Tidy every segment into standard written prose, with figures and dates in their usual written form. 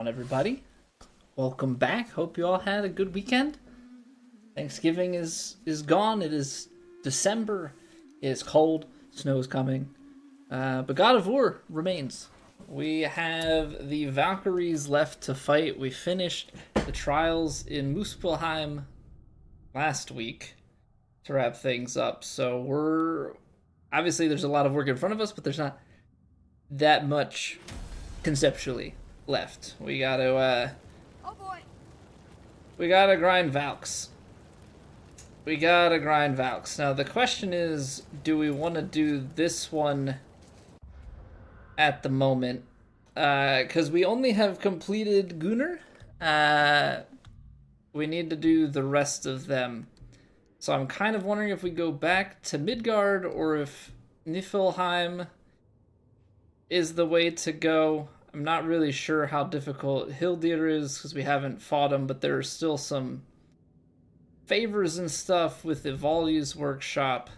On everybody, welcome back. Hope you all had a good weekend. Thanksgiving is gone. It is December. It is cold. Snow is coming. But God of War remains. We have the Valkyries left to fight. We finished the trials in Muspelheim last week to wrap things up. So we're obviously there's a lot of work in front of us, but there's not that much conceptually left. We gotta we gotta grind Valks. Now the question is, do we want to do this one at the moment? Because we only have completed Gunnar. We need to do the rest of them. So I'm kind of wondering if we go back to Midgard or if Niflheim is the way to go. I'm not really sure how difficult Hildir is because we haven't fought him, but there are still some favors and stuff with Ivali's workshop.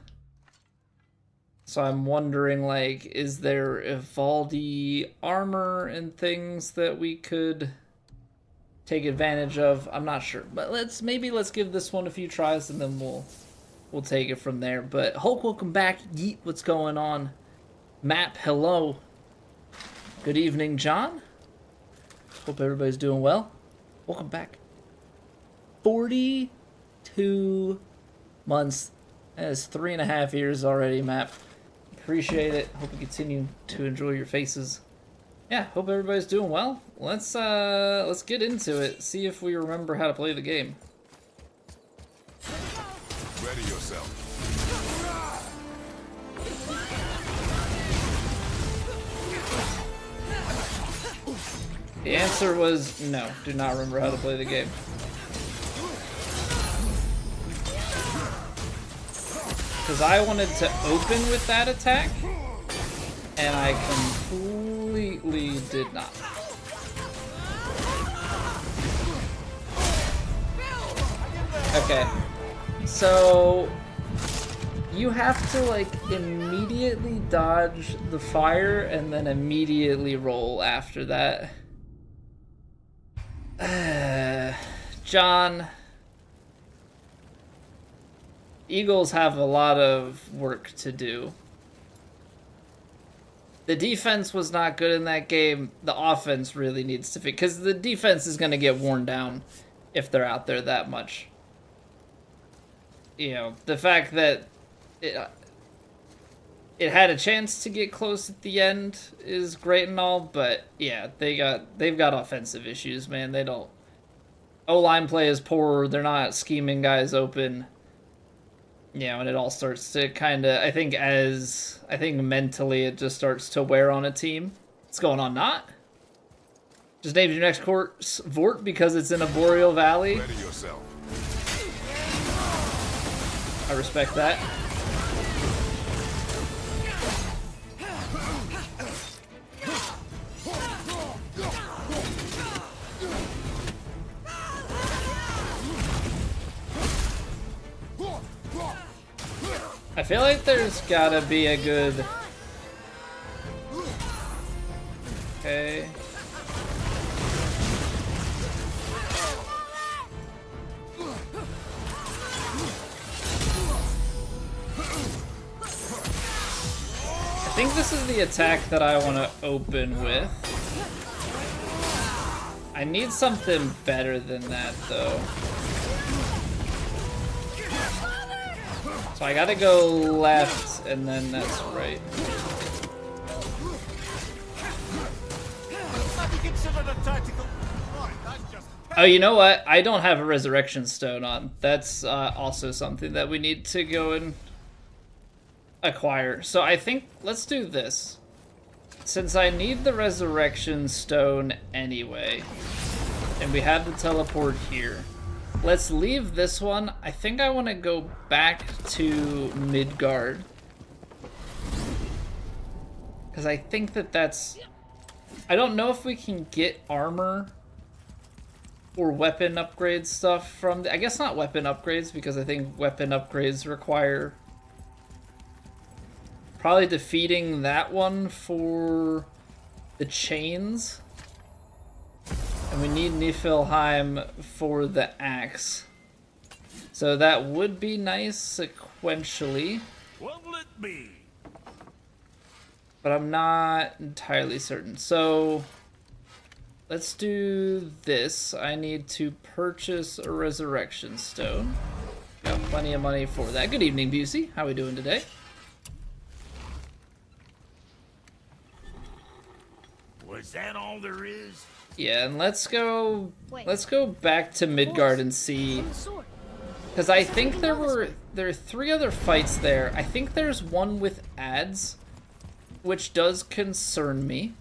So I'm wondering, like, is there Ivaldi armor and things that we could take advantage of? I'm not sure, but let's give this one a few tries and then we'll take it from there. But Hulk, welcome back. Yeet, what's going on? Map, hello. Good evening, John. Hope everybody's doing well. Welcome back. 42 months. That is 3.5 years already, Map. Appreciate it. Hope you continue to enjoy your faces. Yeah, hope everybody's doing well. Let's get into it. See if we remember how to play the game. Ready yourself. The answer was no. Do not remember how to play the game. Because I wanted to open with that attack, and I completely did not. Okay, so you have to like immediately dodge the fire and then immediately roll after that. John, Eagles have a lot of work to do. The defense was not good in that game. The offense really needs to fix, because the defense is going to get worn down if they're out there that much. You know, the fact that it had a chance to get close at the end is great and all, but yeah, they've got offensive issues, man. They don't. O-line play is poor. They're not scheming guys open. You know, and it all starts to kind of, I think mentally it just starts to wear on a team. What's going on, not? Just named your next course Vort because it's in a boreal valley. Ready yourself. I respect that. I feel like there's gotta be a good... Okay. I think this is the attack that I want to open with. I need something better than that, though. So I gotta go left, and then that's right. Oh, you know what? I don't have a resurrection stone on. That's also something that we need to go and acquire. So I think let's do this. Since I need the resurrection stone anyway, and we have the teleport here, let's leave this one. I think I want to go back to Midgard, because I think that's... I don't know if we can get armor or weapon upgrade stuff from... I guess not weapon upgrades, because I think weapon upgrades require probably defeating that one for the chains. We need Niflheim for the axe. So that would be nice sequentially. What'll it be? But I'm not entirely certain. So let's do this. I need to purchase a resurrection stone. Got plenty of money for that. Good evening, Busey. How are we doing today? Was that all there is? Yeah, and let's go back to Midgard and see, because I think there are 3 other fights there. I think there's one with ads, which does concern me,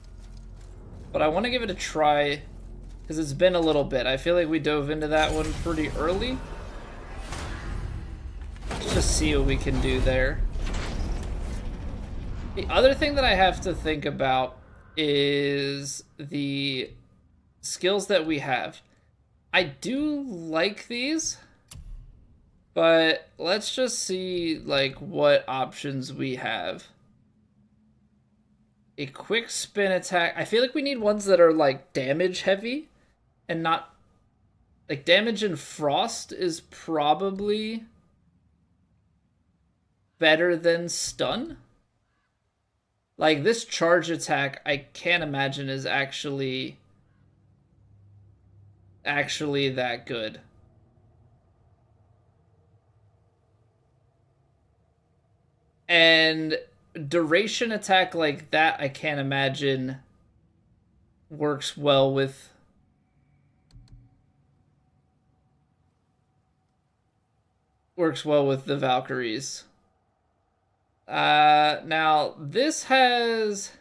but I want to give it a try because it's been a little bit. I feel like we dove into that one pretty early. Let's just see what we can do there. The other thing that I have to think about is the skills that we have. I do like these, but let's just see like what options we have. A quick spin attack. I feel like we need ones that are like damage heavy and not like damage and frost is probably better than stun. Like this charge attack, I can't imagine is actually that good. And duration attack like that, I can't imagine works well with the Valkyries. Now this has,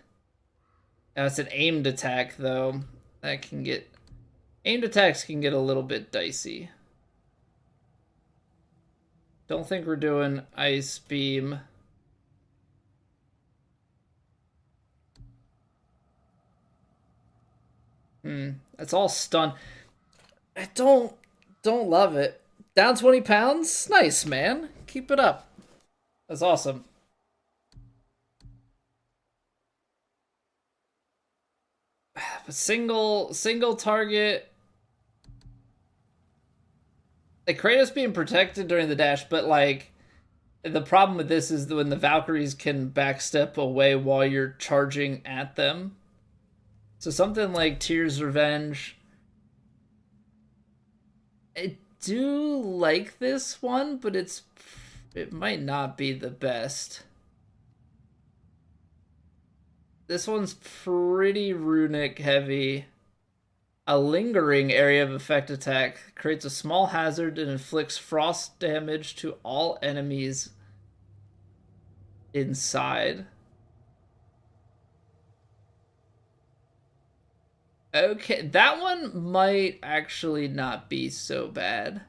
it's an aimed attack though. That can get, aimed attacks can get a little bit dicey. Don't think we're doing ice beam. That's all stun. I don't love it. Down 20 pounds? Nice, man. Keep it up. That's awesome. Single target. Like Kratos being protected during the dash, but like the problem with this is when the Valkyries can backstep away while you're charging at them. So something like Tyr's Revenge. I do like this one, but it might not be the best. This one's pretty runic heavy. A lingering area of effect attack creates a small hazard and inflicts frost damage to all enemies inside. Okay, that one might actually not be so bad.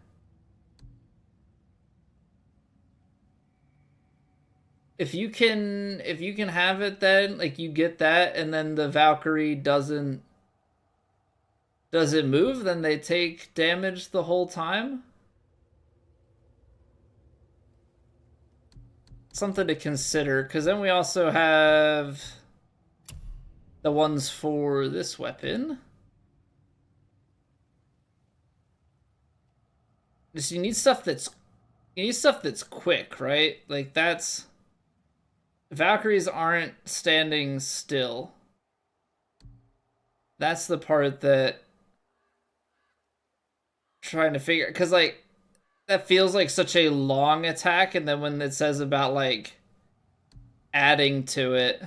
If you can have it then, like you get that and then the Valkyrie doesn't move, then they take damage the whole time. Something to consider, because then we also have the ones for this weapon. Just you need stuff that's quick, right? Like that's Valkyries aren't standing still. That's the part that I'm trying to figure, because like that feels like such a long attack, and then when it says about like adding to it,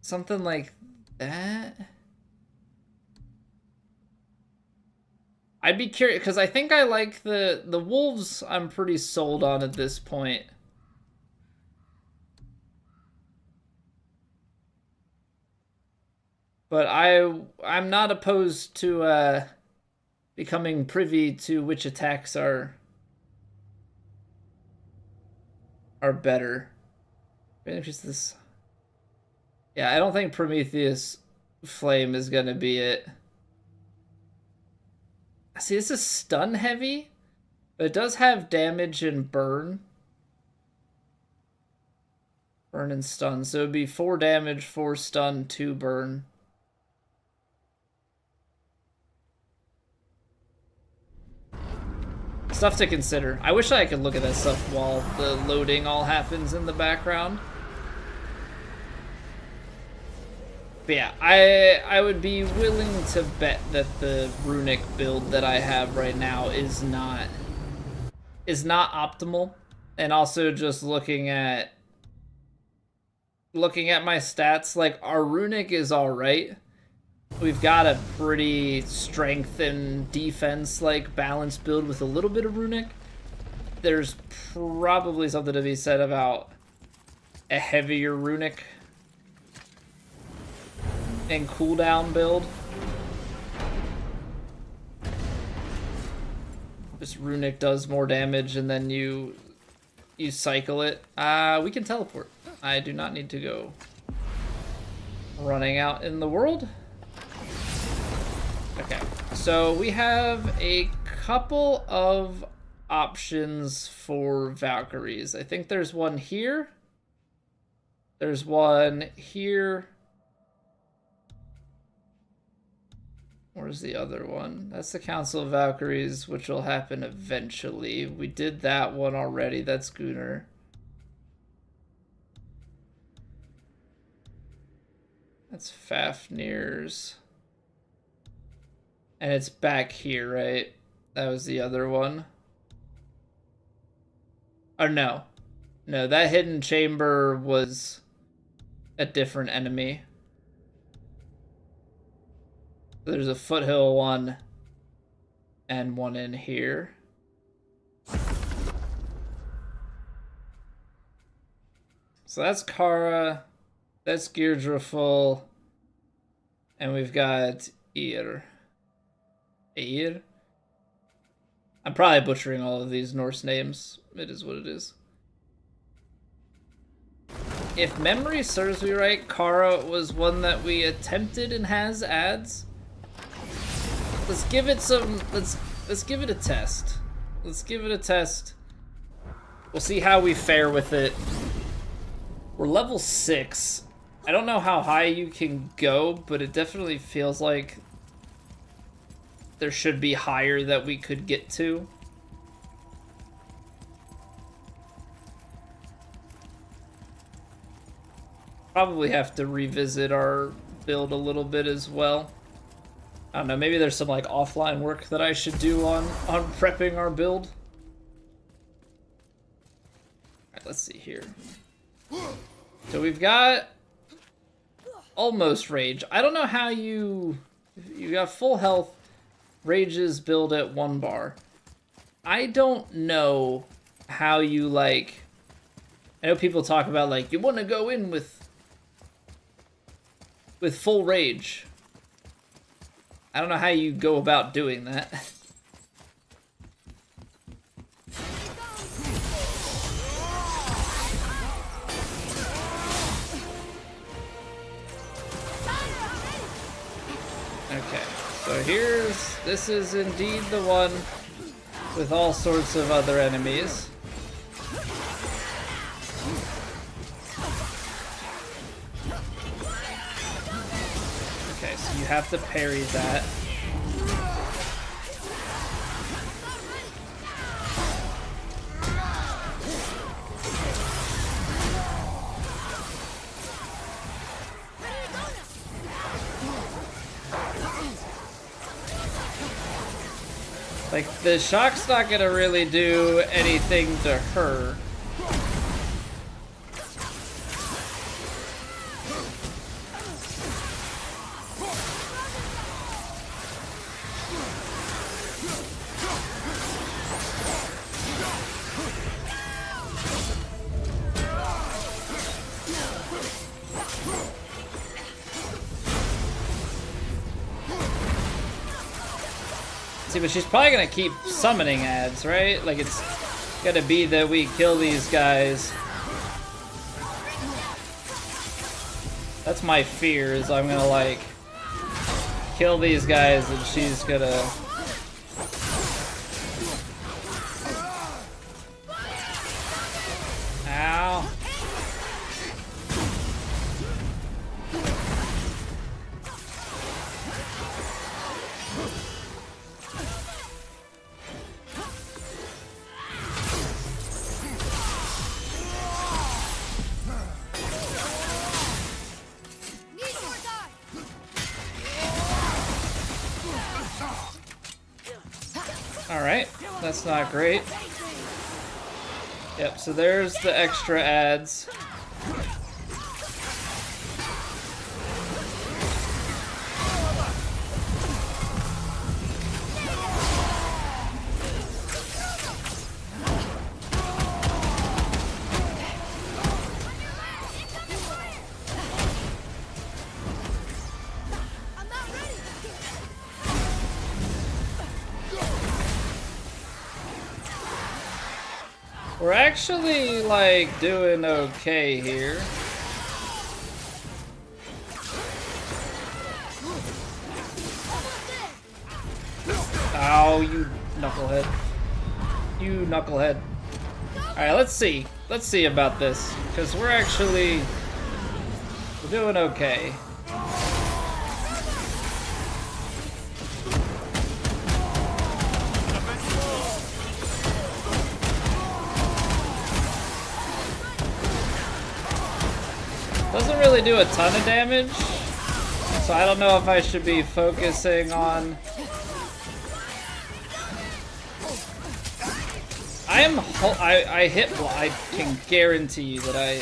something like that. I'd be curious, because I think I like the wolves. I'm pretty sold on at this point. But I'm not opposed to becoming privy to which attacks are better. I think just this. Yeah, I don't think Prometheus Flame is gonna be it. See, this is stun heavy, but it does have damage and burn. Burn and stun. So it'd be 4 damage, 4 stun, 2 burn. Stuff to consider. I wish I could look at that stuff while the loading all happens in the background. But yeah, I would be willing to bet that the runic build that I have right now is not optimal. And also just looking at my stats, like our runic is alright. We've got a pretty strength and defense like balanced build with a little bit of runic. There's probably something to be said about a heavier runic and cooldown build. This runic does more damage and then you cycle it. We can teleport. I do not need to go running out in the world. Okay, so we have a couple of options for Valkyries. I think there's one here. There's one here. Where's the other one? That's the Council of Valkyries, which will happen eventually. We did that one already. That's Gunnar. That's Fafnir's. And it's back here, right? That was the other one. Or no. No, that hidden chamber was a different enemy. There's a foothill one and one in here. So that's Kara. That's Geirdraful. And we've got Ir. Eir? I'm probably butchering all of these Norse names. It is what it is. If memory serves me right, Kara was one that we attempted and has ads. Let's give it some. Let's give it a test. Let's give it a test. We'll see how we fare with it. We're level 6. I don't know how high you can go, but it definitely feels like there should be higher that we could get to. Probably have to revisit our build a little bit as well. I don't know, maybe there's some like offline work that I should do on prepping our build. Alright, let's see here. So we've got almost rage. I don't know how you got full health. Rages build at 1 bar. I don't know how you like. I know people talk about like you want to go in with full rage. I don't know how you go about doing that. Okay, so this is indeed the one with all sorts of other enemies. Okay, so you have to parry that. Like, the shock's not gonna really do anything to her. See, but she's probably gonna keep summoning ads, right? Like, it's gonna be that we kill these guys. That's my fear, is I'm gonna, like, kill these guys and she's gonna... Ow. That's not great. Yep, so there's the extra ads. We're actually, like, doing okay here. Ow, you knucklehead. You knucklehead. Alright, let's see. Let's see about this. Because we're actually... we're doing okay. Doesn't really do a ton of damage, so I don't know if I should be focusing on... I hit block. I can guarantee you that I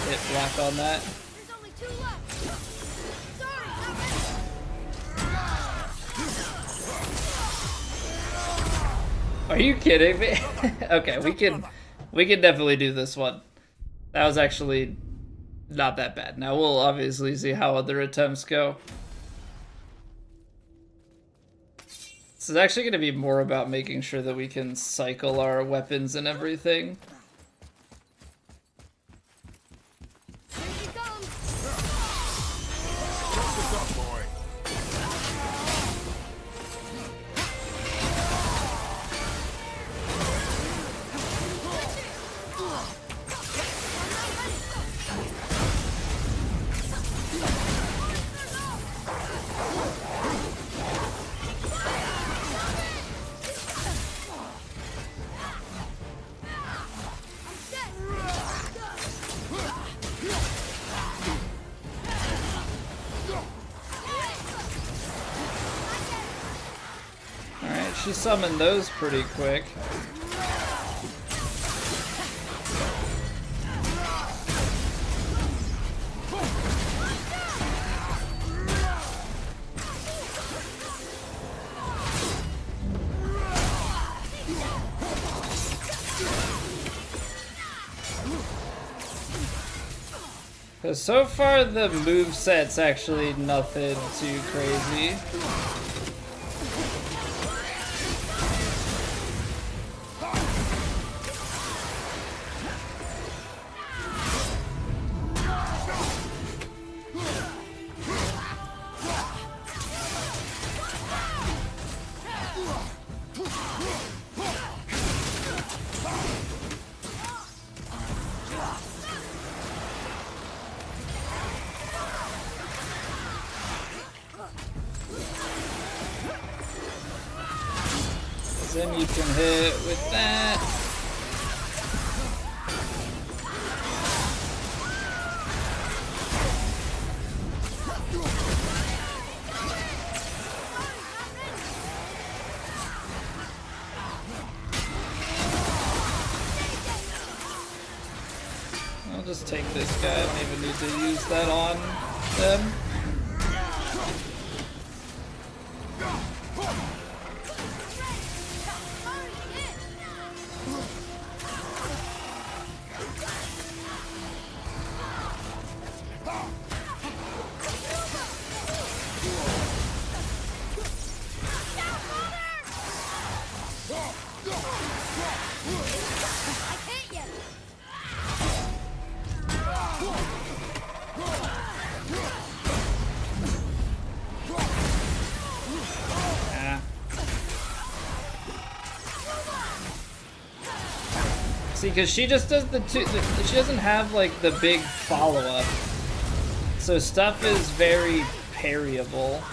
hit block on that. Are you kidding me? Okay, we can definitely do this one. That was actually not that bad. Now we'll obviously see how other attempts go. This is actually going to be more about making sure that we can cycle our weapons and everything. She summoned those pretty quick. Because so far the moveset's actually nothing too crazy. Then you can hit with that. I'll just take this guy. I don't even need to use that on them. See, because she just does she doesn't have like the big follow-up, so stuff is very parryable.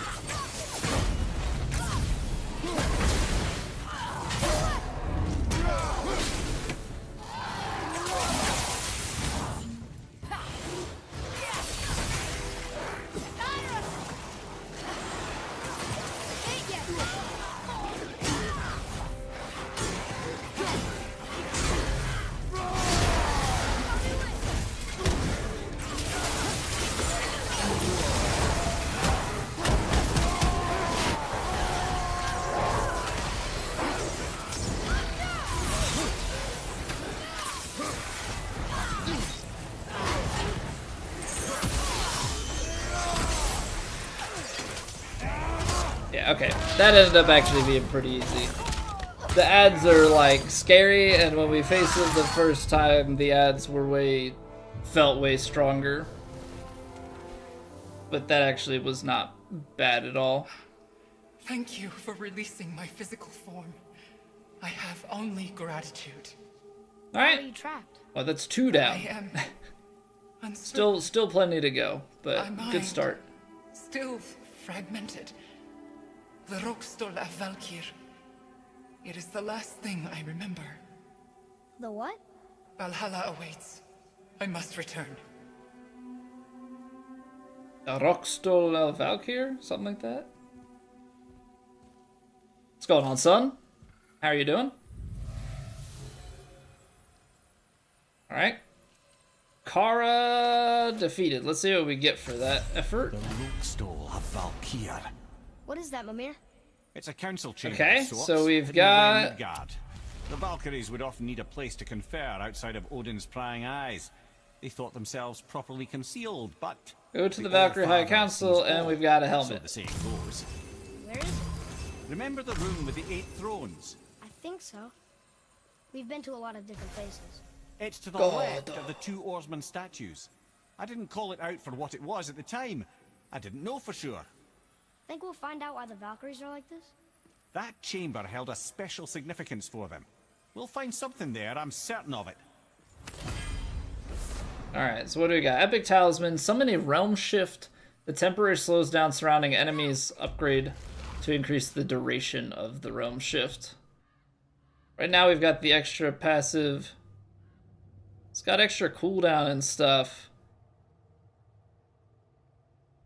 Yeah, okay. That ended up actually being pretty easy. The ads are like scary, and when we faced them the first time, the ads were felt way stronger. But that actually was not bad at all. Thank you for releasing my physical form. I have only gratitude. All Why are right. you trapped? Well, that's 2 down. I am uncertain, Still plenty to go, but My good mind. start. still fragmented. The Rokstol of Valkyrie. It is the last thing I remember. The what? Valhalla awaits. I must return. A Rockstol of Valkyrie? Something like that? What's going on, son? How are you doing? Alright. Kara defeated. Let's see what we get for that effort. The Rookstall of Valkyrie. What is that, Mimir? It's a council chamber. Okay, of sorts, so we've hidden away in got- Midgard. The Valkyries would often need a place to confer outside of Odin's prying eyes. They thought themselves properly concealed, but Go to the Valkyrie High All-Father Council, sees and all, we've got a so helmet. the saying goes. Where is it? Remember the room with the 8 thrones? I think so. We've been to a lot of different places. It's to the God. left of the 2 oarsman statues. I didn't call it out for what it was at the time. I didn't know for sure. Think we'll find out why the Valkyries are like this? That chamber held a special significance for them. We'll find something there, I'm certain of it. Alright, so what do we got? Epic Talisman, summon a Realm Shift. The temporary slows down surrounding enemies. Upgrade to increase the duration of the Realm Shift. Right now we've got the extra passive. It's got extra cooldown and stuff.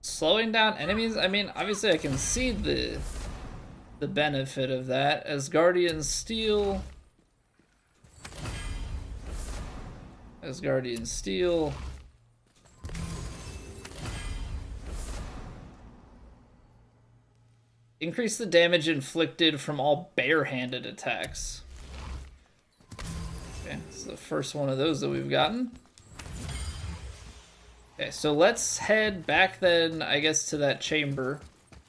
Slowing down enemies? I mean, obviously I can see the benefit of that. Asgardian Steel. Asgardian Steel. Increase the damage inflicted from all barehanded attacks. Okay, it's the first one of those that we've gotten. Okay, so let's head back then, I guess, to that chamber.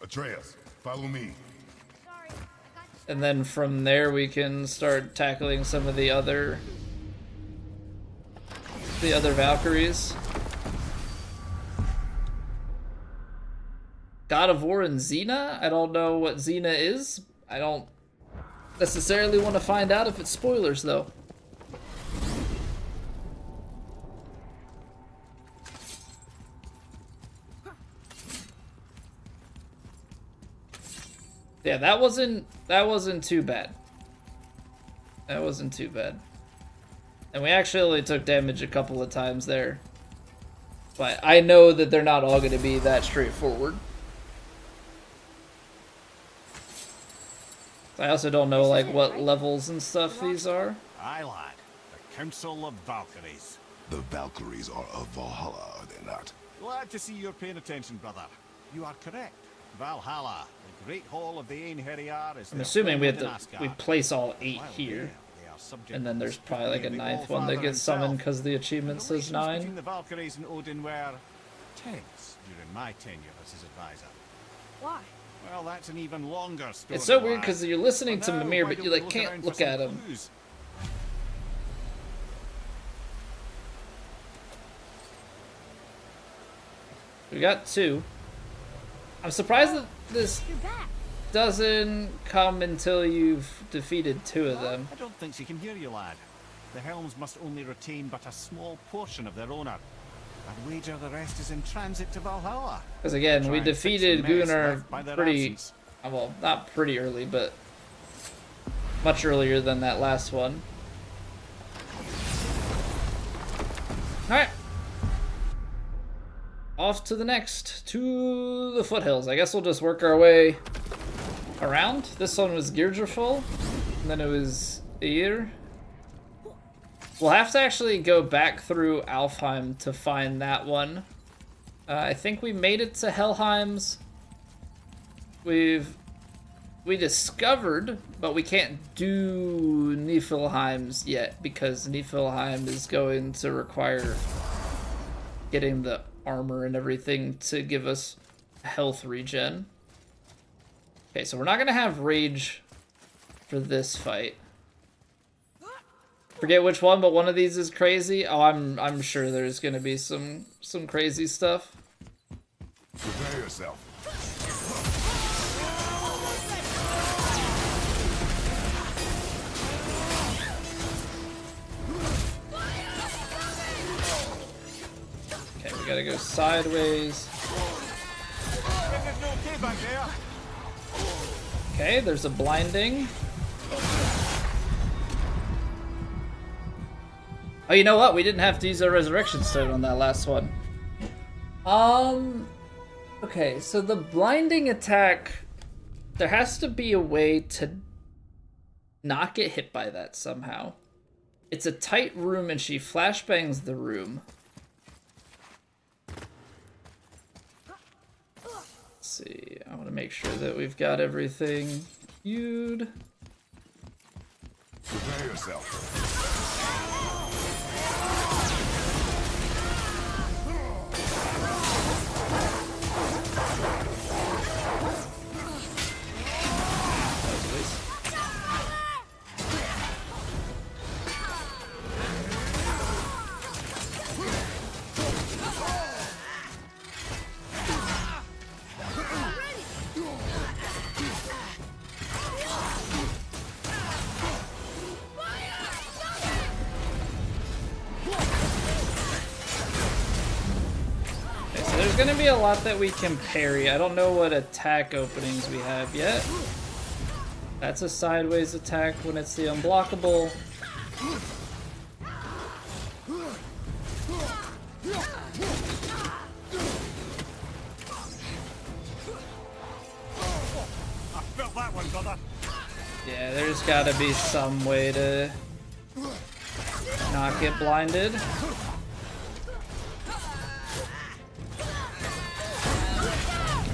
Atreus, follow me. Sorry, I got And then from there we can start tackling some of the other Valkyries. God of War and Xena? I don't know what Xena is. I don't necessarily want to find out if it's spoilers, though. Yeah, that wasn't too bad. That wasn't too bad. And we actually only took damage a couple of times there. But I know that they're not all going to be that straightforward. I also don't know like what levels and stuff these are. Aye, lad. The Council of Valkyries. The Valkyries are of Valhalla, are they not? Glad to see you're paying attention, brother. You are correct. Valhalla, the great hall of the Einherjar, is I'm their assuming we have home to within we Asgard. place all 8 While here. there, they are subject And then to there's probably like a the 9th one that All-Father gets summoned himself. because the achievement says Relations 9. between the Valkyries and Odin were tense during my tenure as his advisor. Why? Well, that's an even longer story. It's so weird lad. because you're listening to For now, Mimir, why but you don't we like can't around for look some at him. clues? We got 2. I'm surprised that this You're back. doesn't come until you've defeated 2 of them. I don't think she can hear you, lad. The helms must only retain but a small portion of their owner. I'd wager the rest is in transit to Valhalla. Because again, we Try and fix the defeated mess Gunnar left by their pretty, absence. well, not pretty early, but much earlier than that last one. Alright. Off to the next, to the foothills. I guess we'll just work our way around. This one was Girdraful, and then it was Eir. We'll have to actually go back through Alfheim to find that one. I think we made it to Helheim's. We discovered, but we can't do Niflheim's yet because Niflheim is going to require getting the armor and everything to give us health regen. Okay, so we're not gonna have rage for this fight. Forget which one, but one of these is crazy. Oh, I'm sure there's gonna be some crazy stuff. Prepare yourself. Okay, we gotta go sideways. There's no okay back there. Okay, there's a blinding. Oh, you know what? We didn't have to use a resurrection stone on that last one. Okay, so the blinding attack, there has to be a way to not get hit by that somehow. It's a tight room and she flashbangs the room. Let's see, I want to make sure that we've got everything queued. Prepare yourself. There's gonna be a lot that we can parry. I don't know what attack openings we have yet. That's a sideways attack when it's the unblockable. I felt that one, brother. Yeah, there's gotta be some way to not get blinded.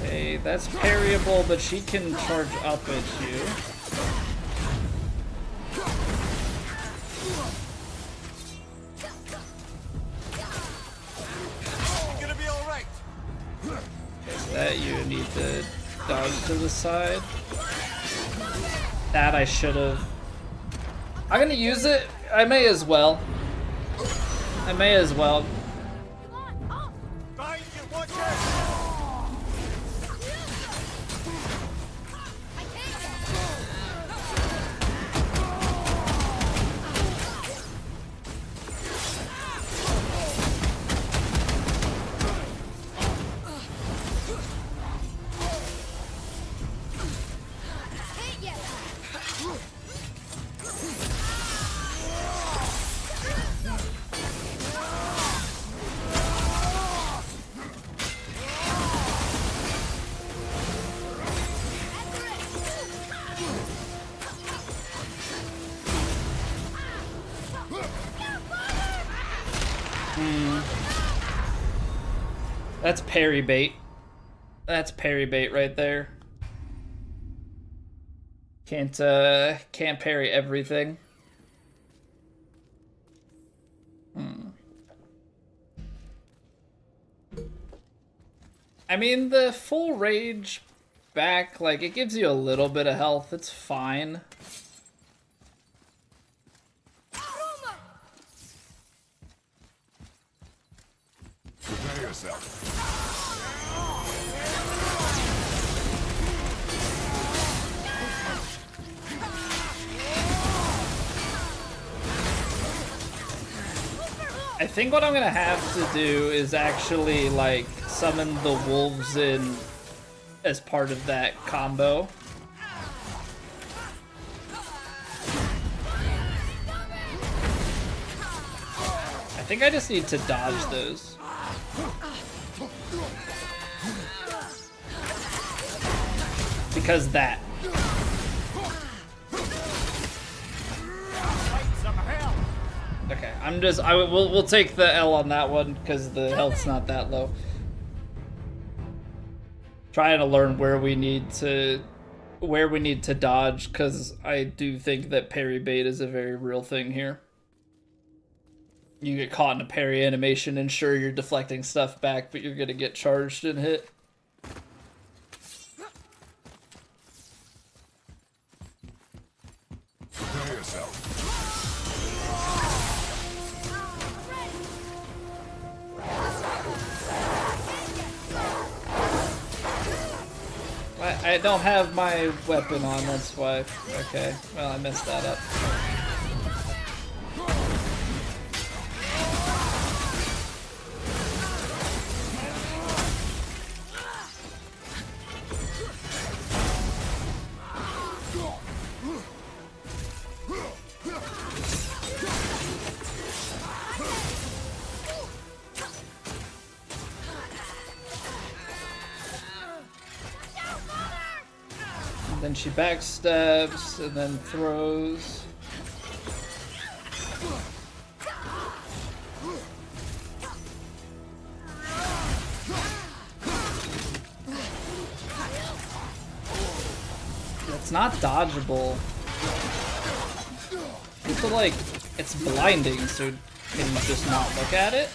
Okay, that's parryable, but she can charge up at you. You're gonna be all right. Okay, so that you need to dodge to the side. That I should have. I'm gonna use it. I may as well. I may as well. Behind you, watch out. That's parry bait. That's parry bait right there. Can't parry everything. I mean, the full rage back, like, it gives you a little bit of health. It's fine. Prepare yourself. I think what I'm gonna have to do is actually, like, summon the wolves in as part of that combo. I think I just need to dodge those. Because that. Okay, we'll take the L on that one because the health's not that low. Trying to learn where we need to dodge, because I do think that parry bait is a very real thing here. You get caught in a parry animation and sure you're deflecting stuff back, but you're gonna get charged and hit. I don't have my weapon on, that's why. Okay, well, I messed that up. Then she backstabs and then throws. It's not dodgeable. It's like, it's blinding, so can you just not look at it?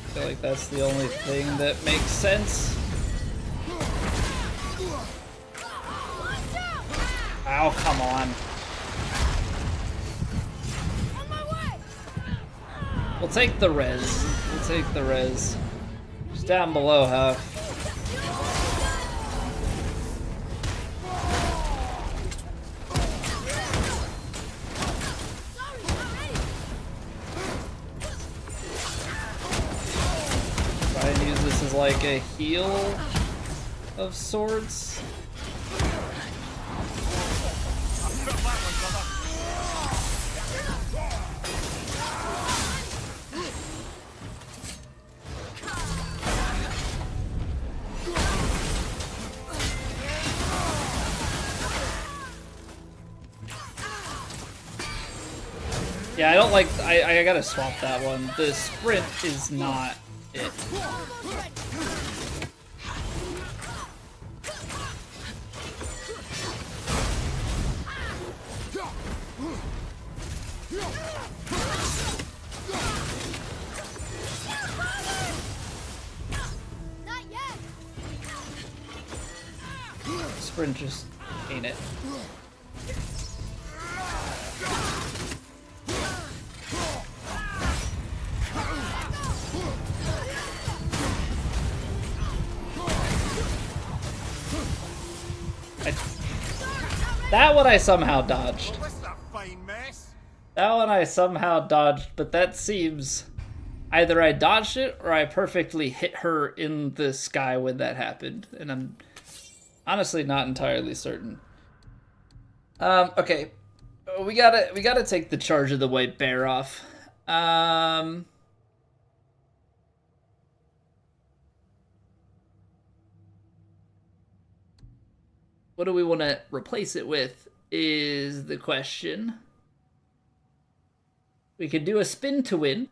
I feel like that's the only thing that makes sense. Oh, come on. We'll take the res. We'll take the res. She's down below half. Try and use this as like a heal of sorts. Yeah, I don't like. I gotta swap that one. The sprint is not it. Not yet. Sprint just ain't it. That one I somehow dodged. That one I somehow dodged, but that seems... Either I dodged it, or I perfectly hit her in the sky when that happened. And I'm honestly not entirely certain. Okay. We gotta take the Charge of the White Bear off. What do we want to replace it with is the question. We could do a spin to win.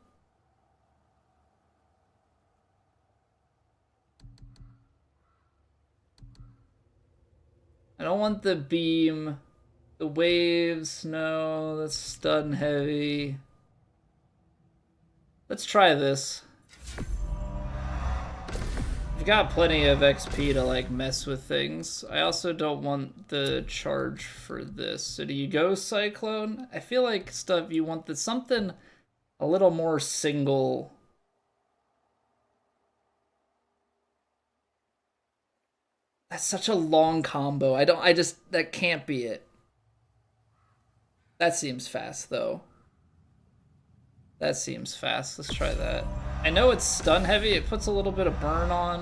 I don't want the beam. The waves, no, that's stun heavy. Let's try this. I've got plenty of XP to like mess with things. I also don't want the charge for this. So do you go Cyclone? I feel like stuff you want the something a little more single. That's such a long combo. That can't be it. That seems fast though. That seems fast. Let's try that. I know it's stun heavy. It puts a little bit of burn on.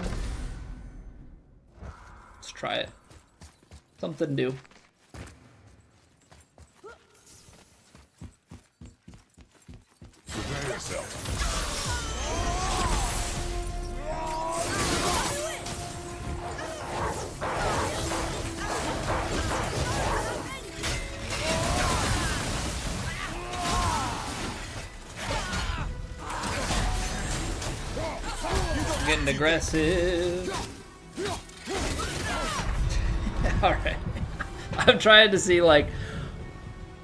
Let's try it. Something new. Prepare yourself. Getting aggressive. Alright. I'm trying to see, like,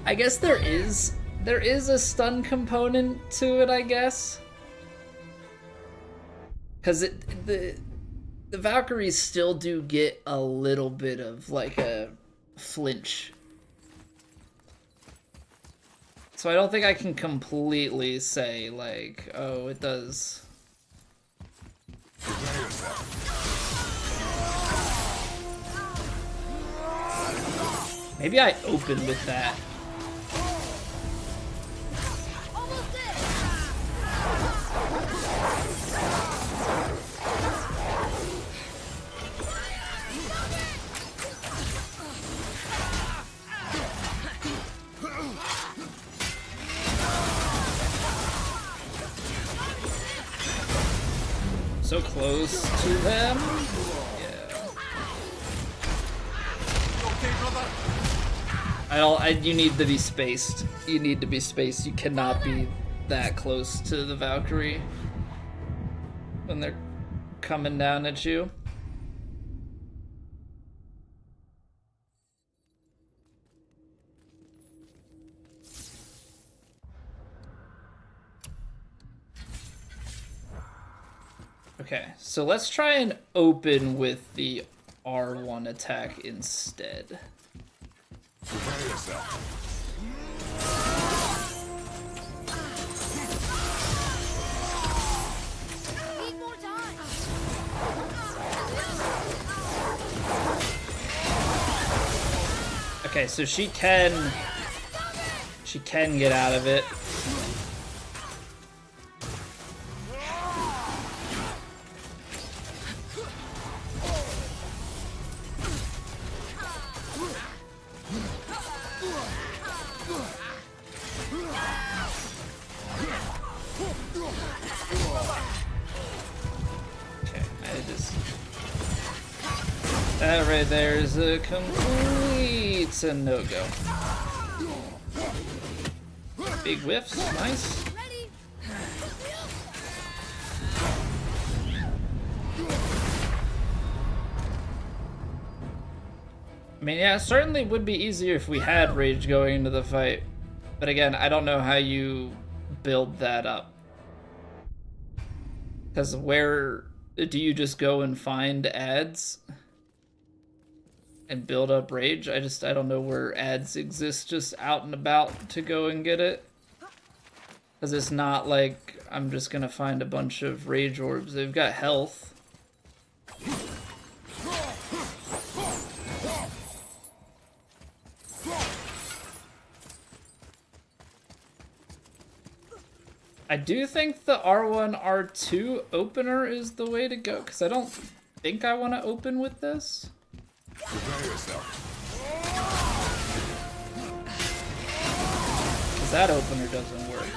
I guess there is a stun component to it, I guess. Because the Valkyries still do get a little bit of like a flinch. So I don't think I can completely say, like, oh, it does. Prepare yourself. Maybe I open with that. Almost there. So close to them. Yeah. Okay, brother. You need to be spaced. You need to be spaced. You cannot be that close to the Valkyrie when they're coming down at you. Okay, so let's try and open with the R1 attack instead. Prepare yourself. Need more time. Okay, so she can get out of it. Okay, that right there is a complete no-go. Big whiffs, nice. Ready? I mean, yeah, it certainly would be easier if we had rage going into the fight. But again, I don't know how you build that up. Because where do you just go and find ads and build up rage? I don't know where ads exist just out and about to go and get it. Because it's not like I'm just going to find a bunch of rage orbs. They've got health. I do think the R1, R2 opener is the way to go, because I don't think I want to open with this. Prepare yourself. Because that opener doesn't work.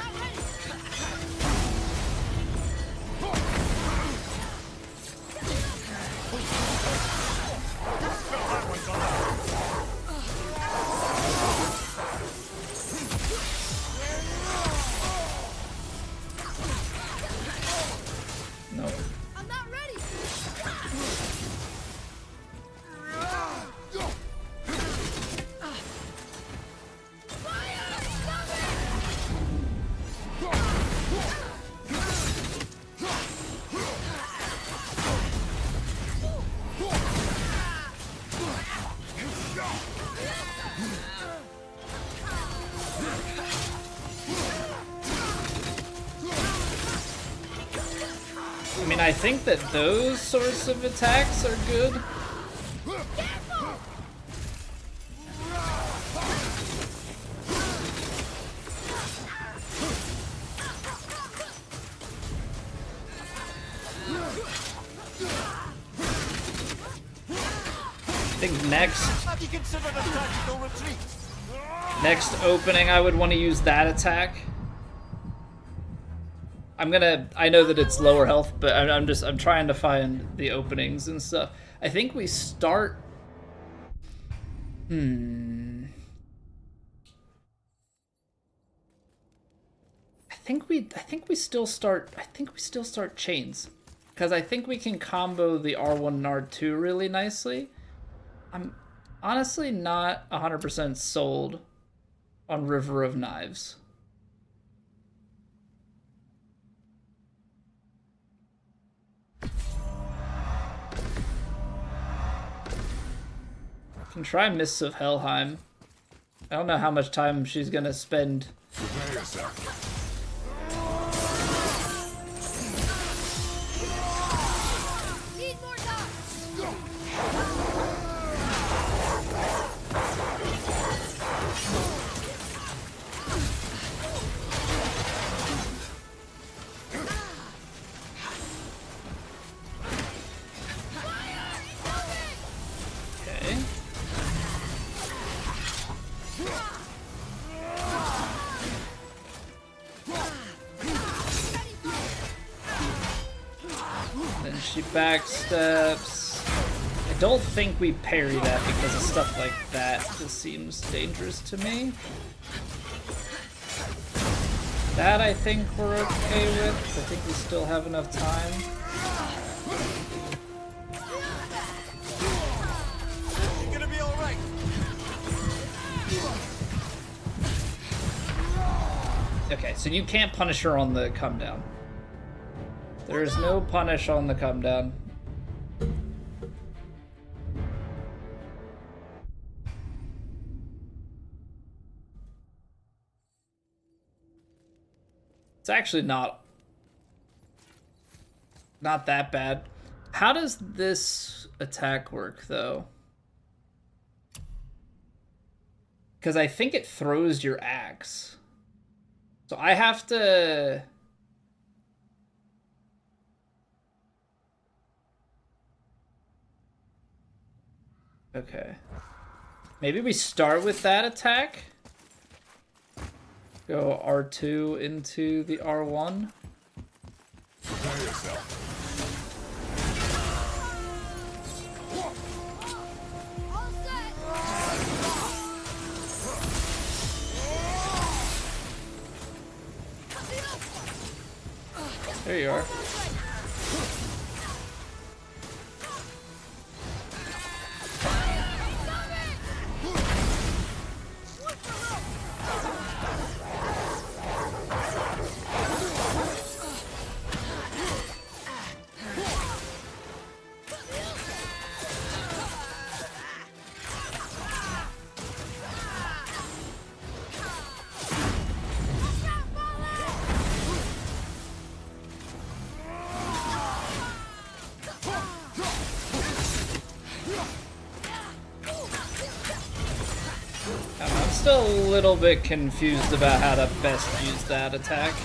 No. I'm not ready. I mean, I think that those sorts of attacks are good. I think Have you considered a tactical retreat? next opening I would want to use that attack. I know that it's lower health, but I'm trying to find the openings and stuff. I think we start. I think we still start chains, because I think we can combo the R1 and R2 really nicely. I'm honestly not 100% sold on River of Knives. Can try Mists of Helheim. I don't know how much time she's gonna spend Prepare yourself. Need more dogs! Okay. Then she backsteps. I don't think we parry that because of stuff like that. This seems dangerous to me. That I think we're okay with. I think we still have enough time. You're gonna be alright. Okay, so you can't punish her on the come down. There's no punish on the come down. It's actually not that bad. How does this attack work though? Because I think it throws your axe. So I have to... Okay. Maybe we start with that attack? Go R2 into the R1. Prepare yourself. All set! There you are. I'm still a little bit confused about how to best use that attack.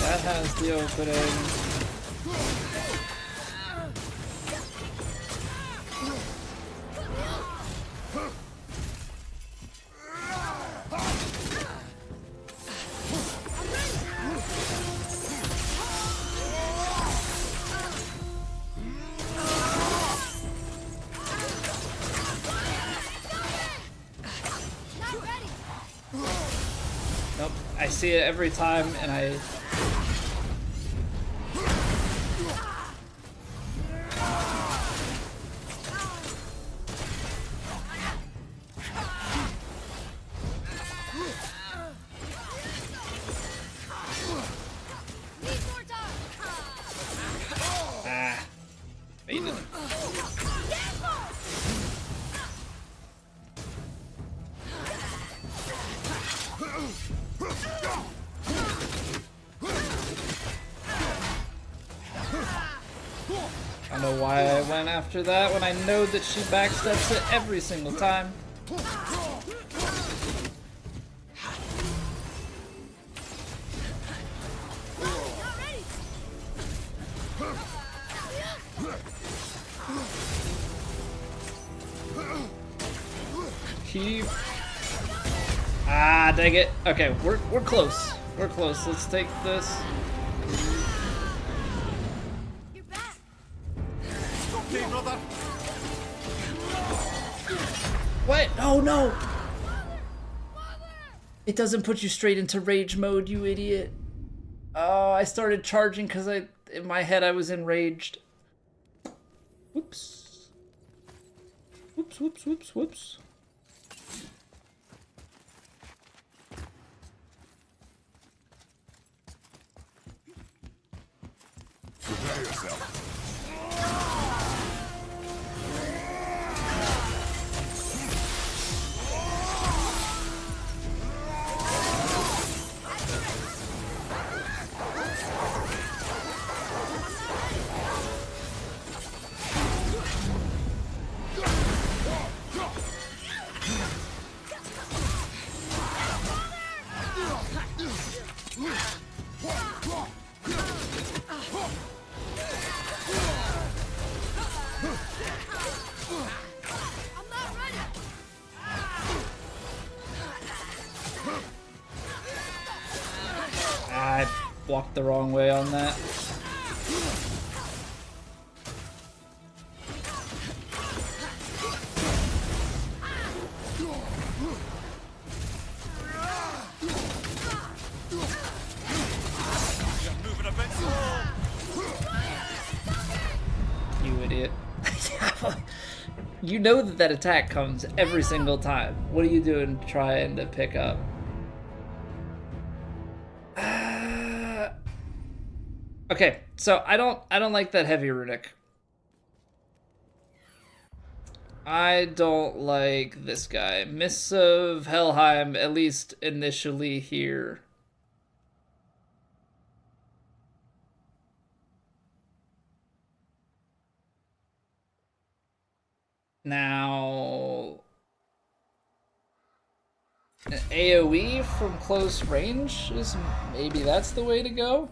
That has the opening. Nope, I see it every time and I... Ah, baited him. I don't know why I went after that when I know that she backsteps it every single time. Keep... Ah, dang it. Okay, we're close. We're close. Let's take this. You're back! Okay, brother. What? Oh no! It doesn't put you straight into rage mode, you idiot. Oh, I started charging because in my head I was enraged. Whoops. Whoops, whoops, whoops, whoops. Prepare yourself. I walked the wrong way on that. You idiot. You know that attack comes every single time. What are you doing trying to pick up? Okay, so I don't like that heavy runic. I don't like this guy. Mists of Helheim, at least initially here. Now, an AoE from close range is maybe that's the way to go.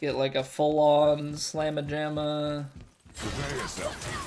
Get like a full-on slamma-jamma. Prepare yourself.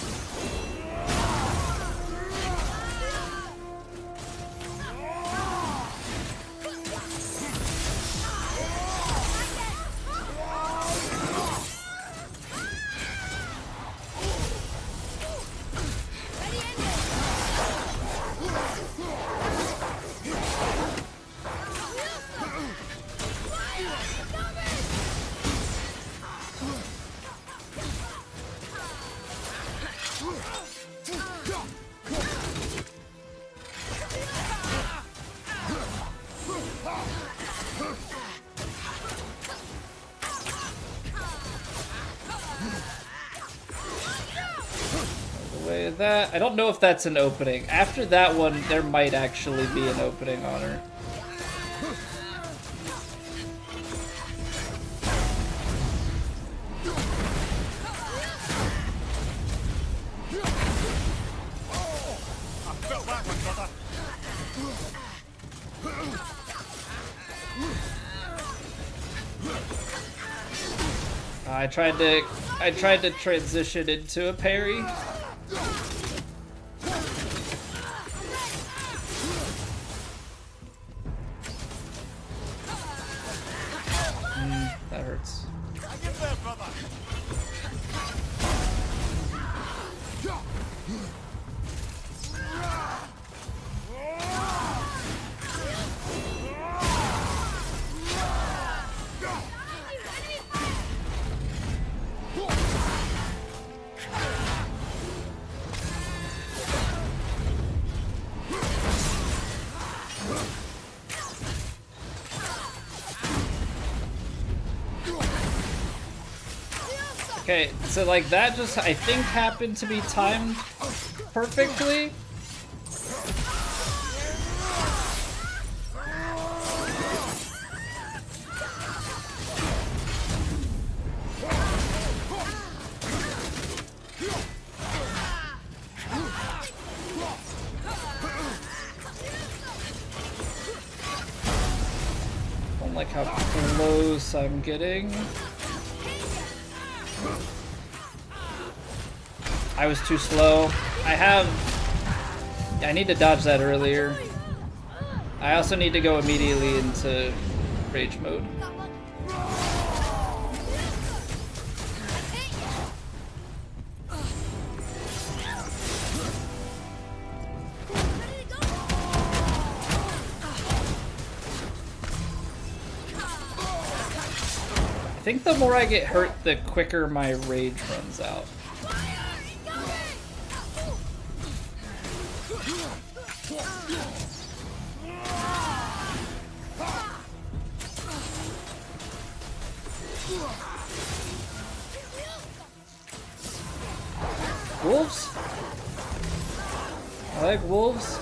That I don't know if that's an opening. After that one, there might actually be an opening on her. I tried to transition into a parry. That hurts. Okay, so like that just, I think, happened to be timed perfectly. I don't like how close I'm getting. I was too slow. I need to dodge that earlier. I also need to go immediately into rage mode. think the more I get hurt, the quicker my rage runs out. Wolves? I like wolves.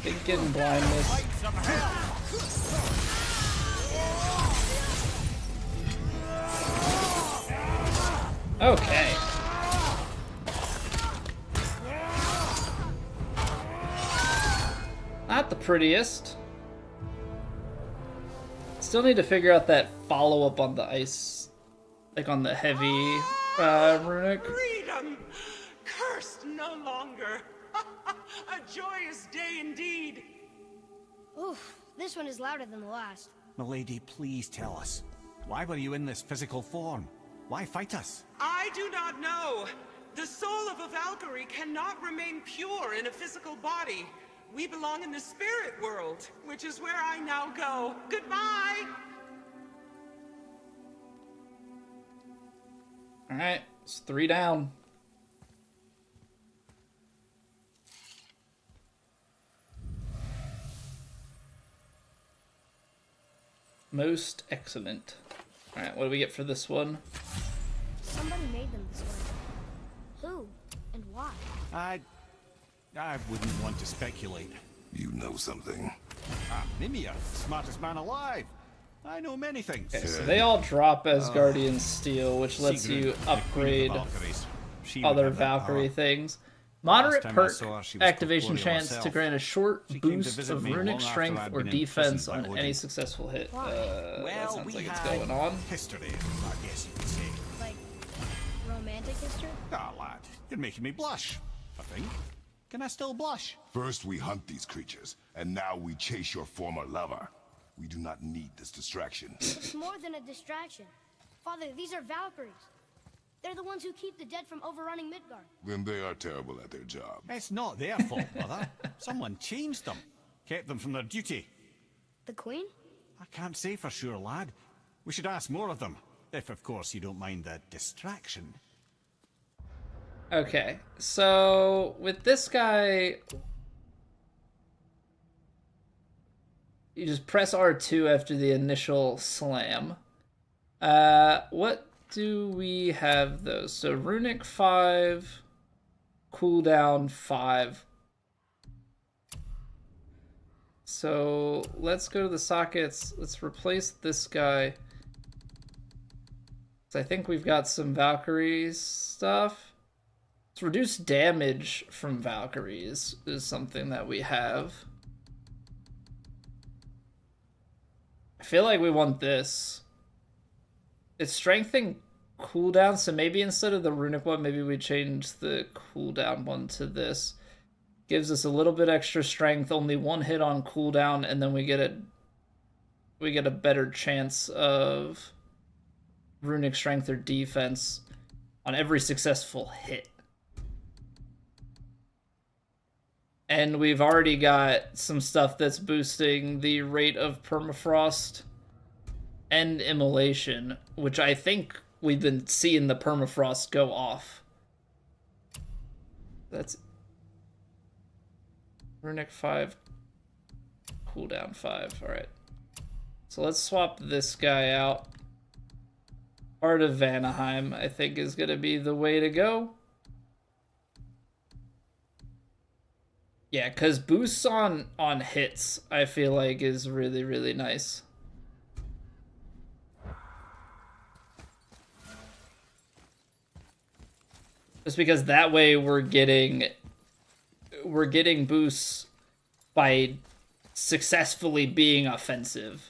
Stinking blindness. Okay. Not the prettiest. Still need to figure out that follow-up on the ice, like on the heavy runic. Freedom! Cursed no longer! A joyous day indeed! Oof, this one is louder than the last. Milady, please tell us. Why were you in this physical form? Why fight us? I do not know. The soul of a Valkyrie cannot remain pure in a physical body. We belong in the spirit world, which is where I now go. Goodbye! Alright, it's 3 down. Most excellent. Alright, what do we get for this one? Somebody made them this way. Who? And why? I wouldn't want to speculate. You know something. Ah, Mimir, smartest man alive. I know many things. Okay, so they all drop as Guardian Steel, which lets Sigrun, you the Queen of upgrade the Valkyries. She other would have that Valkyrie power. things. Moderate Last time I perk saw her, she was activation corporeal chance to herself. grant a short She came to boost visit of me long runic after strength I'd or been defense imprisoned on by any Odin. successful hit. Why? That Well, sounds we like it's had going on. history, I guess you could say. Like, romantic history? Ah, lad, you're making me blush, I think. Can I still blush? First we hunt these creatures, and now we chase your former lover. We do not need this distraction. It's more than a distraction. Father, these are Valkyries. They're the ones who keep the dead from overrunning Midgard. Then they are terrible at their job. It's not their fault, mother. Someone changed them. Kept them from their duty. The Queen? I can't say for sure, lad. We should ask more of them. If, of course, you don't mind the distraction. Okay, so with this guy, you just press R2 after the initial slam. What do we have though? So runic 5, cooldown 5. So let's go to the sockets. Let's replace this guy. So I think we've got some Valkyrie stuff. Let's reduce damage from Valkyries is something that we have. I feel like we want this. It's strengthening cooldown, so maybe instead of the runic one, maybe we change the cooldown one to this. Gives us a little bit extra strength, only 1 hit on cooldown, and then we get a better chance of runic strength or defense on every successful hit. And we've already got some stuff that's boosting the rate of permafrost and immolation, which I think we've been seeing the permafrost go off. That's runic 5, cooldown 5. Alright. So let's swap this guy out. Heart of Vanaheim, I think, is going to be the way to go. Yeah, because boosts on hits, I feel like, is really, really nice. Just because that way we're getting boosts by successfully being offensive.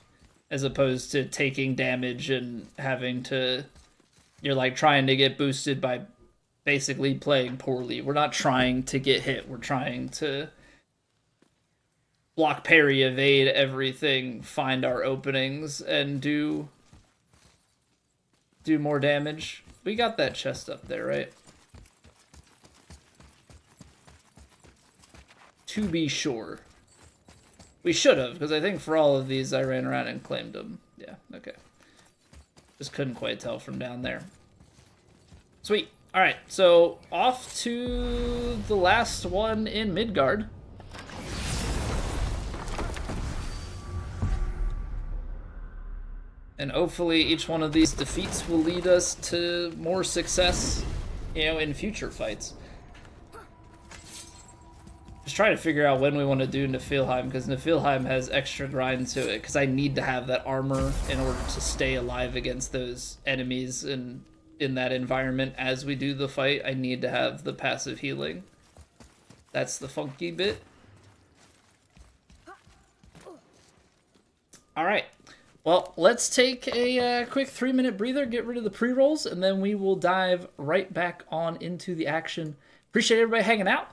as opposed to taking damage and having to, you're like trying to get boosted by basically playing poorly. We're not trying to get hit. We're trying to block, parry, evade everything, find our openings, and do more damage. We got that chest up there, right? To be sure. We should have, because I think for all of these I ran around and claimed them. Yeah, okay. Just couldn't quite tell from down there. Sweet. Alright, so off to the last one in Midgard. And hopefully each one of these defeats will lead us to more success, you know, in future fights. Just trying to figure out when we want to do Niflheim, because Niflheim has extra grind to it, because I need to have that armor in order to stay alive against those enemies and in that environment as we do the fight. I need to have the passive healing. That's the funky bit. Alright. Well, let's take a quick 3-minute breather, get rid of the pre-rolls, and then we will dive right back on into the action. Appreciate everybody hanging out.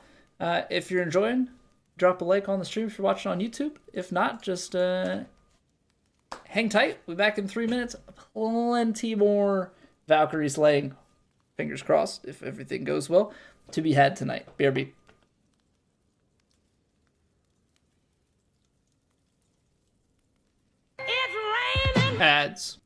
If you're enjoying, drop a like on the stream if you're watching on YouTube. If not, just hang tight. We'll be back in 3 minutes. Plenty more Valkyrie slaying, fingers crossed, if everything goes well, to be had tonight. BRB. It's raining! Ads.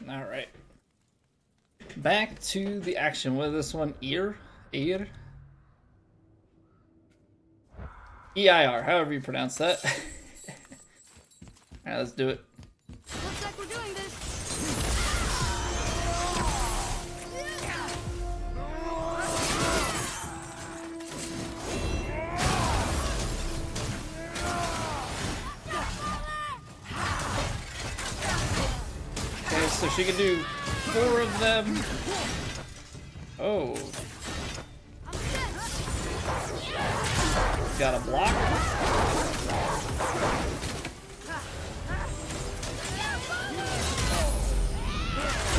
All right. Back to the action. What is this one? Eir? Eir? E-I-R, however you pronounce that. Alright, let's do it. Looks like we're doing this. Okay, so she can do 4 of them. Oh. Got a block.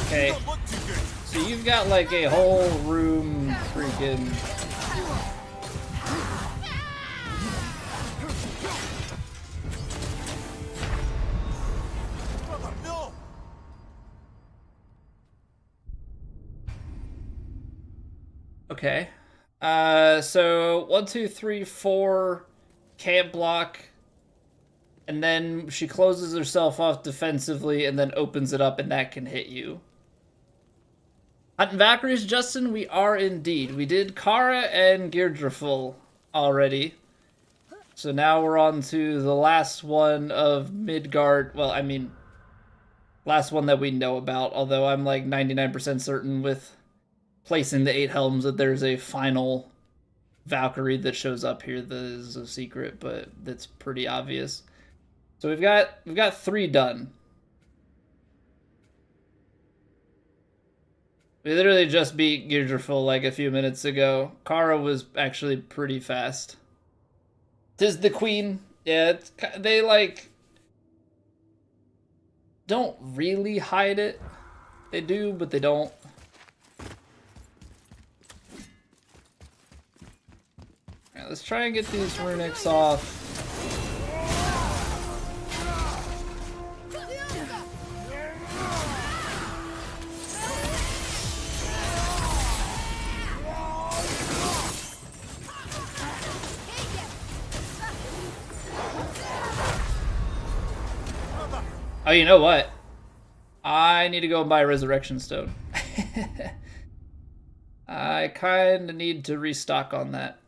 Okay. So you've got like a whole room freaking. Okay. So 1, 2, 3, 4 can't block, and then she closes herself off defensively and then opens it up, and that can hit you. Hunting Valkyries, Justin, we are indeed. We did Kara and Geardriful already. So now we're on to the last one of Midgard. Well, I mean, last one that we know about, although I'm like 99% certain with placing the 8 helms that there's a final Valkyrie that shows up here that is a secret, but that's pretty obvious. So we've got 3 done. We literally just beat Geardriful like a few minutes ago. Kara was actually pretty fast. 'Tis the queen. Yeah, they like don't really hide it. They do, but they don't. Alright, let's try and get these runics off. Oh, you know what? I need to go and buy a Resurrection Stone. I kind of need to restock on that.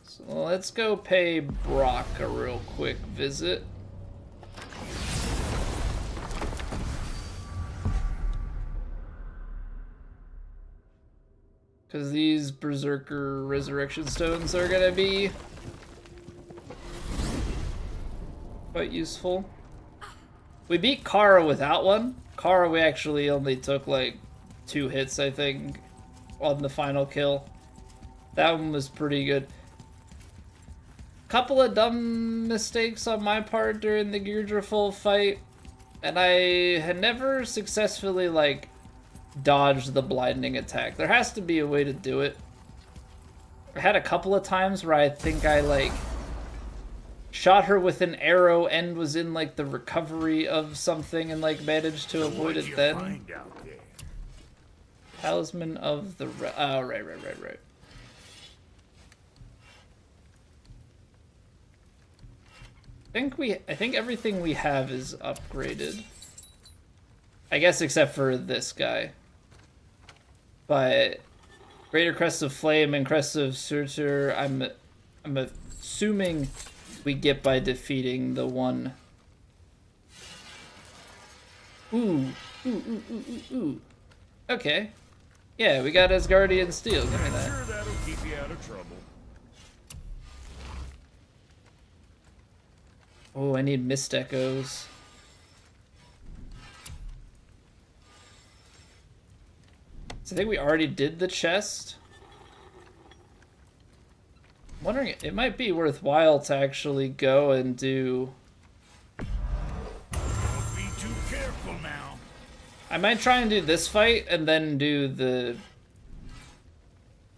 So let's go pay Brock a real quick visit. Because these Berserker Resurrection Stones are going to be quite useful. We beat Kara without one. Kara we actually only took like 2 hits, I think, on the final kill. That one was pretty good. Couple of dumb mistakes on my part during the Geardriful fight, and I had never successfully like dodged the blinding attack. There has to be a way to do it. I had a couple of times where I think I like shot her with an arrow and was in like the recovery of something and like managed to avoid it then. Talisman of the oh, right. I think everything we have is upgraded. I guess except for this guy. But Greater Crest of Flame and Crest of Surtur, I'm assuming we get by defeating the one. Ooh. Okay. Yeah, we got Asgardian Steel. Give me that. Sure, that'll keep you out of trouble. Oh, I need Mist Echoes. So I think we already did the chest. I'm wondering, it might be worthwhile to actually go and do... Don't be too careful now. I might try and do this fight and then do the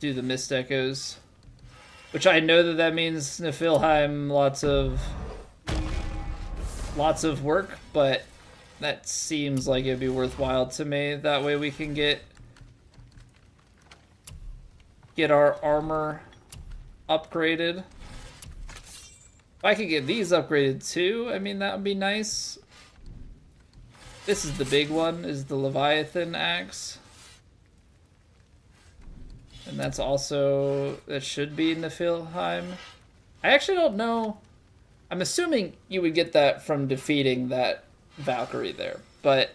Mist Echoes. Which I know that means Niflheim, lots of work, but that seems like it'd be worthwhile to me. That way we can get our armor upgraded. If I could get these upgraded too, I mean, that would be nice. This is the big one, is the Leviathan axe. And that's also, that should be Niflheim. I actually don't know. I'm assuming you would get that from defeating that Valkyrie there, but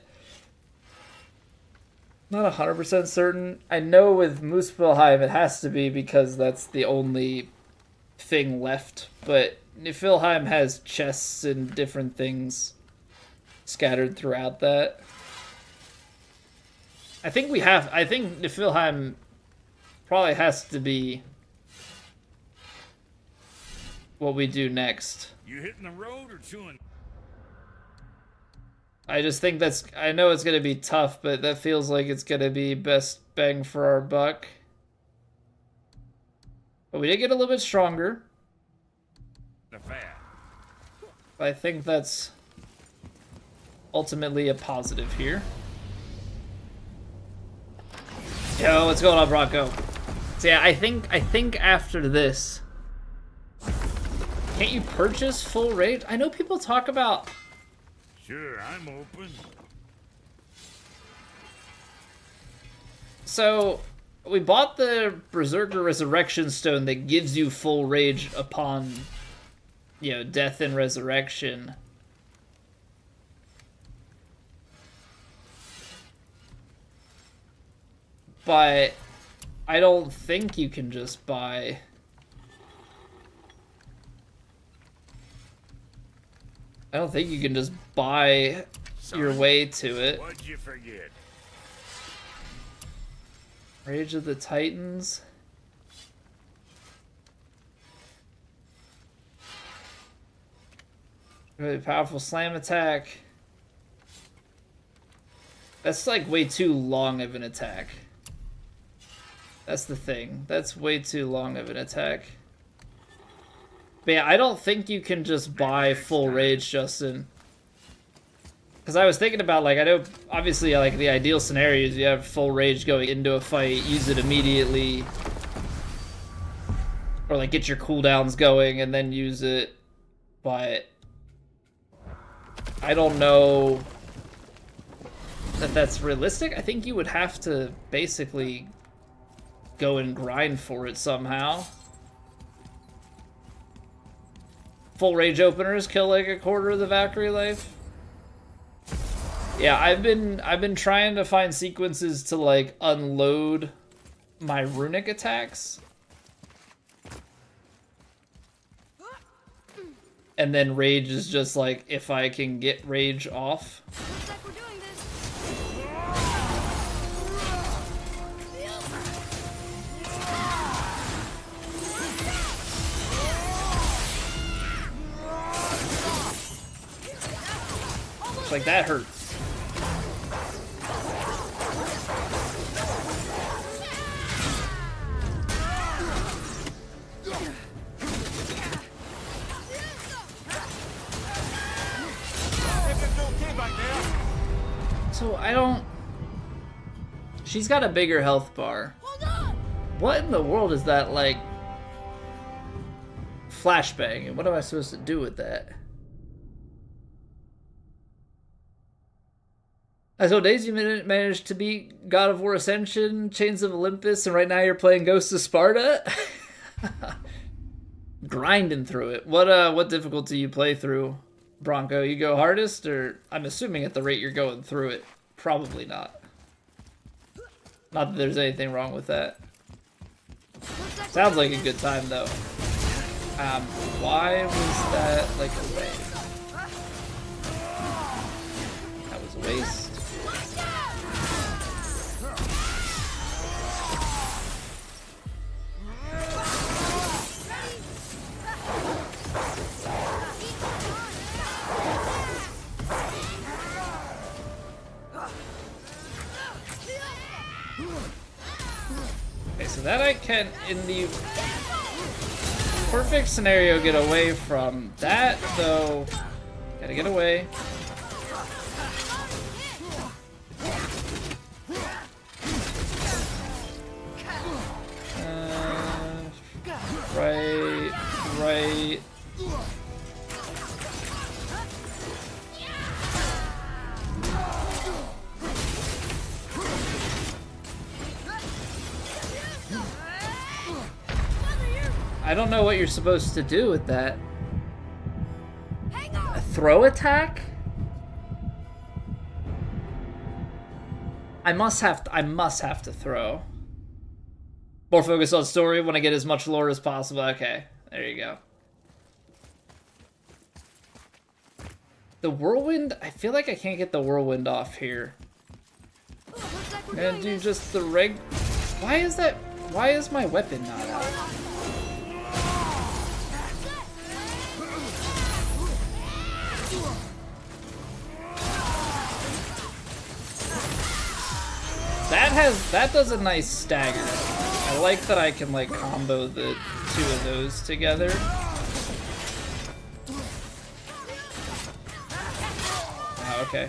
not 100% certain. I know with Muspelheim it has to be because that's the only thing left, but Niflheim has chests and different things scattered throughout that. I think Niflheim probably has to be what we do next. You hitting the road or chewing? I just think I know it's gonna be tough, but that feels like it's gonna be best bang for our buck. But we did get a little bit stronger. The fat. I think that's ultimately a positive here. Yo, what's going on, Bronco? So yeah, I think after this, can't you purchase full rage? I know people talk about. Sure, I'm open. So we bought the Berserker Resurrection Stone that gives you full rage upon, you know, death and resurrection. But I don't think you can just buy. I don't think you can just buy your way to it. What'd you forget? Rage of the Titans. Really powerful slam attack. That's like way too long of an attack. That's the thing. That's way too long of an attack. But yeah, I don't think you can just buy full rage, Justin. Because I was thinking about, like, I know, obviously, like, the ideal scenario is you have full rage going into a fight, use it immediately. Or, like, get your cooldowns going and then use it. But I don't know that that's realistic. I think you would have to basically go and grind for it somehow. Full rage openers kill like a quarter of the Valkyrie life. Yeah, I've been trying to find sequences to like unload my runic attacks. And then rage is just like if I can get rage off. Looks like we're doing this. It's like that hurts. So I don't. She's got a bigger health bar. Hold on! What in the world is that like? Flashbang, and what am I supposed to do with that? So Daisy managed to beat God of War Ascension, Chains of Olympus, and right now you're playing Ghost of Sparta? Grinding through it. What difficulty you play through, Bronco? You go hardest, or I'm assuming at the rate you're going through it, probably not. Not that there's anything wrong with that. Sounds like a good time though. Why was that like a wave? That was a waste. Okay, so that I can, in the perfect scenario, get away from that, though. Gotta get away. Right. I don't know what you're supposed to do with that. throw attack? I must have to throw. More focus on story when I get as much lore as possible. Okay, there you go. The whirlwind, I feel like I can't get the whirlwind off here. I'm gonna do just the Why is that? Why is my weapon not out? That does a nice stagger. I like that I can like combo the two of those together. Oh, okay.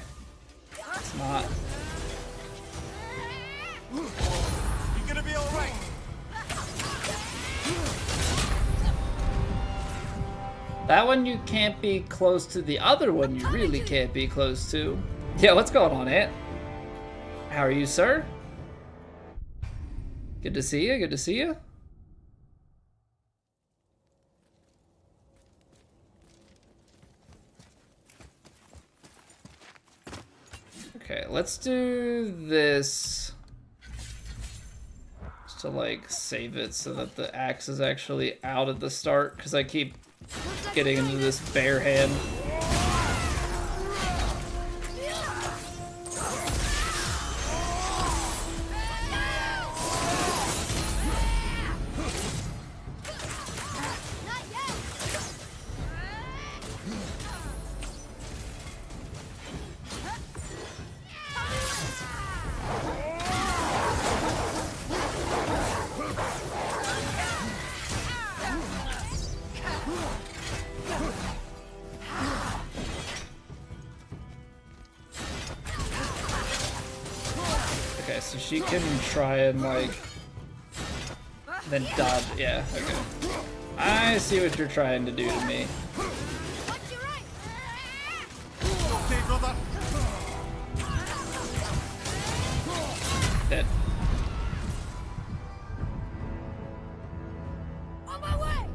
It's not. You gonna be alright? That one you can't be close to. The other one you really can't be close to. Yeah, what's going on, Ant? How are you, sir? Good to see you, good to see you. Okay, let's do this. Just to like save it so that the axe is actually out at the start, because I keep getting into this bare hand. Okay, so she can try and like then dodge. Yeah, okay. I see what you're trying to do to me. Okay, brother. Dead. On my way.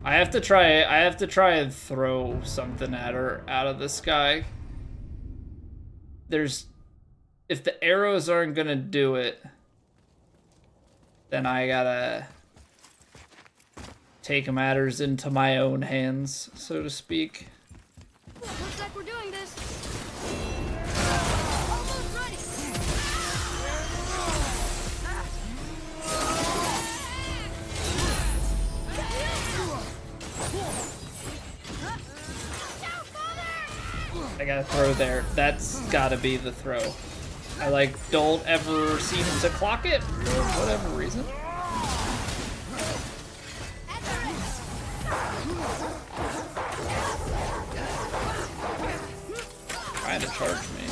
I have to try and throw something at her out of the sky. If the arrows aren't gonna do it, then I gotta take matters into my own hands, so to speak. Looks like we're doing this. Almost ready. I gotta throw there. That's gotta be the throw. I like don't ever seem to clock it for whatever reason. Trying to charge me.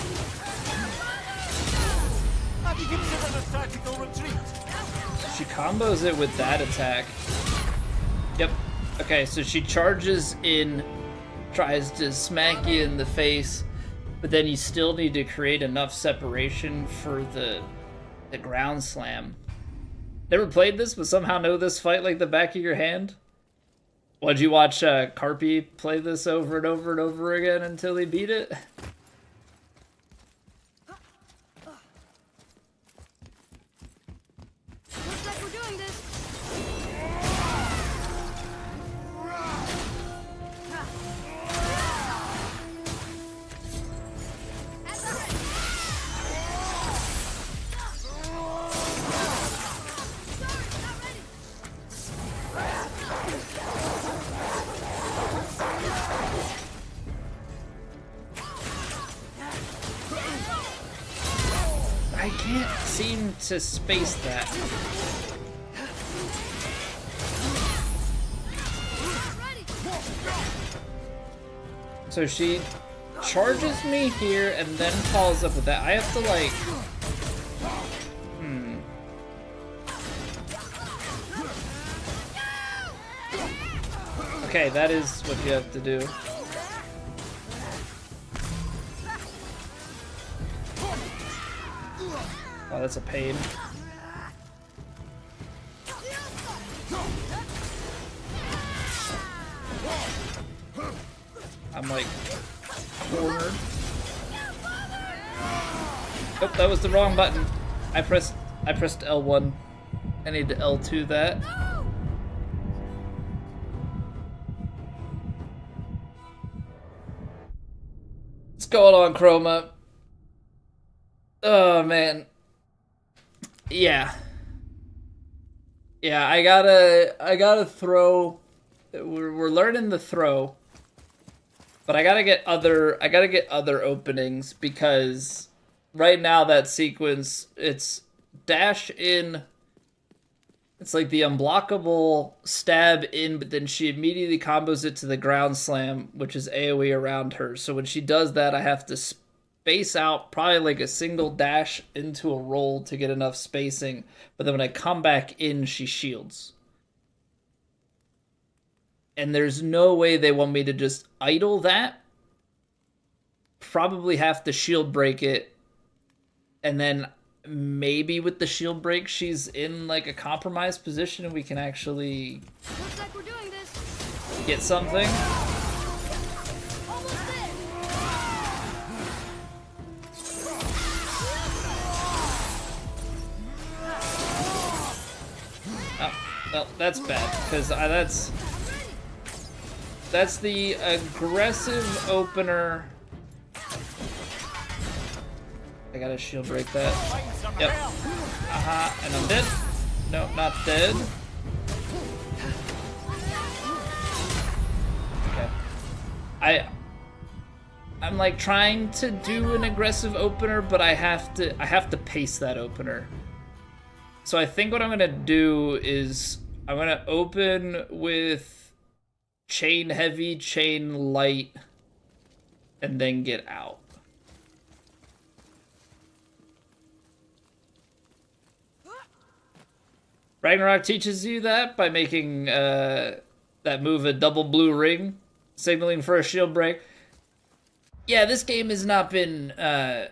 Have you considered a tactical retreat? She combos it with that attack. Yep. Okay, so she charges in, tries to smack you in the face, but then you still need to create enough separation for the ground slam. Never played this, but somehow know this fight like the back of your hand? What'd you watch Carpy play this over and over and over again until he beat it? Looks like we're doing this. I can't seem to space that. So she charges me here and then follows up with that. I have to like... Okay, that is what you have to do. Oh, that's a pain. I'm like cornered. Oh, that was the wrong button. I pressed L1. I need to L2 that. What's going on, Chroma? Oh man. Yeah. Yeah, I gotta throw. We're learning the throw, but I gotta get other openings, because right now that sequence, it's dash in. It's like the unblockable stab in, but then she immediately combos it to the ground slam, which is AoE around her. So when she does that, I have to space out probably like a single dash into a roll to get enough spacing. But then when I come back in, she shields. And there's no way they want me to just idle that. Probably have to shield break it. And then maybe with the shield break, she's in like a compromised position and we can actually Looks like we're doing this. get something. Almost there. Oh, well, that's bad, because that's the aggressive opener. I gotta shield break that. Yep. Aha, and I'm dead. No, not dead. Okay. I'm like trying to do an aggressive opener, but I have to pace that opener. So I think what I'm gonna do is I'm gonna open with chain heavy, chain light, and then get out. Ragnarok teaches you that by making that move a double blue ring, signaling for a shield break. Yeah, this game has not been, I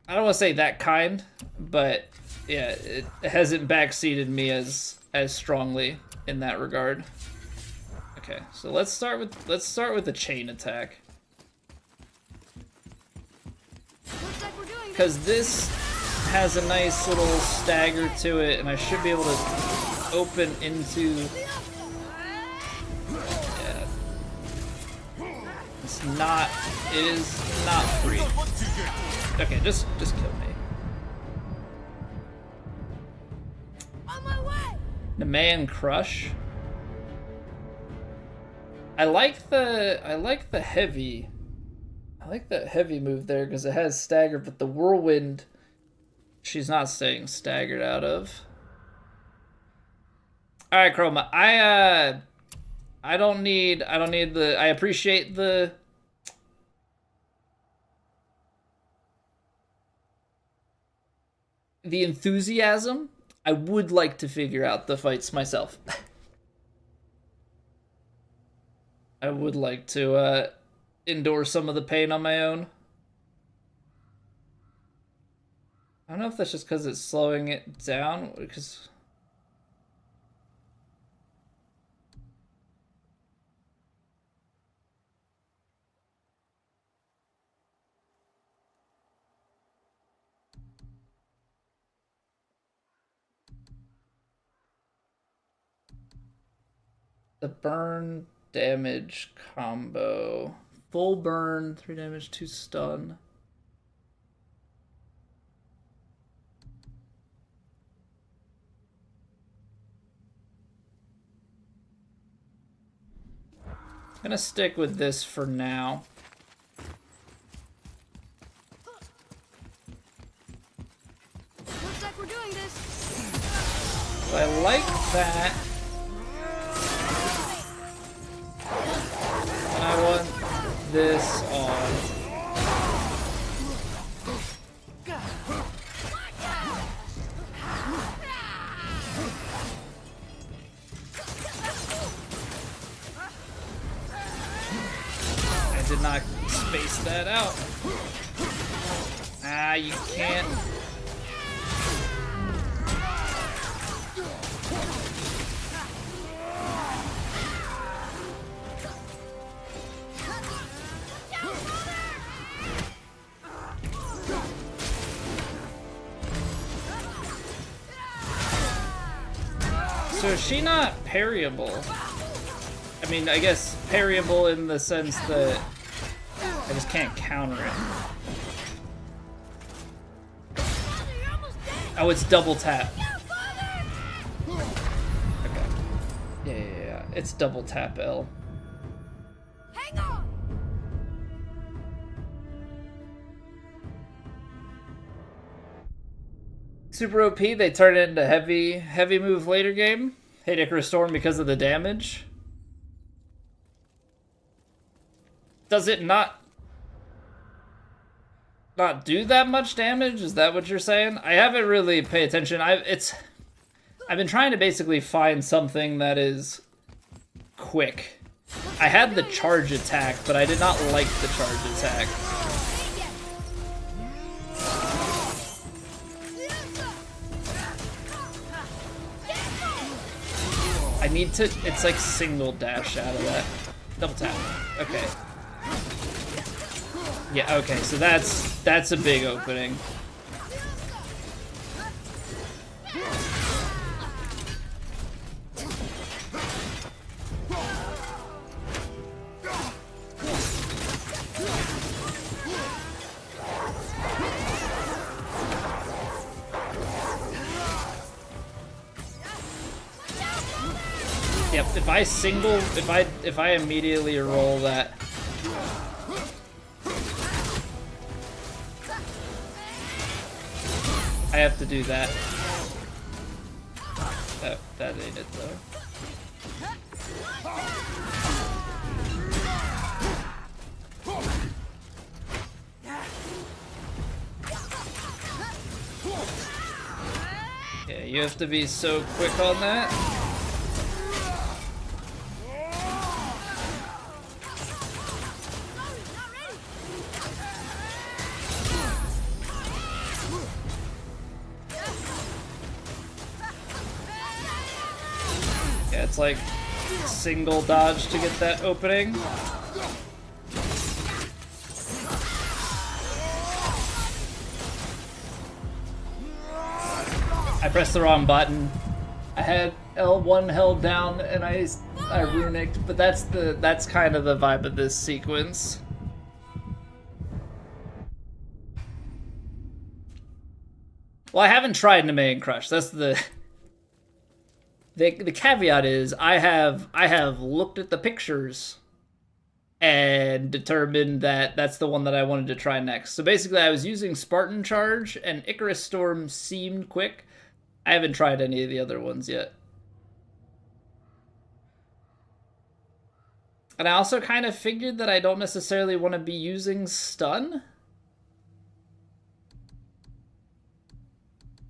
don't want to say that kind, but yeah, it hasn't backseated me as strongly in that regard. Okay, so let's start with the chain attack. Looks like we're doing this. Because this has a nice little stagger to it, and I should be able to open into. Yeah. It's not. It is not free. Okay, just kill me. On my way. The man crush. I like the heavy. I like that heavy move there because it has stagger, but the whirlwind, she's not staying staggered out of. All right, Chroma. I don't need the. I appreciate the. The enthusiasm. I would like to figure out the fights myself. I would like to endure some of the pain on my own. I don't know if that's just because it's slowing it down, because the burn damage combo. Full burn, 3 damage, 2 stun. I'm gonna stick with this for now. Looks like we're doing this. I like that. And I want this on. I did not space that out. Ah, you can't. So is she not parryable? I mean, I guess parryable in the sense that I just can't counter it. Oh, it's double tap. Okay. Yeah. It's double tap L. Hang on! Super OP, they turn it into heavy move later game. Hit Icarus Storm because of the damage. Does it not do that much damage? Is that what you're saying? I haven't really paid attention. I've been trying to basically find something that is quick. I had the charge attack, but I did not like the charge attack. I need to, it's like single dash out of that. Double tap. Okay. Yeah, okay, so that's a big opening. Yep, if I immediately roll that. I have to do that. Oh, that ain't it though. Yeah, you have to be so quick on that. Yeah, it's like single dodge to get that opening. I pressed the wrong button. I had L1 held down and I runicked, but that's kind of the vibe of this sequence. Well, I haven't tried Nemaean Crush. That's the caveat is I have looked at the pictures and determined that that's the one that I wanted to try next. So basically I was using Spartan Charge and Icarus Storm seemed quick. I haven't tried any of the other ones yet. And I also kind of figured that I don't necessarily want to be using stun.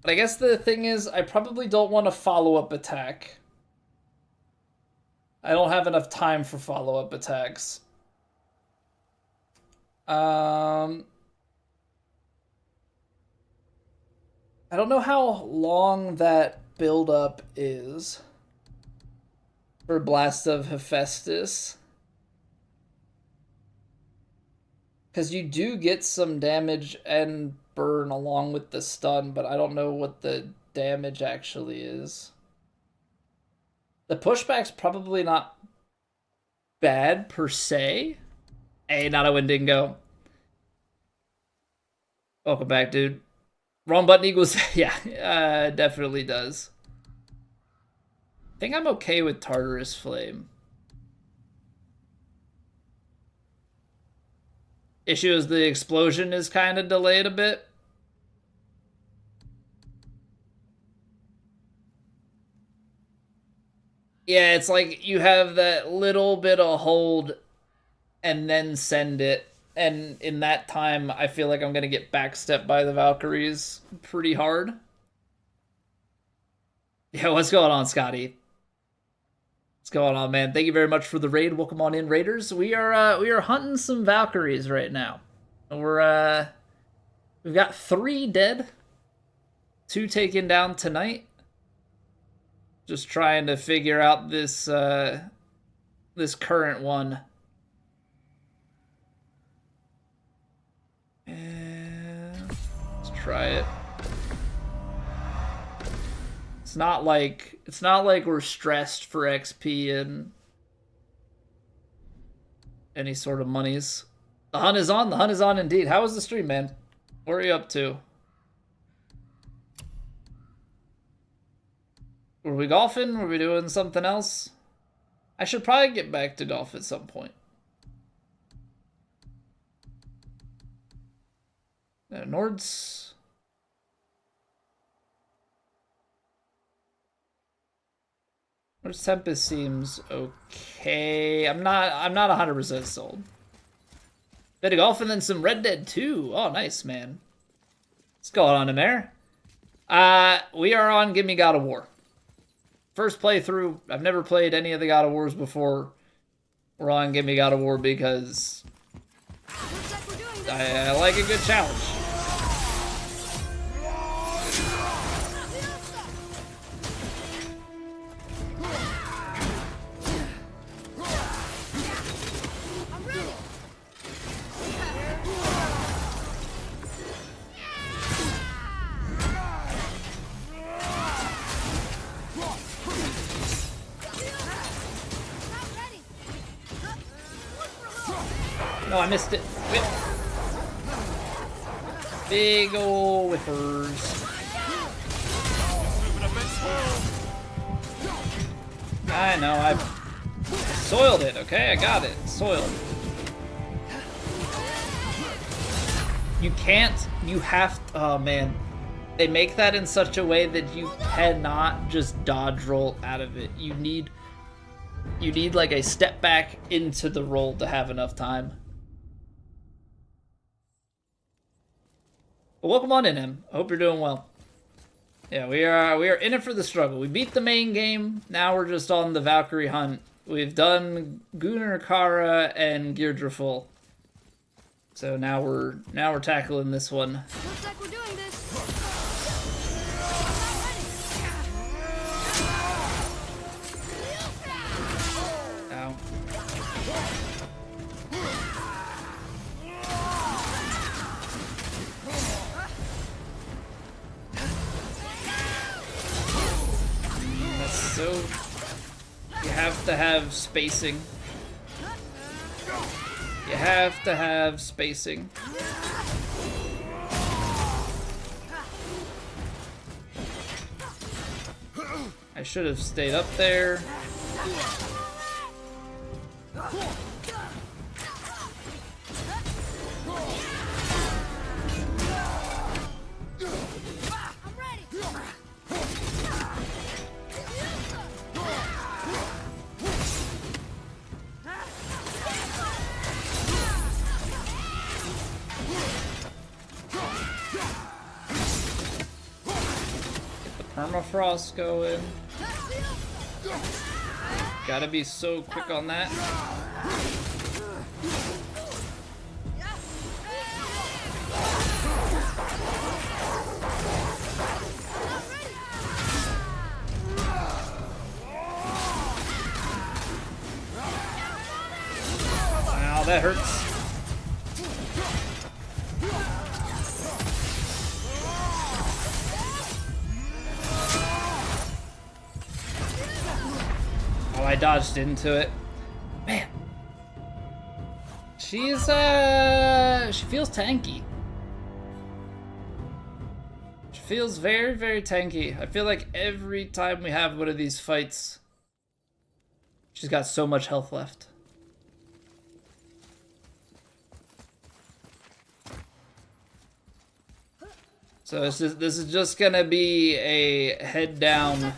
But I guess the thing is, I probably don't want a follow-up attack. I don't have enough time for follow-up attacks. I don't know how long that build-up is for Blast of Hephaestus. Because you do get some damage and burn along with the stun, but I don't know what the damage actually is. The pushback's probably not bad per se. Hey, not a Wendigo. Welcome back, dude. Wrong button equals... yeah, definitely does. I think I'm okay with Tartarus Flame. Issue is the explosion is kind of delayed a bit. Yeah, it's like you have that little bit of hold and then send it. And in that time, I feel like I'm going to get backstepped by the Valkyries pretty hard. Yeah, what's going on, Scotty? What's going on, man? Thank you very much for the raid. Welcome on in, Raiders. We are hunting some Valkyries right now. We've got 3 dead, 2 taken down tonight. Just trying to figure out this this current one. And let's try it. It's not like we're stressed for XP and any sort of monies. The hunt is on. The hunt is on indeed. How was the stream, man? What are you up to? Were we golfing? Were we doing something else? I should probably get back to golf at some point. Nord's Tempest seems okay. I'm not 100% sold. Bit of golf and then some Red Dead 2. Oh, nice, man. What's going on, Amer? We are on Gimme God of War. First playthrough. I've never played any of the God of Wars before. We're on Gimme God of War because I like a good challenge. No, I missed it. Whip. Big ol' whiffers. I know, I soiled it, okay? I got it. Soiled. You can't, you have, oh man. They make that in such a way that you cannot just dodge roll out of it. You need like a step back into the roll to have enough time. Well, welcome on in, Em. I hope you're doing well. Yeah, we are in it for the struggle. We beat the main game. Now we're just on the Valkyrie hunt. We've done Gunnar Kara and Girdraful. So now we're tackling this one. Looks like we're doing this. Ow. So you have to have spacing. You have to have spacing. I should have stayed up there. Permafrost going. Gotta be so quick on that. Wow, that hurts. I dodged into it. Man. She's, she feels tanky. She feels very, very tanky. I feel like every time we have one of these fights, she's got so much health left. So this is just gonna be a head down.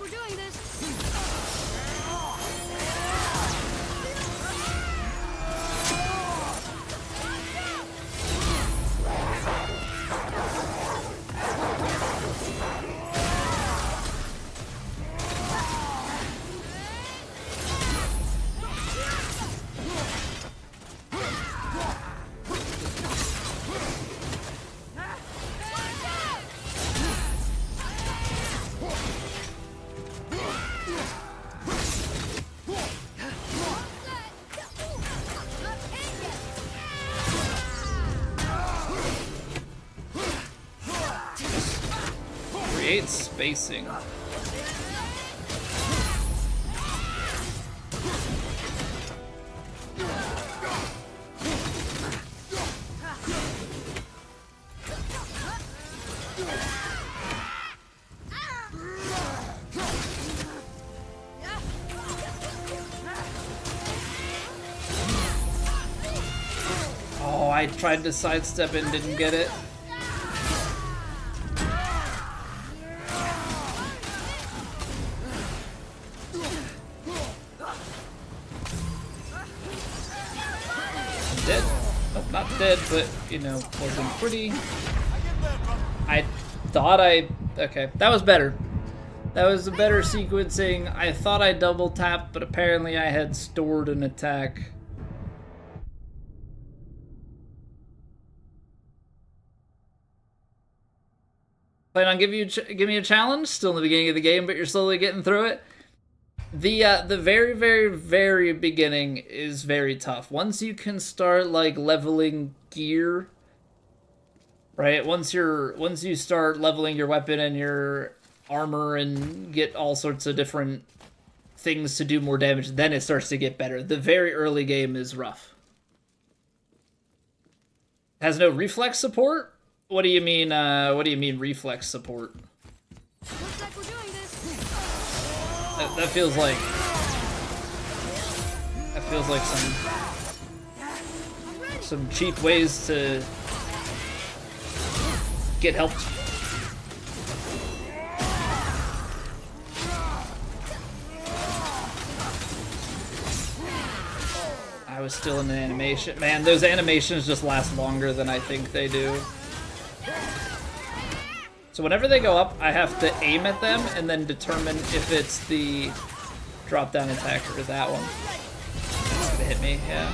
Spacing. Oh, I tried to sidestep and didn't get it. Dead. Nope, not dead, but, you know, wasn't pretty. I thought okay, that was better. That was a better sequencing. I thought I double tapped, but apparently I had stored an attack. Plan on give me a challenge? Still in the beginning of the game, but you're slowly getting through it. The very, very, very beginning is very tough. Once you can start like leveling gear, right? Once you start leveling your weapon and your armor and get all sorts of different things to do more damage, then it starts to get better. The very early game is rough. Has no reflex support? What do you mean? What do you mean reflex support? Looks like we're doing this. That feels like some cheap ways to get help. I was still in the animation. Man, those animations just last longer than I think they do. So whenever they go up, I have to aim at them and then determine if it's the drop-down attack or that one. It's gonna hit me, yeah.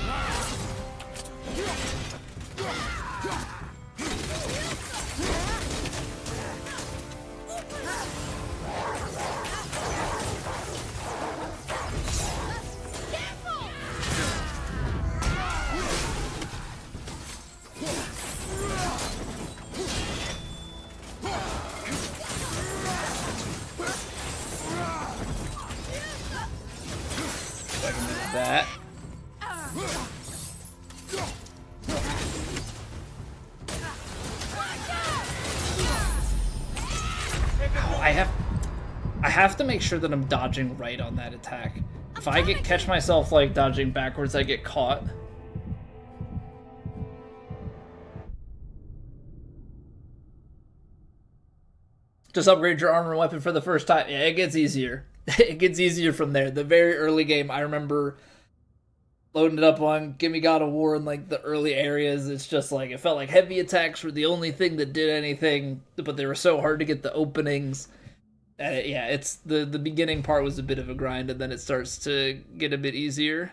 That. I have to make sure that I'm dodging right on that attack. If I catch myself like dodging backwards, I get caught. Just upgrade your armor and weapon for the first time. Yeah, it gets easier. It gets easier from there. The very early game, I remember loading it up on Gimme God of War in like the early areas. It's just like, it felt like heavy attacks were the only thing that did anything, but they were so hard to get the openings. Yeah, it's the beginning part was a bit of a grind, and then it starts to get a bit easier.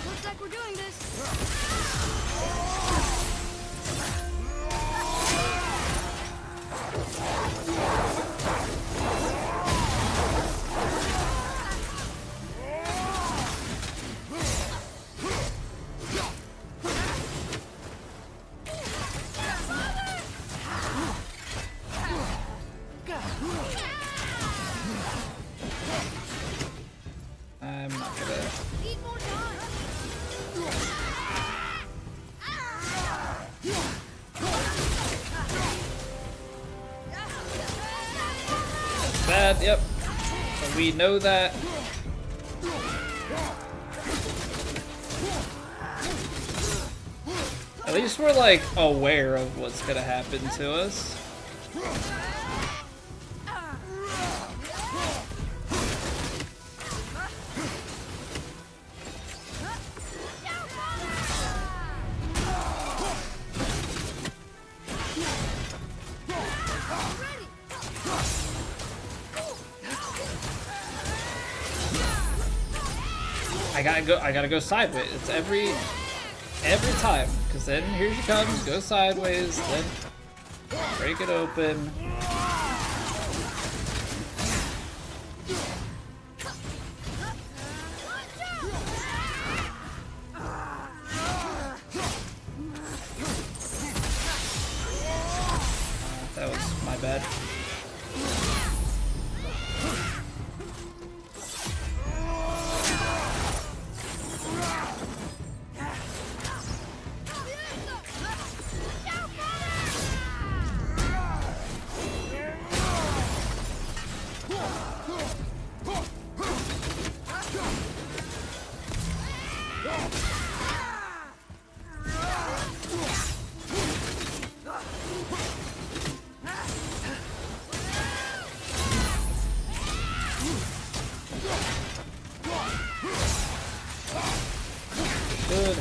Looks like we're doing this. I'm not gonna... Need more time. Bad, yep. So we know that. At least we're like aware of what's gonna happen to us. I gotta go sideways. It's every time, because then here she comes, go sideways, then break it open. That was my bad.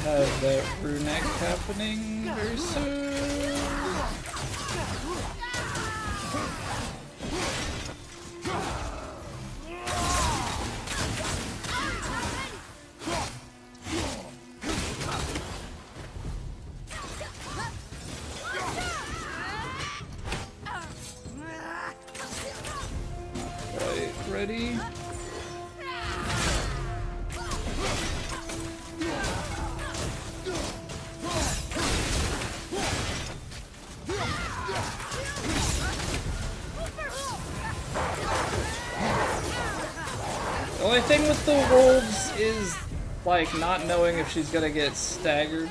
have that runic happening very soon. Right, ready? The only thing with the wolves is, like, not knowing if she's gonna get staggered.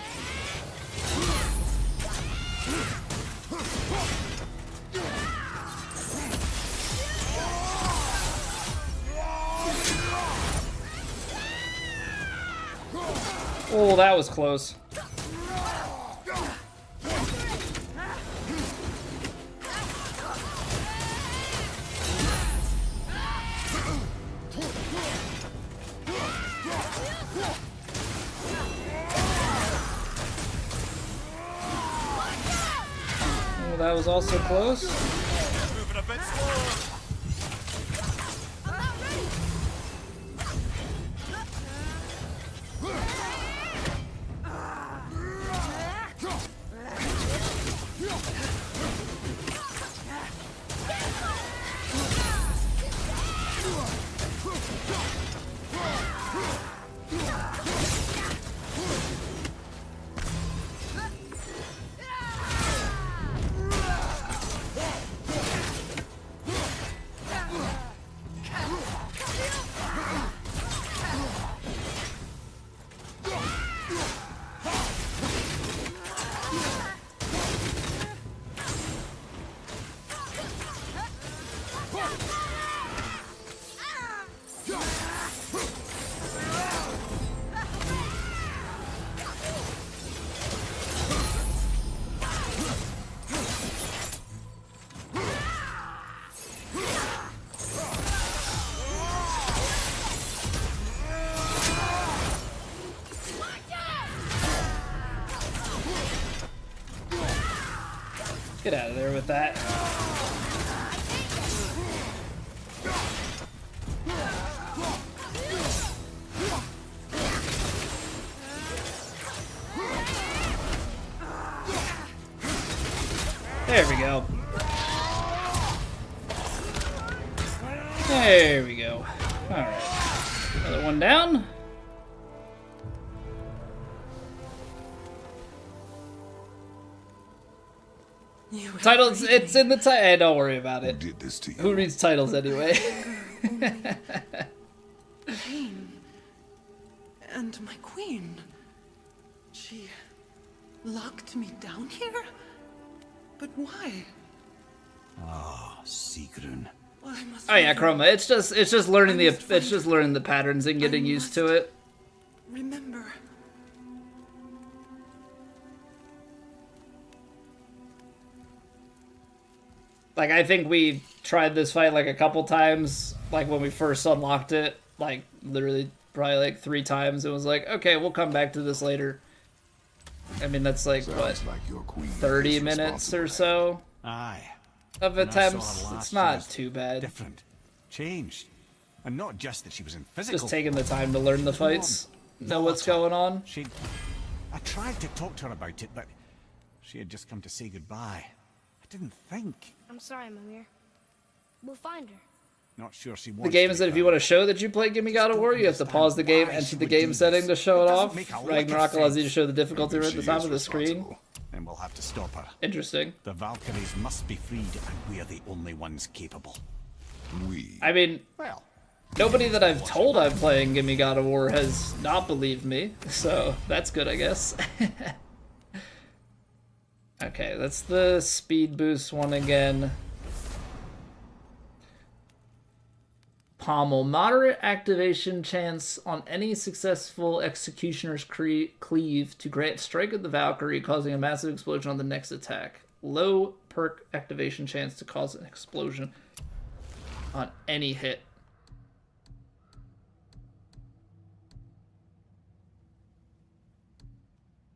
Oh, that was close. Oh, that was also close. Moving a bit slower. Get out of there with that. There we go. There we go. Alright. Another one down. Titles, it's in the title. Hey, don't worry about Who it. did this to you? Who reads titles anyway? Pain. And my queen. She locked me down here? But why? Ah, Sigrun. Well, I must Oh yeah, Chroma. It's just learning the patterns and getting used to it. remember. Like, I think we tried this fight like a couple times, like when we first unlocked it, like literally probably like 3 times. It was like, okay, we'll come back to this later. I mean, that's like, what, Sounds like your queen 30 is minutes or responsible. so Aye. of When I saw her attempts. last, It's she not was too bad. Different. Changed. And not just that she was in physical. Just taking the time to learn the fights, know what's going on. I tried to talk to her about it, but she had just come to say goodbye. I didn't think. I'm sorry, Mimir. We'll find her. Not sure she wants The game to is be that if you found. want to show that you play Gimme God of War, you have to pause the game, why enter she the would game do setting to this. show It it doesn't off. make a lick of Ragnarok allows you to sense. show the difficulty Maybe at the she time is of the screen. responsible. Then we'll have to stop her. Interesting. The Valkyries must be freed, and we're the only ones capable. We. I mean, Well, nobody that I've told I'm playing Gimme God of War has not believed me, so that's good, I guess. Okay, that's the speed boost one again. Pommel. Moderate activation chance on any successful executioner's cleave to grant strike at the Valkyrie, causing a massive explosion on the next attack. Low perk activation chance to cause an explosion on any hit.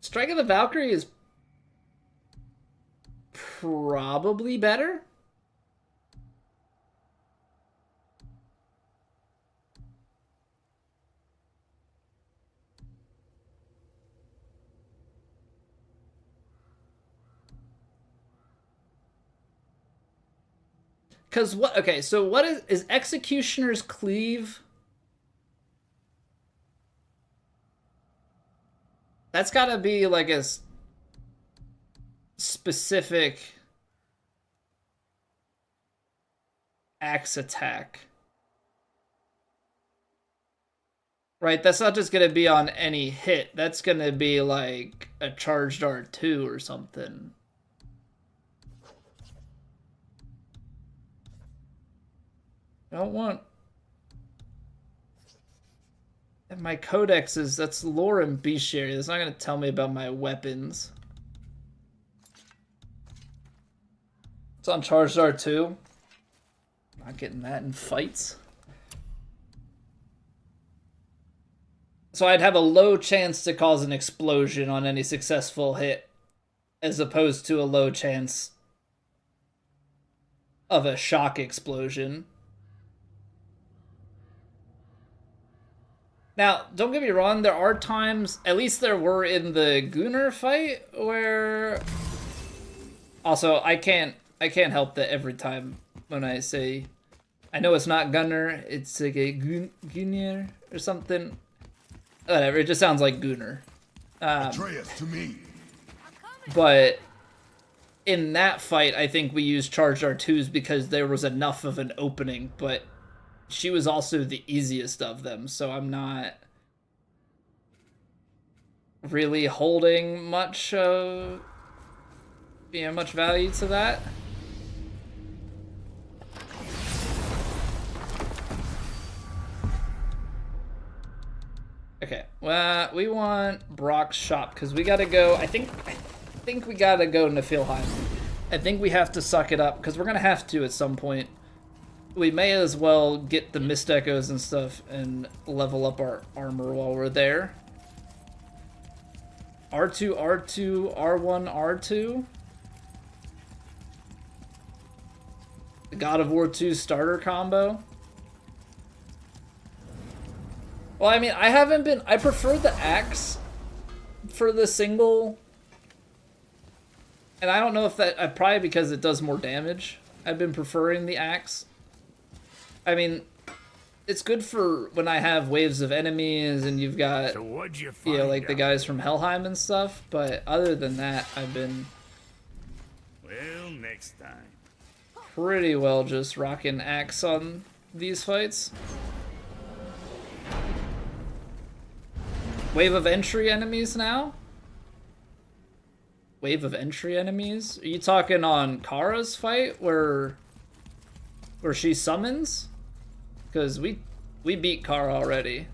Strike of the Valkyrie is probably better. Because what? Okay, so what is Executioner's Cleave? That's gotta be like a specific axe attack. Right, that's not just gonna be on any hit. That's gonna be like a charged R2 or something. I don't want... And my codexes, that's lore and bestiary. That's not going to tell me about my weapons. It's on charged R2. Not getting that in fights. So I'd have a low chance to cause an explosion on any successful hit, as opposed to a low chance of a shock explosion. Now, don't get me wrong, there are times, at least there were in the Gunnar fight, where... Also, I can't help that every time when I say... I know it's not Gunnar, it's like a Gunnar or something. Whatever, it just sounds like Gunnar. Atreus, to me. But in that fight, I think we used charged R2s because there was enough of an opening, but... She was also the easiest of them, so I'm not really holding much much value to that. Okay, well, we want Brock's shop because we gotta go. I think we gotta go Niflheim. I think we have to suck it up because we're gonna have to at some point. We may as well get the Mist Echoes and stuff and level up our armor while we're there. R2, R2, R1, R2. The God of War 2 starter combo. Well, I mean, I prefer the axe for the single. And I don't know if that, probably because it does more damage. I've been preferring the axe. I mean, it's good for when I have waves of enemies and you've got, So what'd you you find know, like the out? guys from Helheim and stuff. But other than that, I've been Well, next time. pretty well just rocking axe on these fights. Wave of entry enemies now? Wave of entry enemies? Are you talking on Kara's fight where she summons? Because we beat Kara already.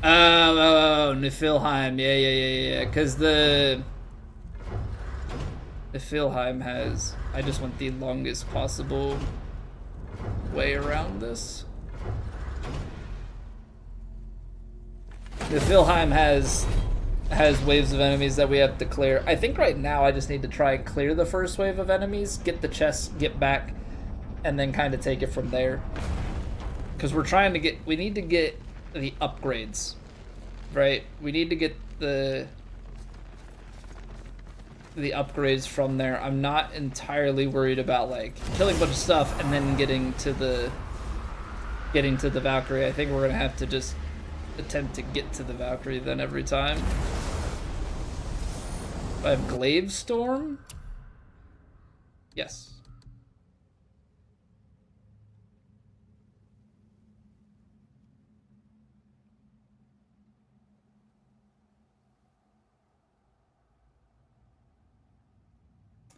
Oh, Niflheim. Yeah. Because the Niflheim has... I just want the longest possible way around this. Niflheim has waves of enemies that we have to clear. I think right now I just need to try and clear the first wave of enemies, get the chests, get back, and then kind of take it from there. Because we need to get the upgrades, right? We need to get the upgrades from there. I'm not entirely worried about like killing a bunch of stuff and then getting to the Valkyrie. I think we're gonna have to just attempt to get to the Valkyrie then every time. I have Glaive Storm? Yes.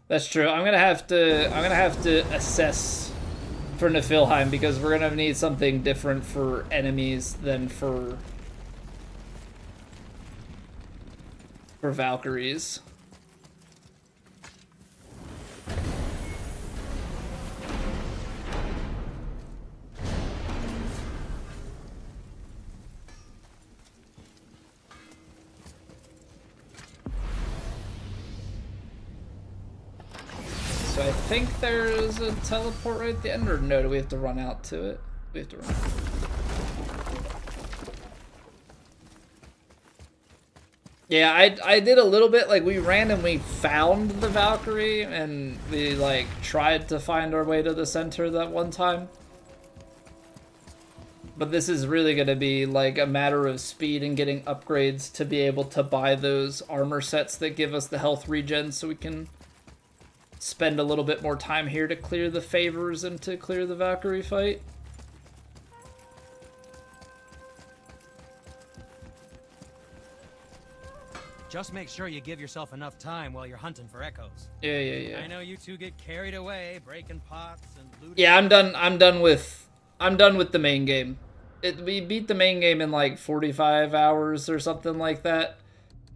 That's true. I'm gonna have to assess for Niflheim because we're gonna need something different for enemies than for Valkyries. So I think there's a teleport right at the end, or no, do we have to run out to it? We have to run out. Yeah, I did a little bit, like we randomly found the Valkyrie and we like tried to find our way to the center that one time. But this is really going to be like a matter of speed and getting upgrades to be able to buy those armor sets that give us the health regen so we can spend a little bit more time here to clear the favors and to clear the Valkyrie fight. Just make sure you give yourself enough time while you're hunting for echoes. Yeah. I know you two get carried away, breaking pots and looting. Yeah, I'm done with the main game. We beat the main game in like 45 hours or something like that.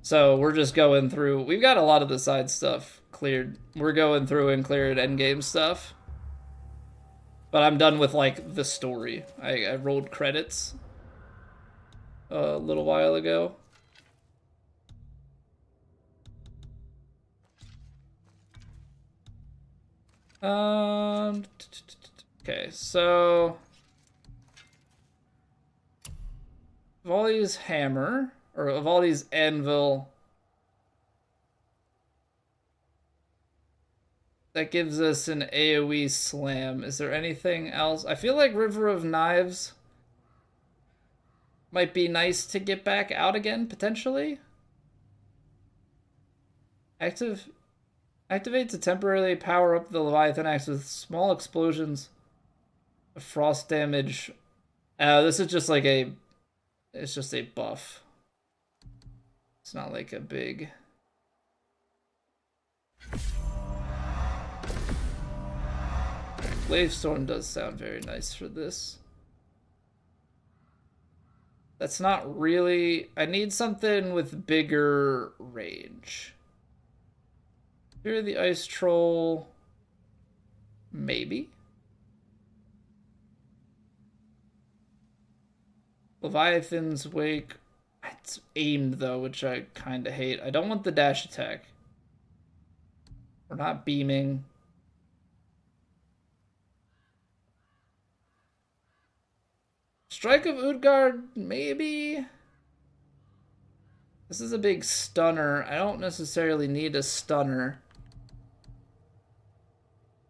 So we're just going through. We've got a lot of the side stuff cleared. We're going through and cleared endgame stuff. But I'm done with like the story. I rolled credits a little while ago. Okay, so Volley's hammer, or Volley's anvil, that gives us an AoE slam. Is there anything else? I feel like River of Knives might be nice to get back out again, potentially. Activate to temporarily power up the Leviathan axe with small explosions of frost damage. This is just like a... It's just a buff. It's not like a big... Wave Storm does sound very nice for this. That's not really... I need something with bigger range. Fear the Ice Troll... Maybe? Leviathan's Wake. It's aimed though, which I kind of hate. I don't want the dash attack. We're not beaming. Strike of Utgard, maybe? This is a big stunner. I don't necessarily need a stunner.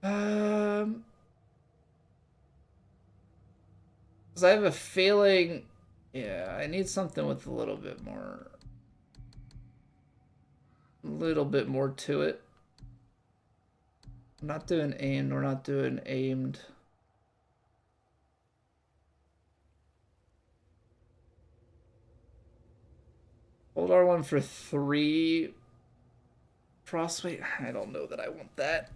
Because I have a feeling... Yeah, I need something with a little bit more to it. I'm not doing aimed, we're not doing aimed. Hold R1 for 3. Frostweight, I don't know that I want that.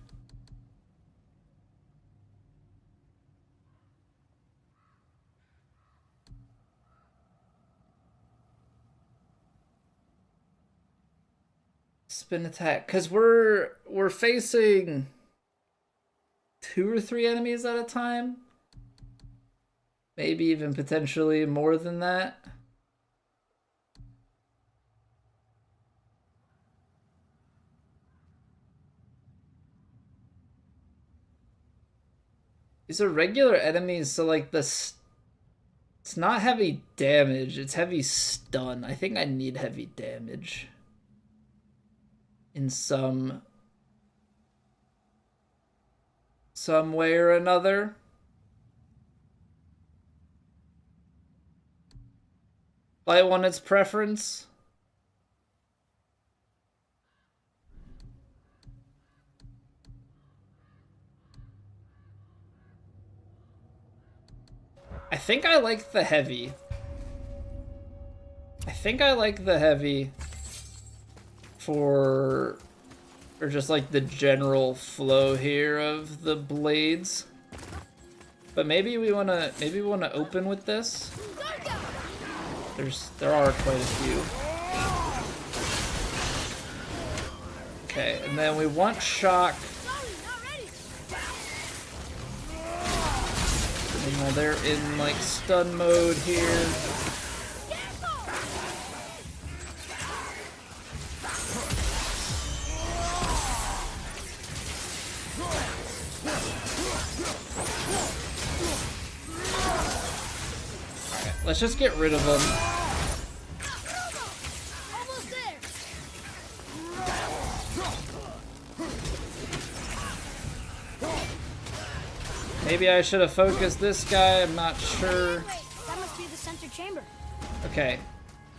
Spin attack, because we're facing 2 or 3 enemies at a time, maybe even potentially more than that. These are regular enemies, so like this, it's not heavy damage, it's heavy stun. I think I need heavy damage in some way or another. Light one its preference. I think I like the heavy. For or just like the general flow here of the blades. But maybe we wanna open with this. There are quite a few. Okay, and then we want shock. And while they're in like stun mode here. Let's just get rid of them. Almost there. Maybe I should have focused this guy, I'm not sure. Wait, that must be the center chamber. Okay,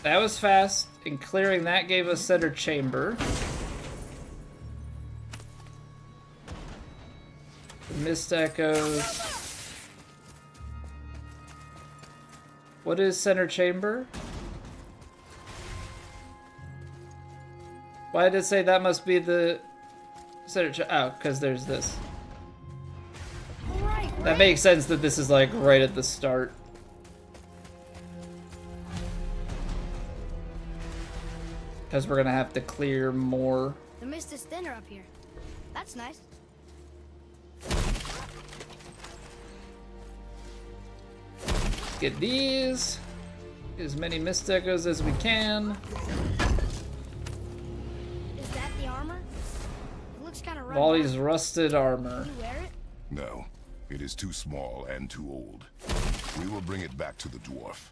that was fast, and clearing that gave us center chamber. Mist echoes. What is center chamber? Why did it say that must be the center oh, because there's this. Right. That makes sense that this is like right at the start. Because we're gonna have to clear more. The mist is thinner up here. That's nice. Get these. Get as many mist echoes as we can. Is that the armor? It looks kind of run Volly's down. rusted armor. Can you wear it? No, it is too small and too old. We will bring it back to the dwarf.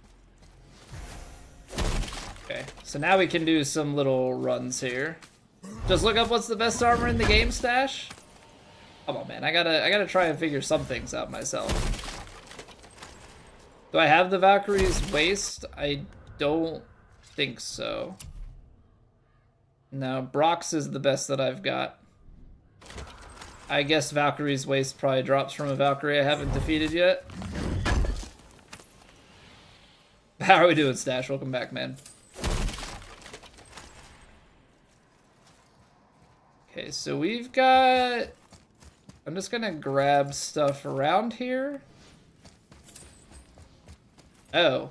Okay, so now we can do some little runs here. Just look up what's the best armor in the game stash. Come on, man, I gotta try and figure some things out myself. Do I have the Valkyrie's waist? I don't think so. No, Brock's is the best that I've got. I guess Valkyrie's waist probably drops from a Valkyrie I haven't defeated yet. How are we doing, Stash? Welcome back, man. Okay, so we've got... I'm just gonna grab stuff around here. Oh.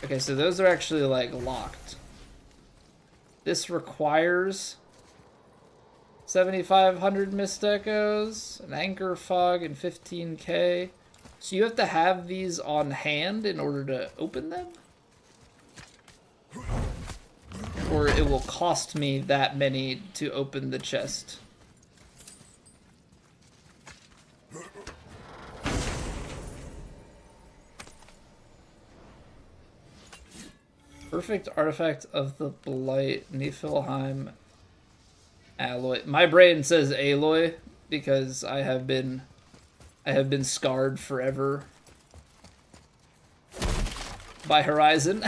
Okay, so those are actually, like, locked. This requires 7,500 mist echoes, an anchor fog, and 15k. So you have to have these on hand in order to open them? Or it will cost me that many to open the chest. Perfect artifact of the blight, Niflheim alloy. My brain says alloy because I have been scarred forever by Horizon.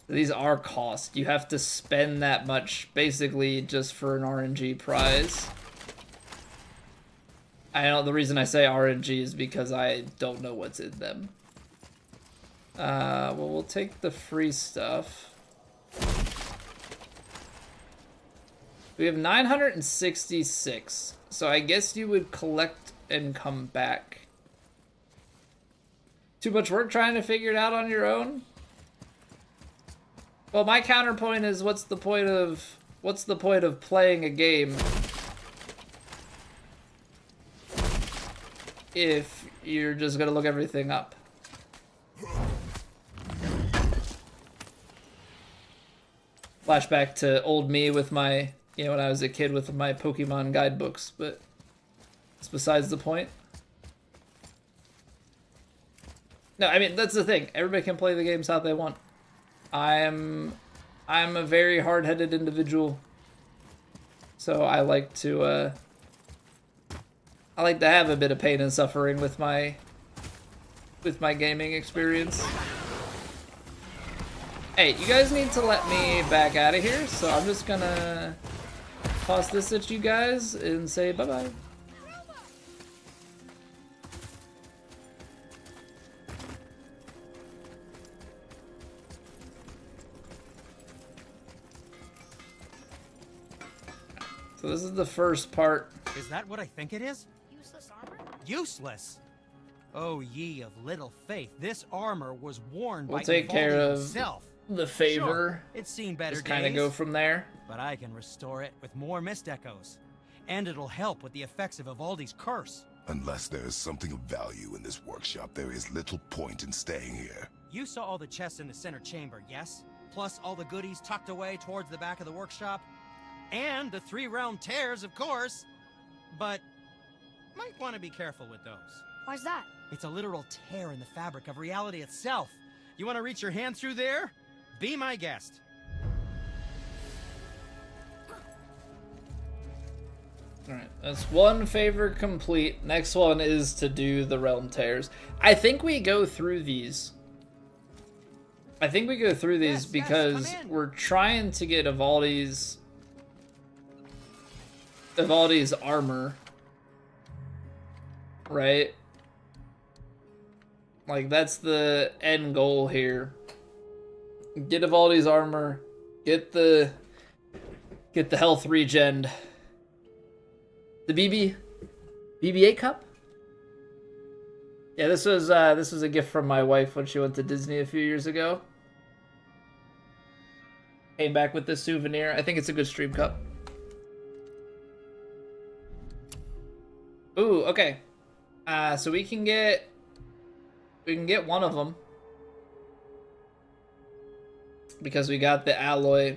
These are cost. You have to spend that much basically just for an RNG prize. I know the reason I say RNG is because I don't know what's in them. Well, we'll take the free stuff. We have 966, so I guess you would collect and come back. Too much work trying to figure it out on your own? Well, my counterpoint is what's the point of playing a game if you're just gonna look everything up? Flashback to old me with my, you know, when I was a kid with my Pokemon guidebooks, but it's besides the point. No, I mean, that's the thing. Everybody can play the games how they want. I'm a very hard-headed individual, so I like to have a bit of pain and suffering with my gaming experience. Hey, you guys need to let me back out of here, so I'm just gonna toss this at you guys and say bye-bye. So this is the first part. Is that what I think it is? Useless armor? Useless? Oh, ye of little faith, this armor was worn by We'll take care of himself. the favor. Sure, it's seen better Just kind of go from there. But I can restore it with more mist echoes. And it'll help with the effects of Ivaldi's curse. Unless there is something of value in this workshop, there is little point in staying here. You saw all the chests in the center chamber, yes? Plus all the goodies tucked away towards the back of the workshop? And the 3 round tears, of course. But might want to be careful with those. Why's that? It's a literal tear in the fabric of reality itself. You want to reach your hand through there? Be my guest. Alright, that's one favor complete. Next one is to do the realm tears. I think we go through these. Because we're trying to get Evaldi's armor. Right? Like, that's the end goal here. Get Evaldi's armor. Get the health regen. The BB-8 cup? Yeah, this was a gift from my wife when she went to Disney a few years ago. Came back with this souvenir. I think it's a good stream cup. Ooh, okay. So we can get one of them because we got the alloy.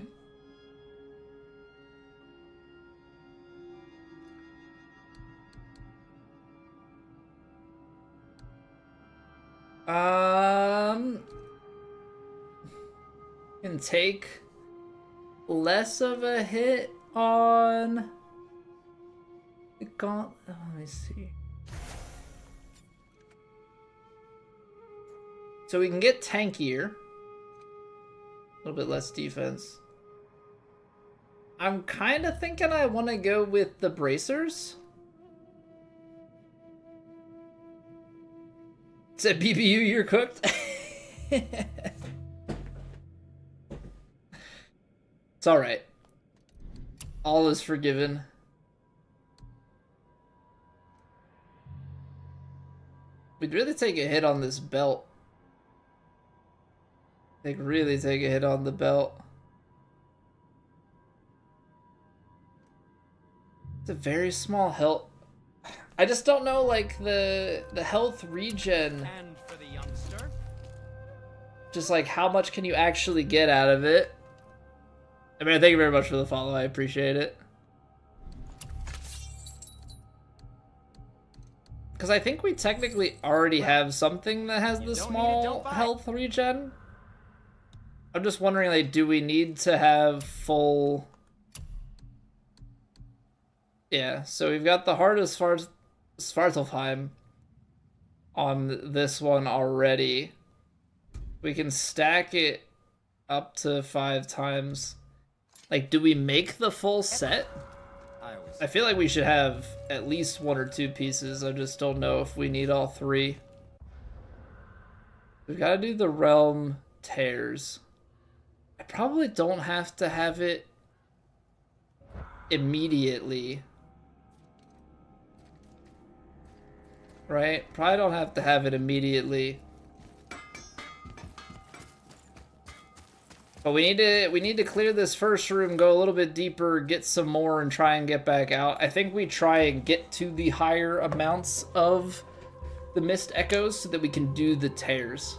Can take less of a hit on the gauntlet. Oh, let me see. So we can get tankier. A little bit less defense. I'm kind of thinking I want to go with the bracers. Said BBU, you're cooked. It's alright. All is forgiven. We'd really take a hit on this belt. Like, really take a hit on the belt. It's a very small health. I just don't know, like, the health regen. And for the youngster. Just, like, how much can you actually get out of it? I mean, thank you very much for the follow. I appreciate it. Because I think we technically already have something that has the small health regen. I'm just wondering, like, do we need to have full... Yeah, so we've got the heart of Svartalfheim on this one already. We can stack it up to 5 times. Like, do we make the full set? I feel like we should have at least 1 or 2 pieces. I just don't know if we need all 3. We've got to do the realm tears. I probably don't have to have it immediately. Right? Probably don't have to have it immediately. But we need to clear this first room, go a little bit deeper, get some more, and try and get back out. I think we try and get to the higher amounts of the mist echoes so that we can do the tears.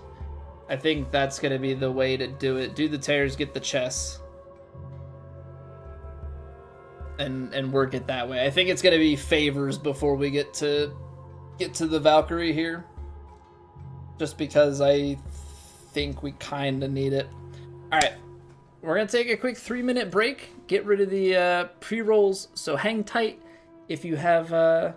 I think that's gonna be the way to do it. Do the tears, get the chests, and work it that way. I think it's gonna be favors before we get to the Valkyrie here, just because I think we kind of need it. Alright, we're going to take a quick 3-minute break, get rid of the pre-rolls, so hang tight. If you have a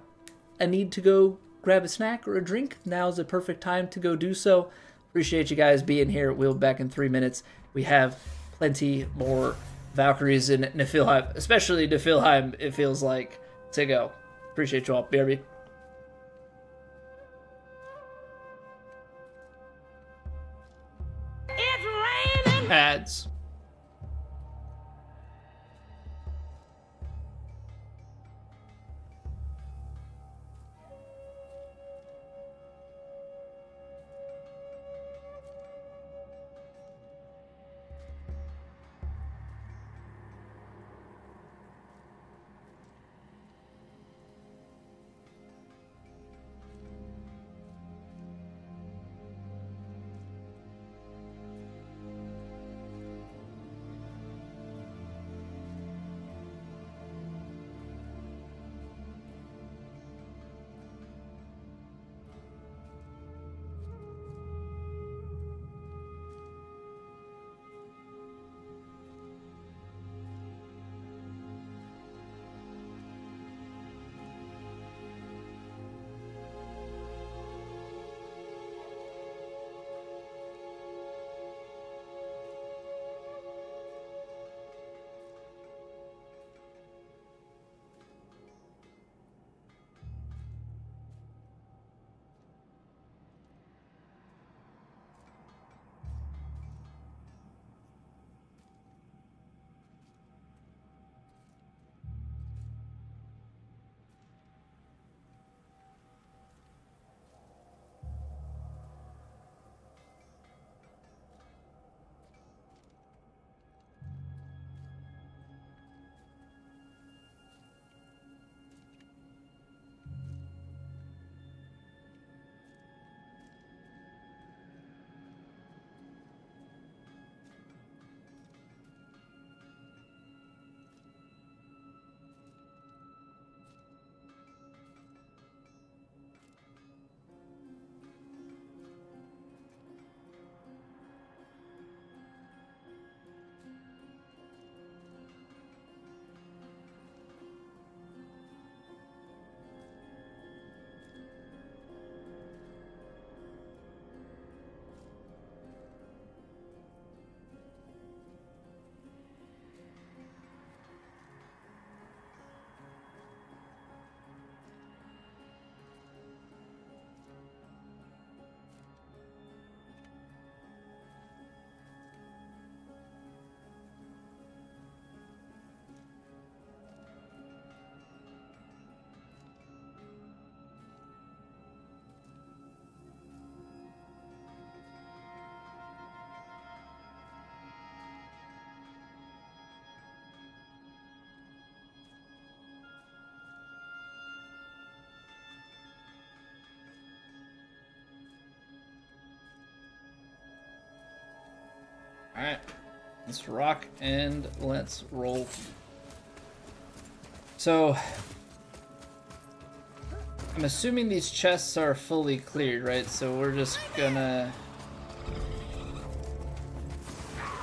need to go grab a snack or a drink, now's the perfect time to go do so. Appreciate you guys being here. We'll be back in 3 minutes. We have plenty more Valkyries in Niflheim, especially Niflheim, it feels like, to go. Appreciate you all. BRB. Ads. Alright. Let's rock and let's roll. So, I'm assuming these chests are fully cleared, right? So we're just gonna...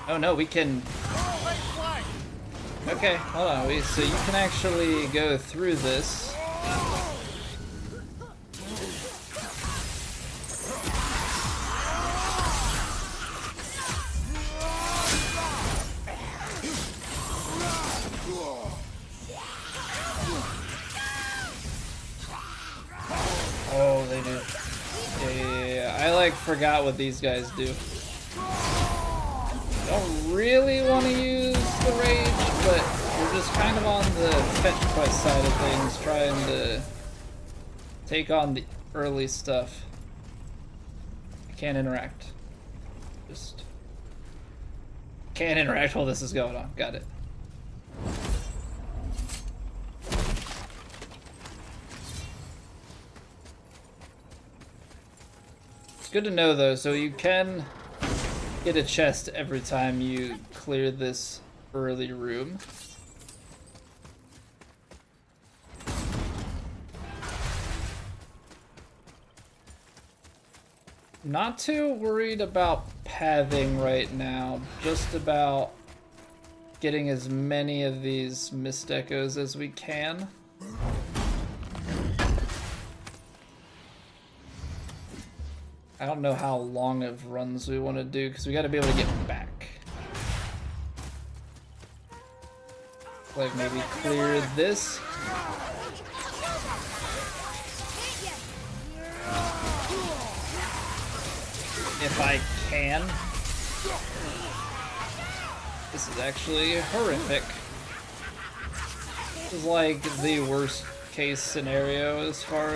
Oh no, we can... Okay, hold on. So you can actually go through this. Oh, they do. Yeah. I like forgot what these guys do. Don't really want to use the rage, but we're just kind of on the fetch quest side of things, trying to take on the early stuff. I can't interact. Just can't interact while this is going on. Got it. It's good to know though, so you can get a chest every time you clear this early room. Not too worried about pathing right now, just about getting as many of these mist echoes as we can. I don't know how long of runs we want to do because we got to be able to get back. Like maybe clear this. If I can. This is actually horrific. This is like the worst case scenario as far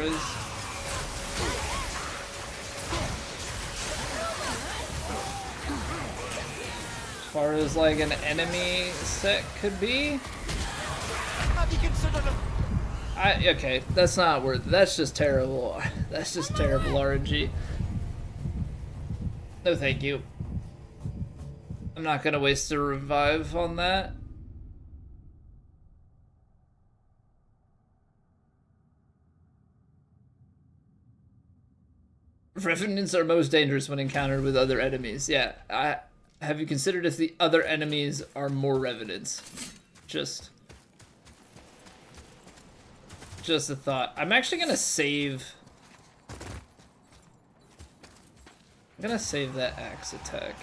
as like an enemy set could be. Okay, that's not worth it. That's just terrible. That's just terrible RNG. No thank you. I'm not gonna waste a revive on that. Revenants are most dangerous when encountered with other enemies. Yeah, have you considered if the other enemies are more revenants? Just a thought. I'm actually gonna save. I'm gonna save that axe attack.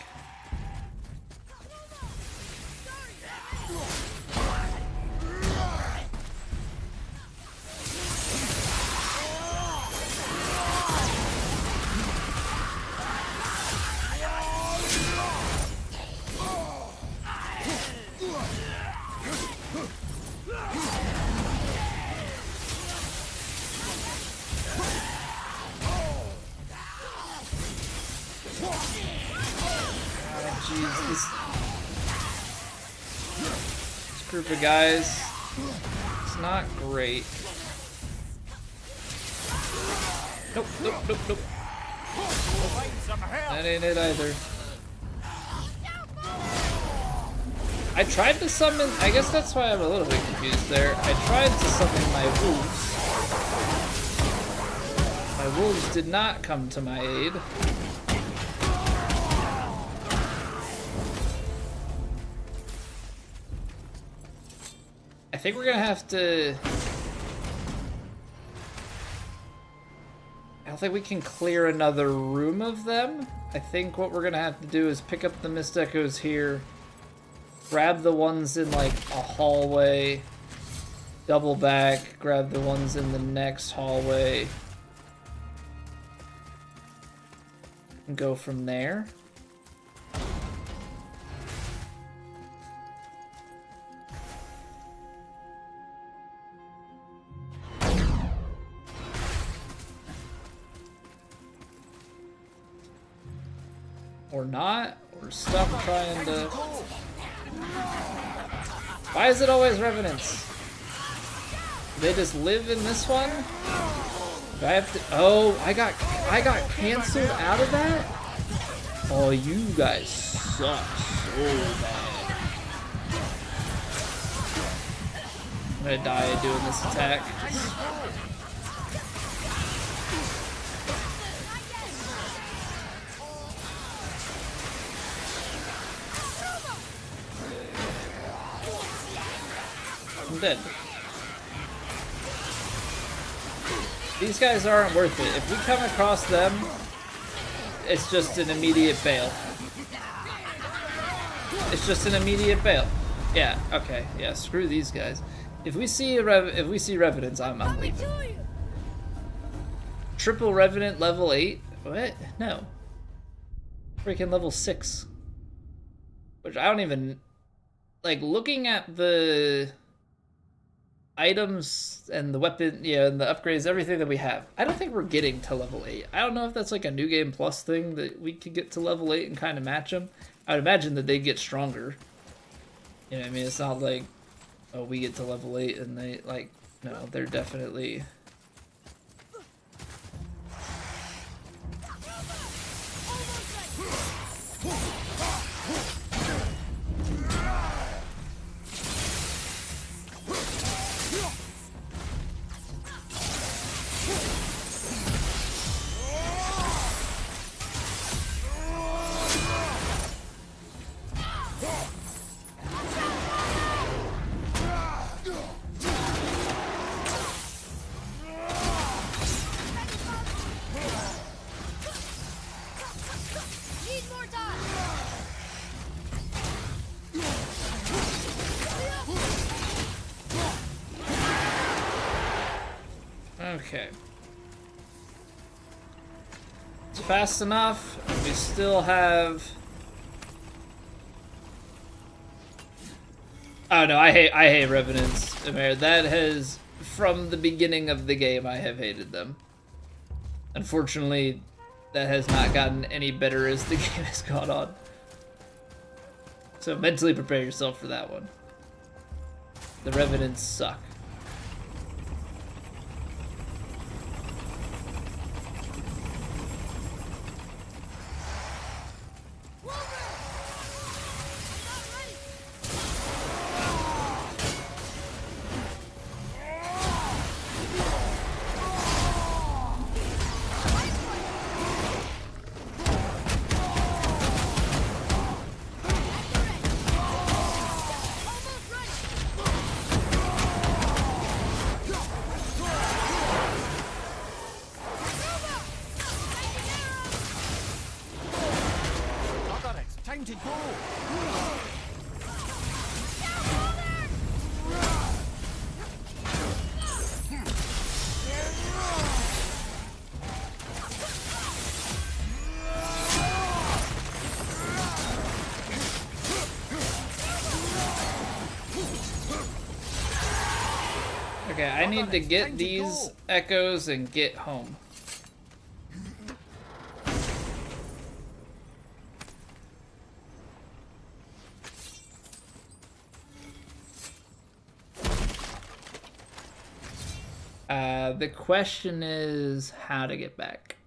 Jeez, this group of guys, it's not great. Nope, nope, nope, nope. That ain't it either. I tried to summon, I guess that's why I'm a little bit confused there. I tried to summon my wolves. My wolves did not come to my aid. I think we're gonna have to... I don't think we can clear another room of them. I think what we're gonna have to do is pick up the Mist Echoes here, grab the ones in like a hallway, double back, grab the ones in the next hallway, and go from there. Or not. We're stuck trying to... Why is it always revenants? Do they just live in this one? Do I have to... Oh, I got canceled out of that? Oh, you guys suck. bad. I'm gonna die doing this attack. I'm dead. These guys aren't worth it. If we come across them, it's just an immediate bail. It's just an immediate bail. Yeah, okay. Yeah, screw these guys. If we see revenants, I'm leaving. Triple revenant level 8? What? No. Freaking level 6. Which I don't even like looking at the items and the weapon, and the upgrades, everything that we have. I don't think we're getting to level 8. I don't know if that's like a new game plus thing that we could get to level 8 and kind of match them. I would imagine that they get stronger. You know what I mean? It's not like, oh, we get to level 8 and they, like, no, they're definitely... Okay. It's fast enough. We still have... Oh no, I hate Revenants. That has, from the beginning of the game, I have hated them. Unfortunately, that has not gotten any better as the game has gone on. So mentally prepare yourself for that one. The Revenants suck. Time to go! Okay, I need to get these echoes and get home. The question is how to get back.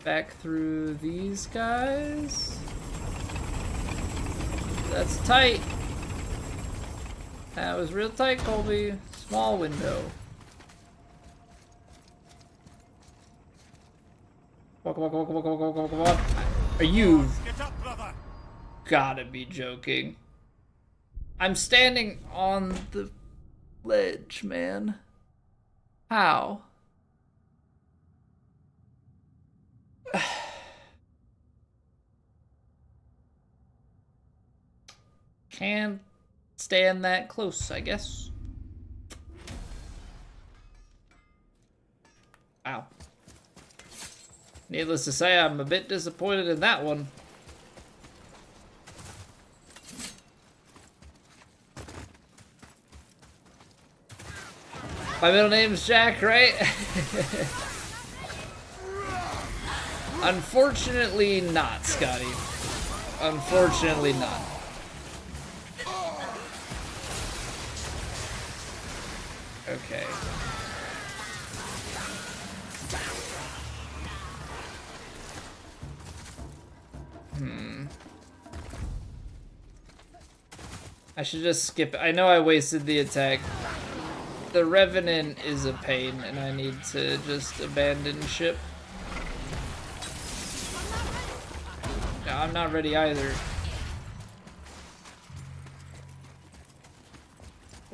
Back through these guys. That's tight. That was real tight, Colby. Small window. Come on. Are you gotta be joking? I'm standing on the ledge, man. How? Can't stand that close, I guess. Wow. Needless to say, I'm a bit disappointed in that one. My middle name's Jack, right? Unfortunately not, Scotty. Unfortunately not. Okay. I should just skip it. I know I wasted the attack. The Revenant is a pain, and I need to just abandon ship. No, I'm not ready either.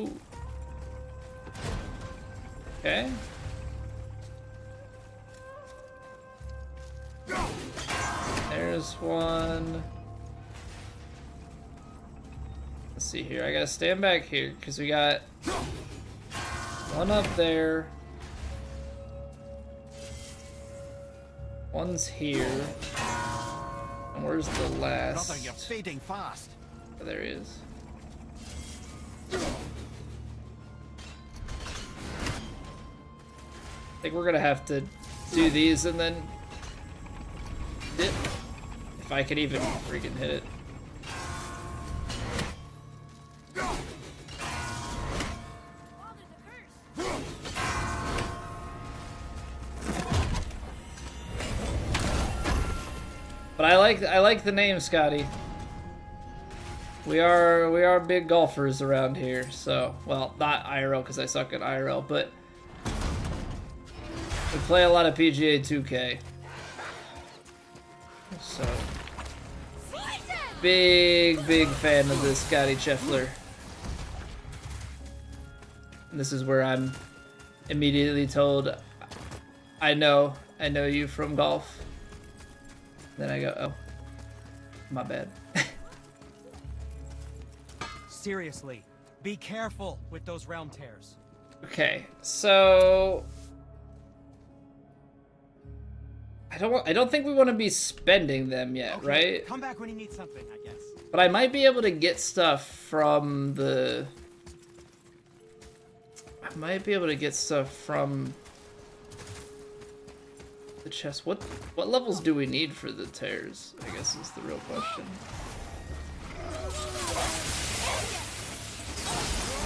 Ooh. Okay. There's one. Let's see here. I gotta stand back here because we got one up there. One's here. And where's the last? Brother, you're fading fast. Oh, there he is. I think we're gonna have to do these and then dip. If I could even freaking hit it. But I like the name, Scotty. We are big golfers around here, so well, not IRL because I suck at IRL, but we play a lot of PGA 2K. So big fan of this Scotty Scheffler. And this is where I'm immediately told, I know you from golf. Then I go, oh, my bad. Seriously, be careful with those realm tears. Okay, so I don't think we want to be spending them yet, Okay, right? Come back when you need something, I guess. But I might be able to get stuff from the. I might be able to get stuff from the chest. What levels do we need for the tears? I guess is the real question.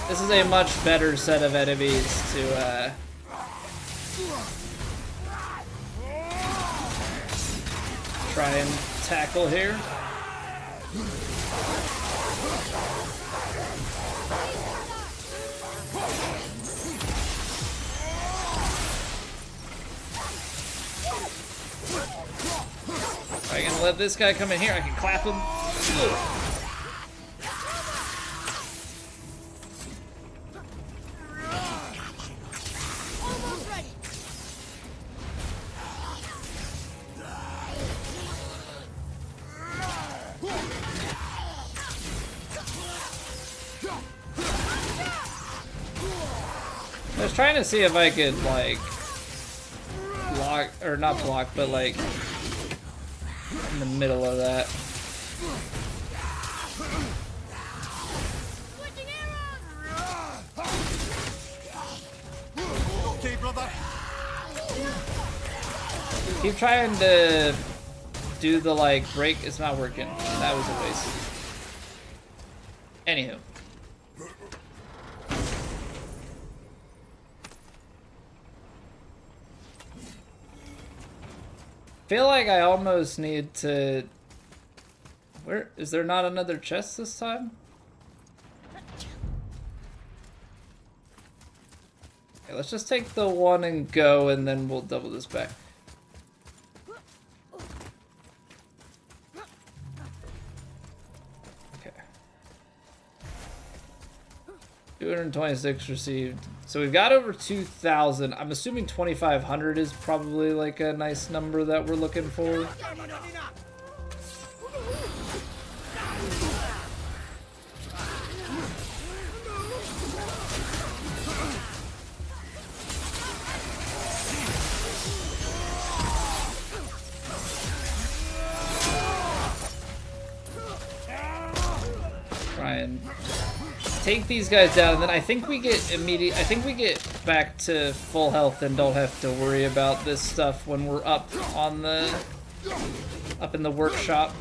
This is a much better set of enemies to try and tackle here. I can let this guy come in here. I can clap him. Almost ready. I was trying to see if I could like block, or not block, but like in the middle of that. Switching arrows. Okay, brother. Keep trying to do the like break. It's not working. That was a waste. Anywho. Feel like I almost need to. Where is there not another chest this time? Okay, let's just take the one and go, and then we'll double this back. Okay. 226 received. So we've got over 2,000. I'm assuming 2,500 is probably like a nice number that we're looking for. Try and take these guys down, and then I think we get back to full health and don't have to worry about this stuff when we're up in the workshop.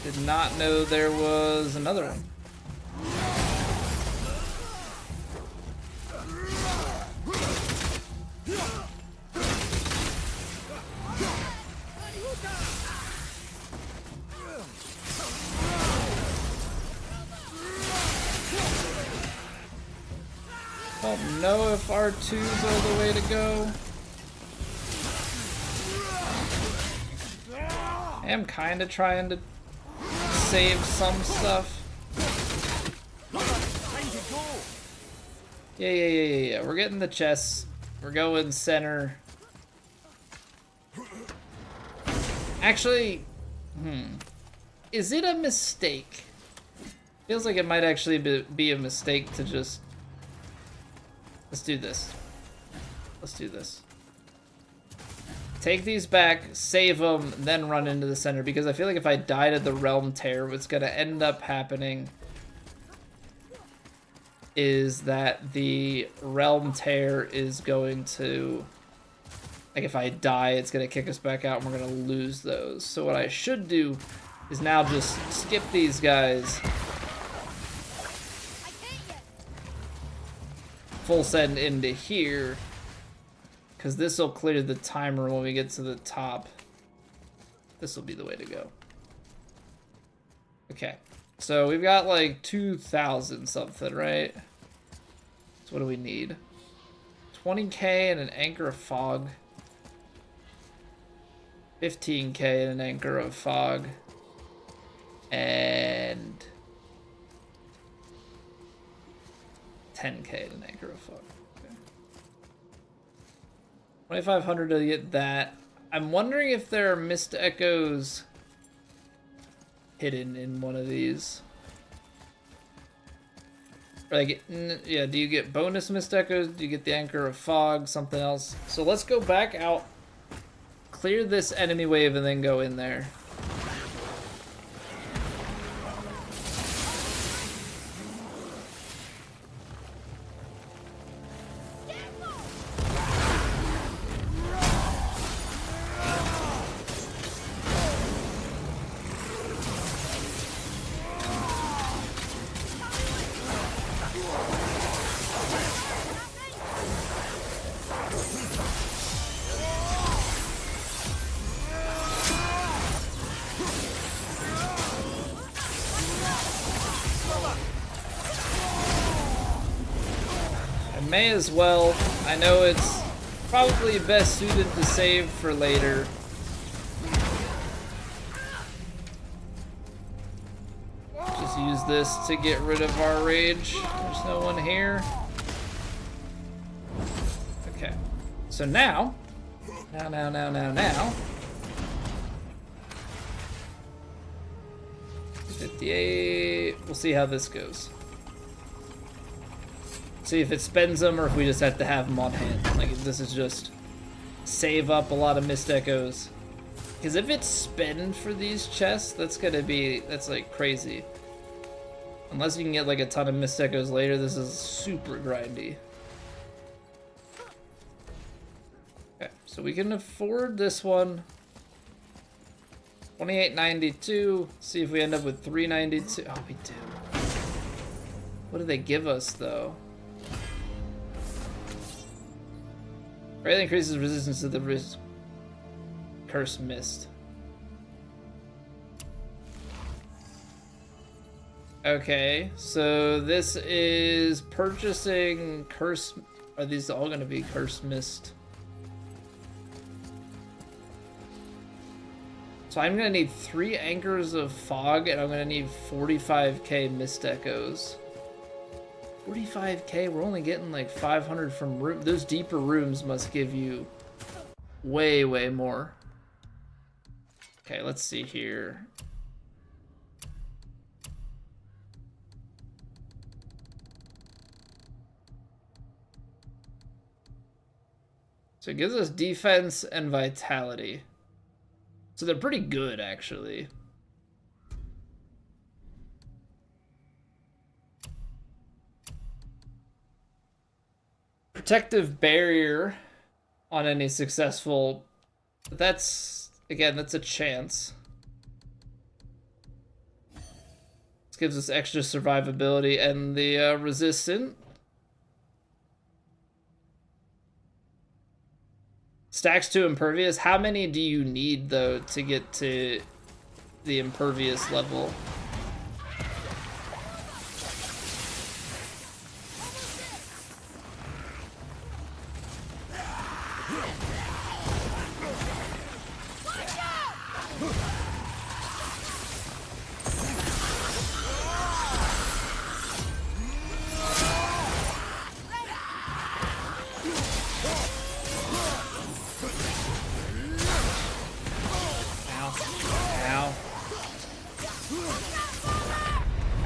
Did Did not know there was another one. Don't know if R2s are the way to go. I am kind of trying to save some stuff. Yeah. We're getting the chests. We're going center. Actually, is it a mistake? Feels like it might actually be a mistake to just... Let's do this. Let's do this. Take these back, save them, then run into the center. Because I feel like if I die to the Realm Tear, what's going to end up happening is that the Realm Tear is going to... Like, if I die, it's going to kick us back out, and we're going to lose those. So what I should do is now just skip these guys. Full send into here, because this will clear the timer when we get to the top. This will be the way to go. Okay, so we've got like 2,000 something, right? So what do we need? 20k and an Anchor of Fog. 15k and an Anchor of Fog. And 10k and an Anchor of Fog. Okay. 2,500 to get that. I'm wondering if there are Mist Echoes hidden in one of these. Or like, yeah, do you get bonus Mist Echoes? Do you get the Anchor of Fog? Something else? So let's go back out, clear this enemy wave, and then go in there. May as well. I know it's probably best suited to save for later. Just use this to get rid of our rage. There's no one here. Okay. So now. Now. 58. We'll see how this goes. See if it spends them or if we just have to have them on hand. Like, if this is just save up a lot of Mist Echoes. Because if it's spend for these chests, that's like crazy. Unless you can get like a ton of Mist Echoes later, this is super grindy. Okay, so we can afford this one. 2892. See if we end up with 392. Oh, we do. What do they give us though? Greatly increases resistance to the Curse Mist. Okay, so this is purchasing Curse... Are these all going to be Curse Mist? So I'm going to need 3 Anchors of Fog, and I'm going to need 45k Mist Echoes. 45k, we're only getting like 500 from room. Those deeper rooms must give you way more. Okay, let's see here. So it gives us defense and vitality. So they're pretty good, actually. Protective barrier on any successful... That's, again, that's a chance. gives us extra survivability, and the resistant. Stacks to impervious. How many do you need, though, to get to the impervious level?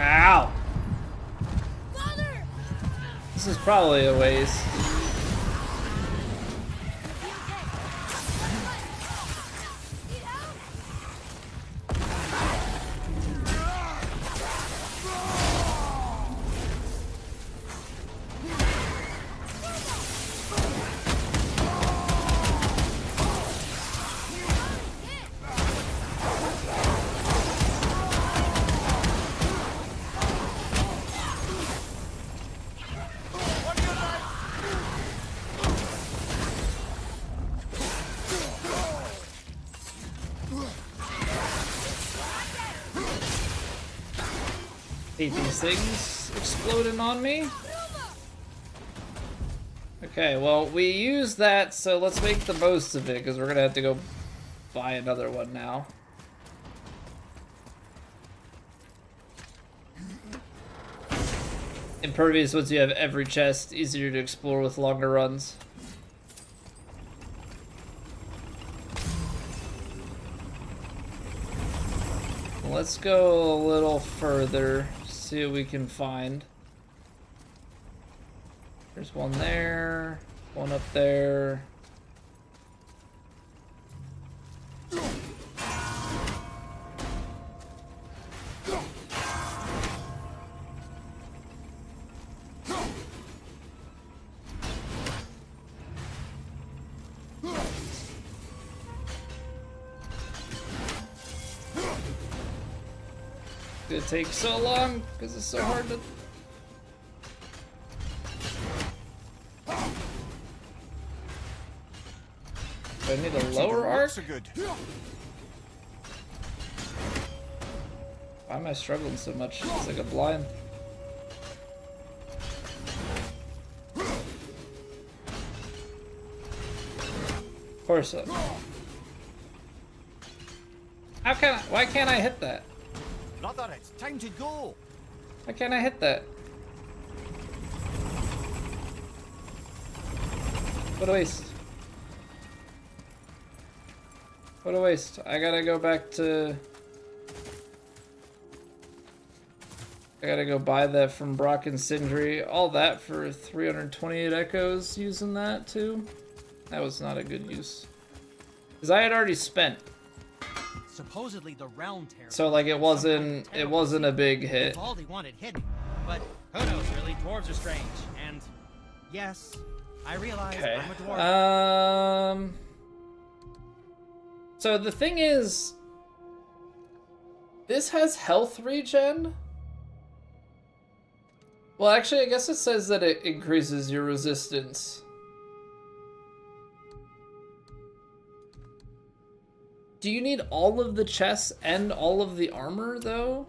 Ow! This is probably a waste. Hate these things exploding on me. Okay, well, we used that, so let's make the most of it, because we're gonna have to go buy another one now. Impervious once you have every chest, easier to explore with longer runs. Let's go a little further, see what we can find. There's one there, one up there. It takes so long because it's so hard to. Do I need a lower arc? Why am I struggling so much? It's like a blind. Of course. How can I? Why can't I hit that? Brother, it's time to go. Why can't I hit that? What a waste. What a waste. I gotta go back to... I gotta go buy that from Brock and Sindri. All that for 328 echoes using that too. That was not a good use. Because I had already spent. Supposedly the round tear. So like it wasn't a big hit. Vivaldi wanted hidden, but who knows really? Dwarves are strange, and yes, I realize I'm a dwarf. So the thing is, this has health regen. Well, actually, I guess it says that it increases your resistance. Do you need all of the chests and all of the armor, though?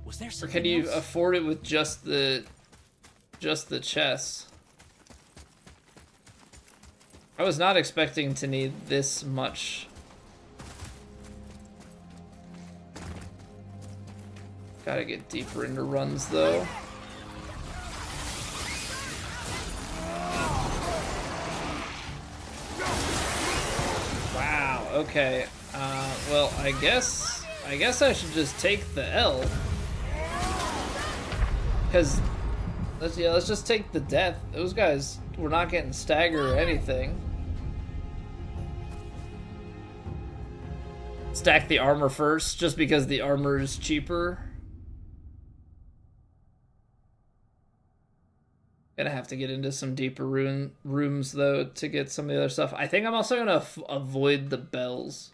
Was there or something can you else? afford it with just the chests? I was not expecting to need this much. Gotta get deeper into runs, though. Wow, okay. Well, I guess I should just take the L. Because, let's just take the death. Those guys were not getting stagger or anything. Stack the armor first, just because the armor is cheaper. Gonna have to get into some deeper rooms though to get some of the other stuff. I think I'm also gonna avoid the bells,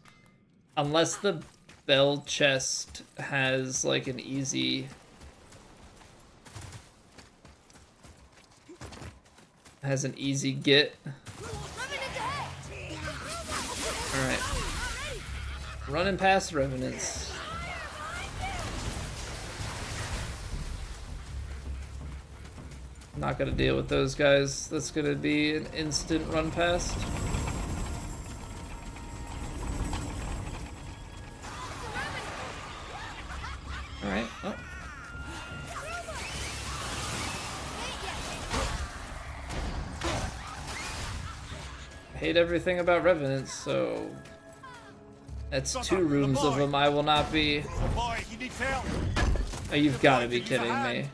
unless the bell chest has like an easy get. All right, running past revenants. Not gonna deal with those guys. That's gonna be an instant run past. Alright, oh. I hate everything about revenants, so that's 2 rooms of them I will not be. Oh, you've got to be kidding me.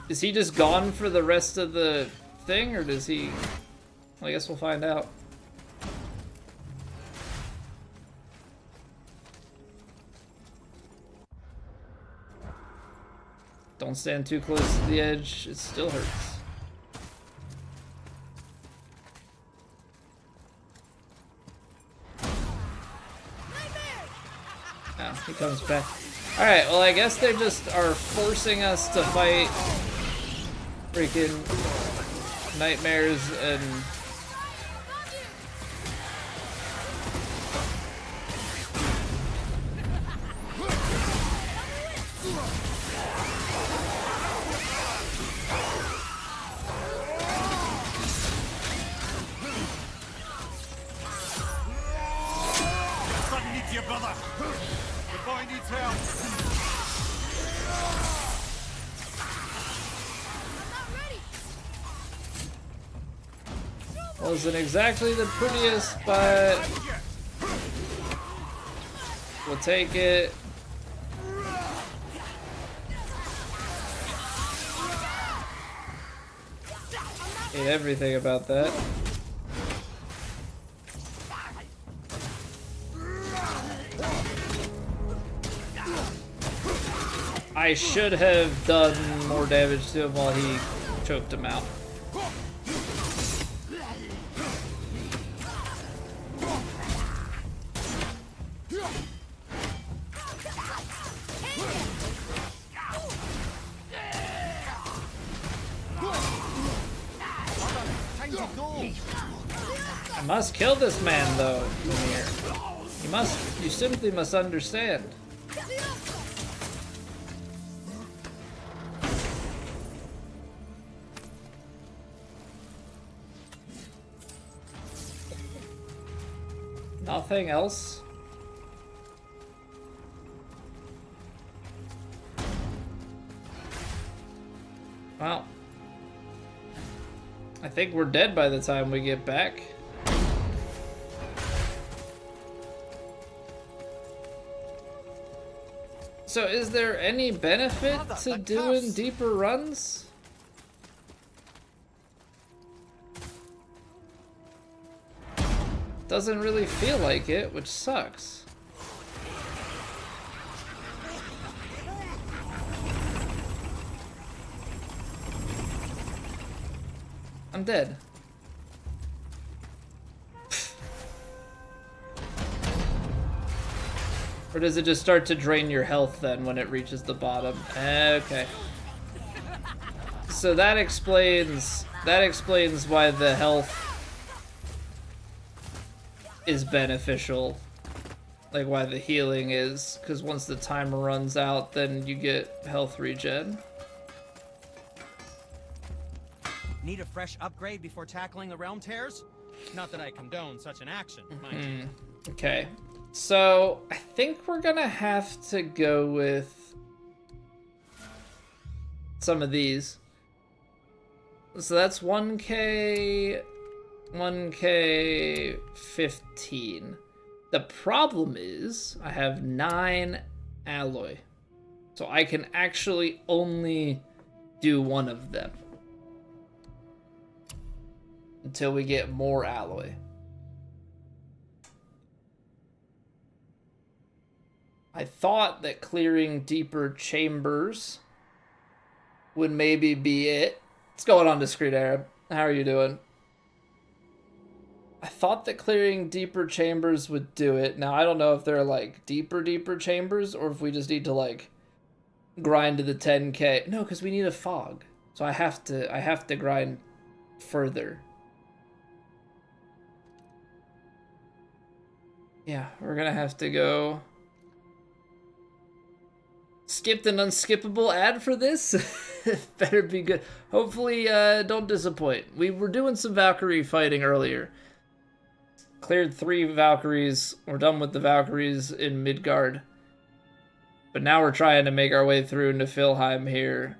Is he just gone for the rest of the thing, or does he... Well, I guess we'll find out. Don't stand too close to the edge, it still hurts. Oh, he comes back. Alright, well I guess they just are forcing us to fight freaking nightmares and... Son needs your brother. The boy needs help. Wasn't exactly the prettiest, but we'll take it. Hate everything about that. I should have done more damage to him while he choked him out. I must kill this man, though, Ymir. You simply must understand. Nothing else? Well, I think we're dead by the time we get back. So is there any benefit to doing deeper runs? Doesn't really feel like it, which sucks. I'm dead. Or does it just start to drain your health then when it reaches the bottom? Okay. So that explains why the health is beneficial. Like why the healing is, because once the timer runs out, then you get health regen. Need a fresh upgrade before tackling the realm tears? Not that I condone such an action, mind you. Okay. So, I think we're gonna have to go with some of these. So that's 1K, 1K, 15. The problem is, I have 9 alloy. So I can actually only do one of them. Until we get more alloy. I thought that clearing deeper chambers would maybe be it. What's going on, Discreet Arab? How are you doing? I thought that clearing deeper chambers would do it. Now, I don't know if they're, like, deeper chambers, or if we just need to, like, grind to the 10k. No, because we need a fog. So I have to grind further. Yeah, we're gonna have to go. Skipped an unskippable ad for this? Better be good. Hopefully, don't disappoint. We were doing some Valkyrie fighting earlier. Cleared 3 Valkyries. We're done with the Valkyries in Midgard. But now we're trying to make our way through Niflheim here.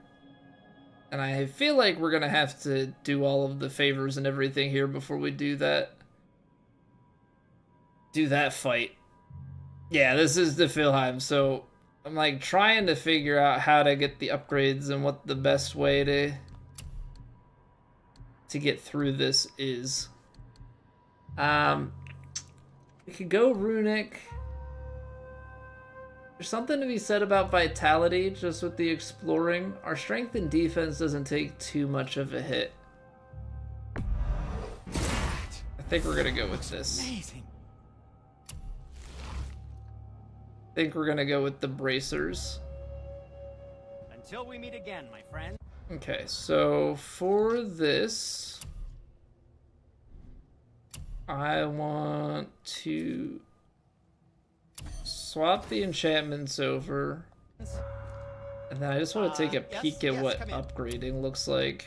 And I feel like we're gonna have to do all of the favors and everything here before we do that. Do that fight. Yeah, this is Niflheim, so I'm like trying to figure out how to get the upgrades and what the best way to get through this is. We could go runic. There's something to be said about vitality, just with the exploring. Our strength and defense doesn't take too much of a hit. I think we're gonna go with this. Amazing. I think we're gonna go with the bracers. Until we meet again, my friend. Okay, so for this, I want to swap the enchantments over. And then I just want to take a peek at what upgrading looks like.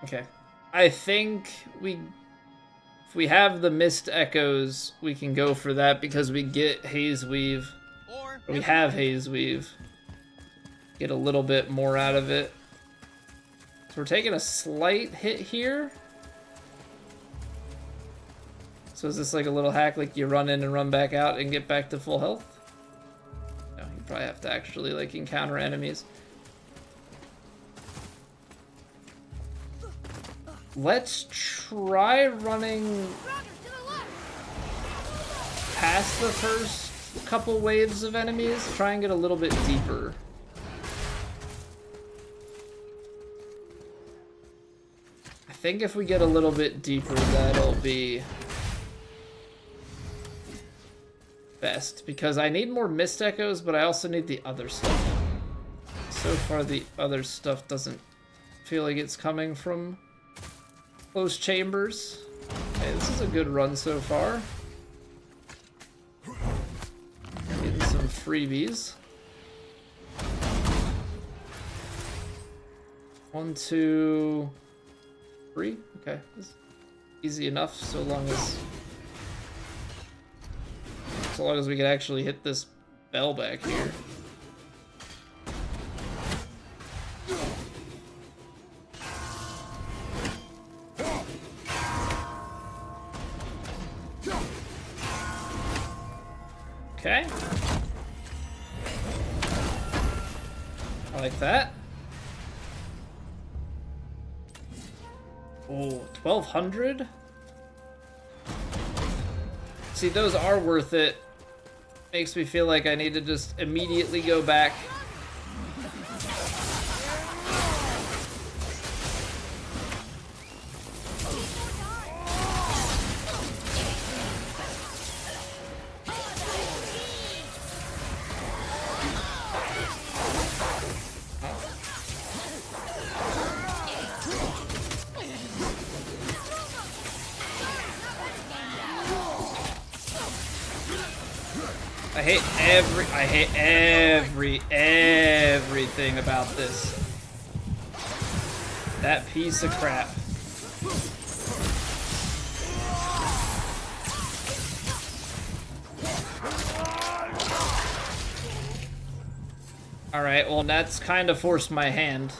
Okay. I think if we have the Mist Echoes, we can go for that because we get Haze Weave. Or we have Haze Weave. Get a little bit more out of it. So we're taking a slight hit here. So is this like a little hack, like you run in and run back out and get back to full health? No, you probably have to actually like encounter enemies. Let's try running past the first couple waves of enemies. Try and get a little bit deeper. I think if we get a little bit deeper, that'll be best, because I need more Mist Echoes, but I also need the other stuff. So far, the other stuff doesn't feel like it's coming from close chambers. Okay, this is a good run so far. Getting some freebies. 1, 2, 3. Okay, this is easy enough so long as we can actually hit this bell back here. Okay. I like that. Oh, 1,200? See, those are worth it. Makes me feel like I need to just immediately go back. I hate everything about this. That piece of crap. Alright, well that's kind of forced my hand.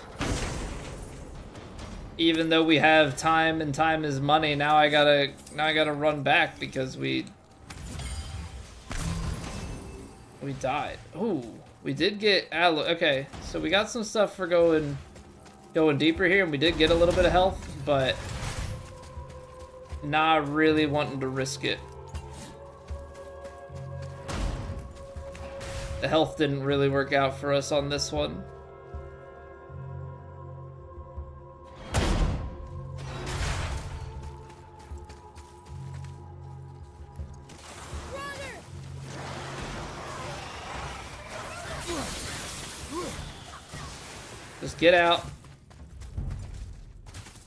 Even though we have time and time is money, now I gotta run back because we died. Ooh, we did get aloe. Okay, so we got some stuff for going deeper here, and we did get a little bit of health, but not really wanting to risk it. The health didn't really work out for us on this one. Just get out.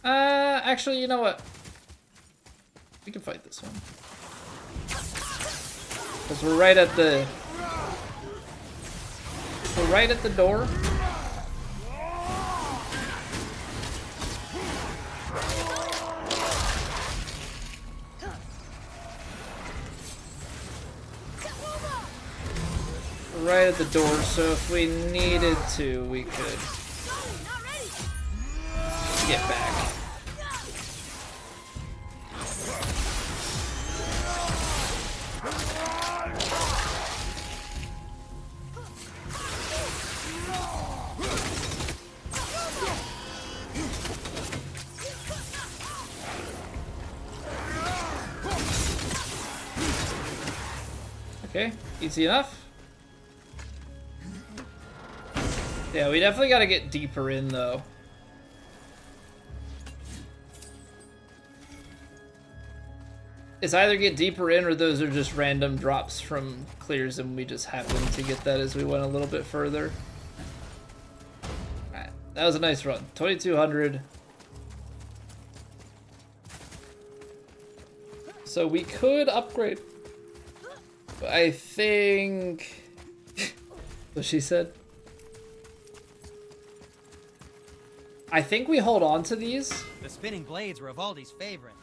Actually, you know what? We can fight this one. Because we're right at the... We're right at the door. We're right at the door, so if we needed to, we could get back. Okay, easy enough. Yeah, we definitely gotta get deeper in, though. It's either get deeper in or those are just random drops from clears and we just happen to get that as we went a little bit further. Alright, that was a nice run. 2200. So we could upgrade. I think... what she said? I think we hold on to these. The spinning blades were Evaldi's favorite.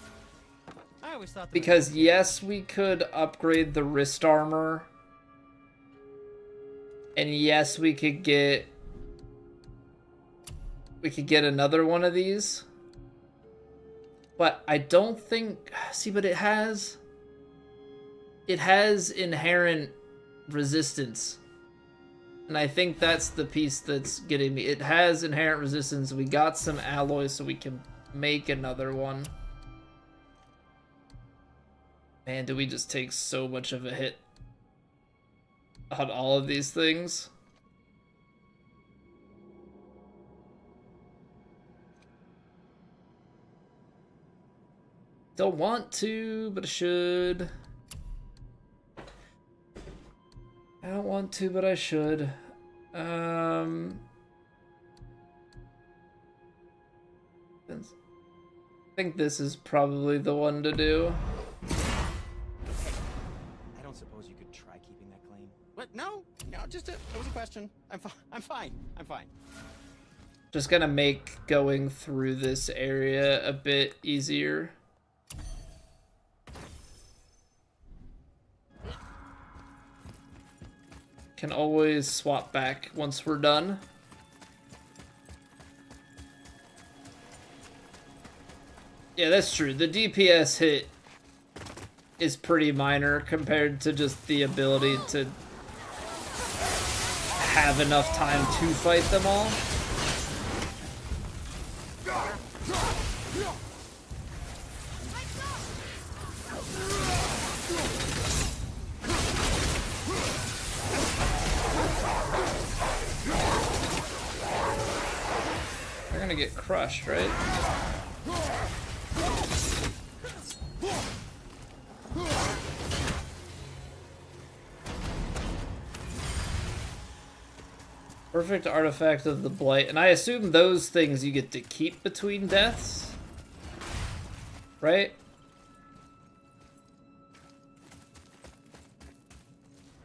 I always thought because yes, we could upgrade the wrist armor. And yes, we could get another one of these. But I don't think... See, but it has inherent resistance. And I think that's the piece that's getting me. It has inherent resistance. We got some alloys so we can make another one. Man, do we just take so much of a hit on all of these things? Don't want to, but I should. I don't want to, but I should. I think this is probably the one to do. I don't suppose you could try keeping that clean. What? No, just it was a question. I'm fine. Just gonna make going through this area a bit easier. Can always swap back once we're done. Yeah, that's true. The DPS hit is pretty minor compared to just the ability to have enough time to fight them all. They're gonna get crushed, right? Perfect artifact of the blight. And I assume those things you get to keep between deaths? Right?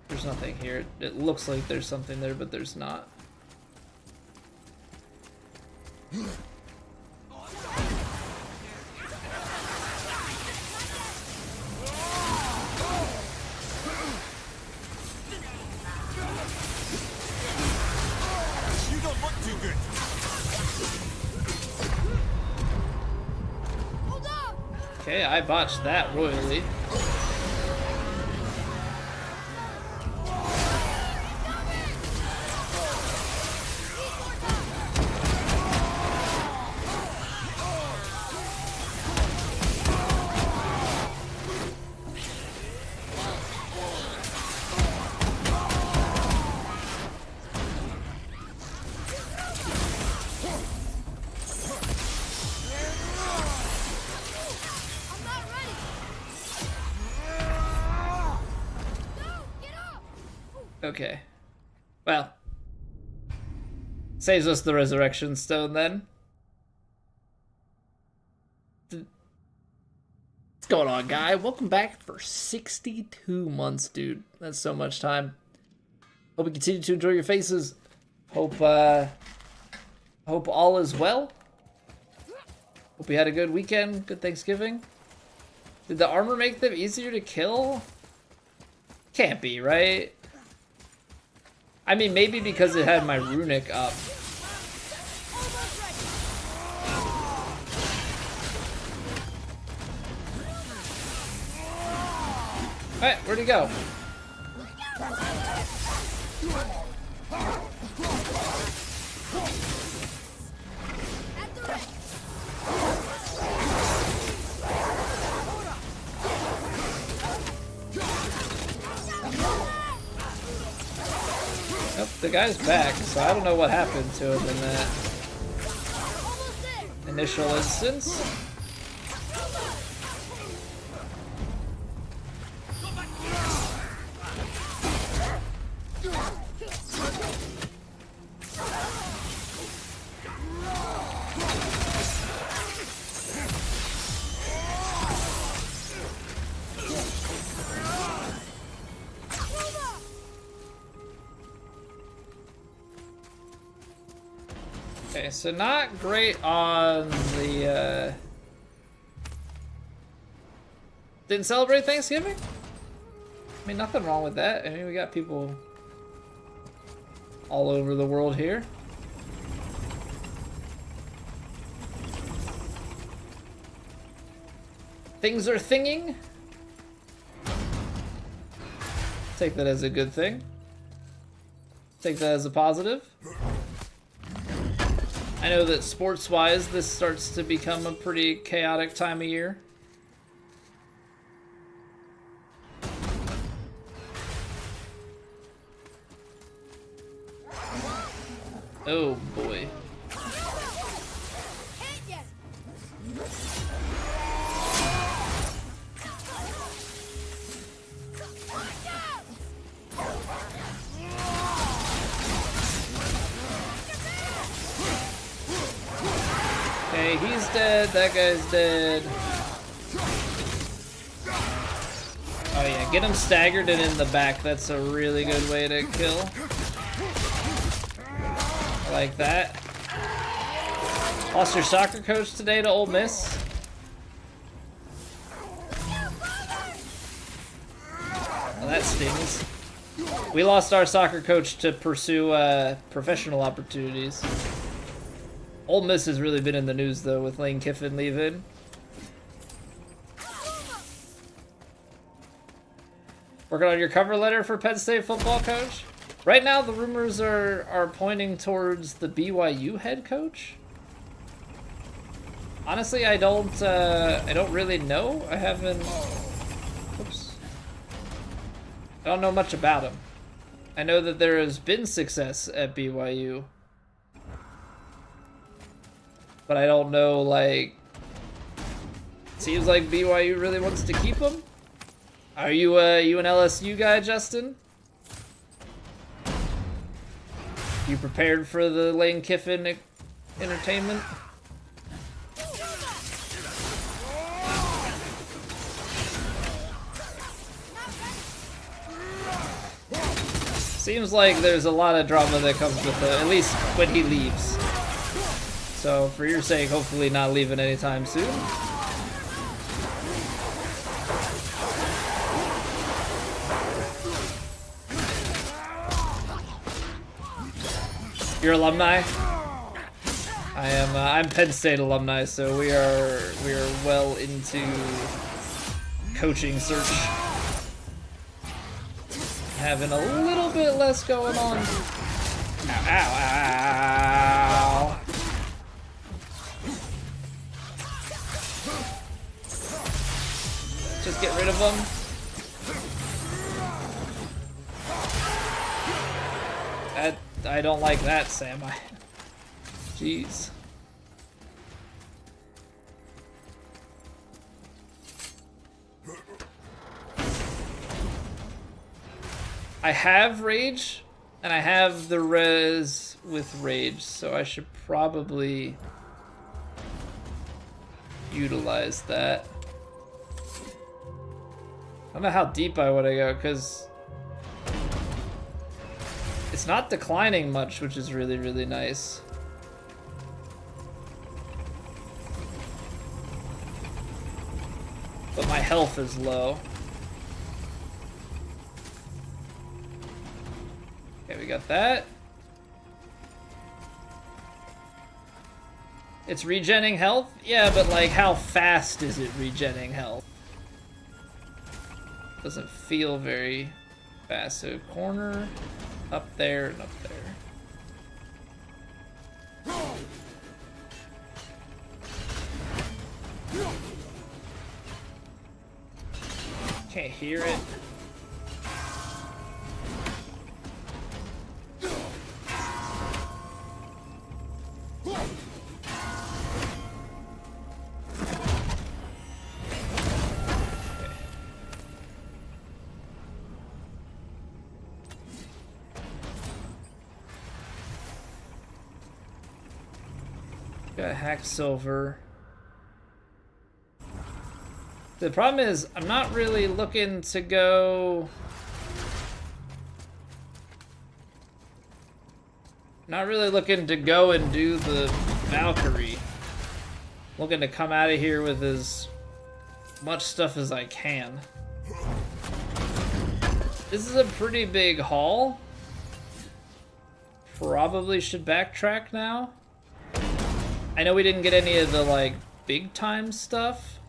There's nothing here. It looks like there's something there, but there's not. Okay, I botched that royally. Okay. Well. Saves us the resurrection stone then. What's going on, guy? Welcome back for 62 months, dude. That's so much time. Hope you continue to enjoy your faces. Hope all is well. Hope you had a good weekend, good Thanksgiving. Did the armor make them easier to kill? Can't be, right? I mean, maybe because it had my runic up. Alright, where'd he go? Nope, the guy's back, so I don't know what happened to him in that initial instance. Okay, so not great on the, didn't celebrate Thanksgiving? I mean, nothing wrong with that. I mean, we got people all over the world here. Things are thinging. Take that as a good thing. Take that as a positive. I know that sports-wise, this starts to become a pretty chaotic time of year. Oh boy. Okay, he's dead, that guy's dead. Oh yeah, get him staggered and in the back. That's a really good way to kill. I like that. Lost your soccer coach today to Ole Miss. Well, that stings. We lost our soccer coach to pursue professional opportunities. Ole Miss has really been in the news, though, with Lane Kiffin leaving. Working on your cover letter for Penn State football coach? Right now, the rumors are pointing towards the BYU head coach. Honestly, I don't really know. I haven't... Oops. I don't know much about him. I know that there has been success at BYU. But I don't know, like... Seems like BYU really wants to keep him. Are you an LSU guy, Justin? You prepared for the Lane Kiffin entertainment? Seems like there's a lot of drama that comes with it, at least when he leaves. So, for your sake, hopefully not leaving anytime soon. You're alumni? I am. I'm Penn State alumni, so we are well into coaching search. Having a little bit less going on. Ow! Ow! Ow! Just get rid of them. I don't like that, Sam. Jeez. I have rage, and I have the res with rage, so I should probably utilize that. I don't know how deep I want to go, because it's not declining much, which is really, really nice. But my health is low. Okay, we got that. It's regenning health? Yeah, but like, how fast is it regenning health? Doesn't feel very fast. So corner, up there, and up there. Can't hear it. Got hack silver. The problem is, I'm not really looking to go... Not really looking to go and do the Valkyrie. Looking to come out of here with as much stuff as I can. This is a pretty big haul. Probably should backtrack now. I know we didn't get any of the, like, big time stuff.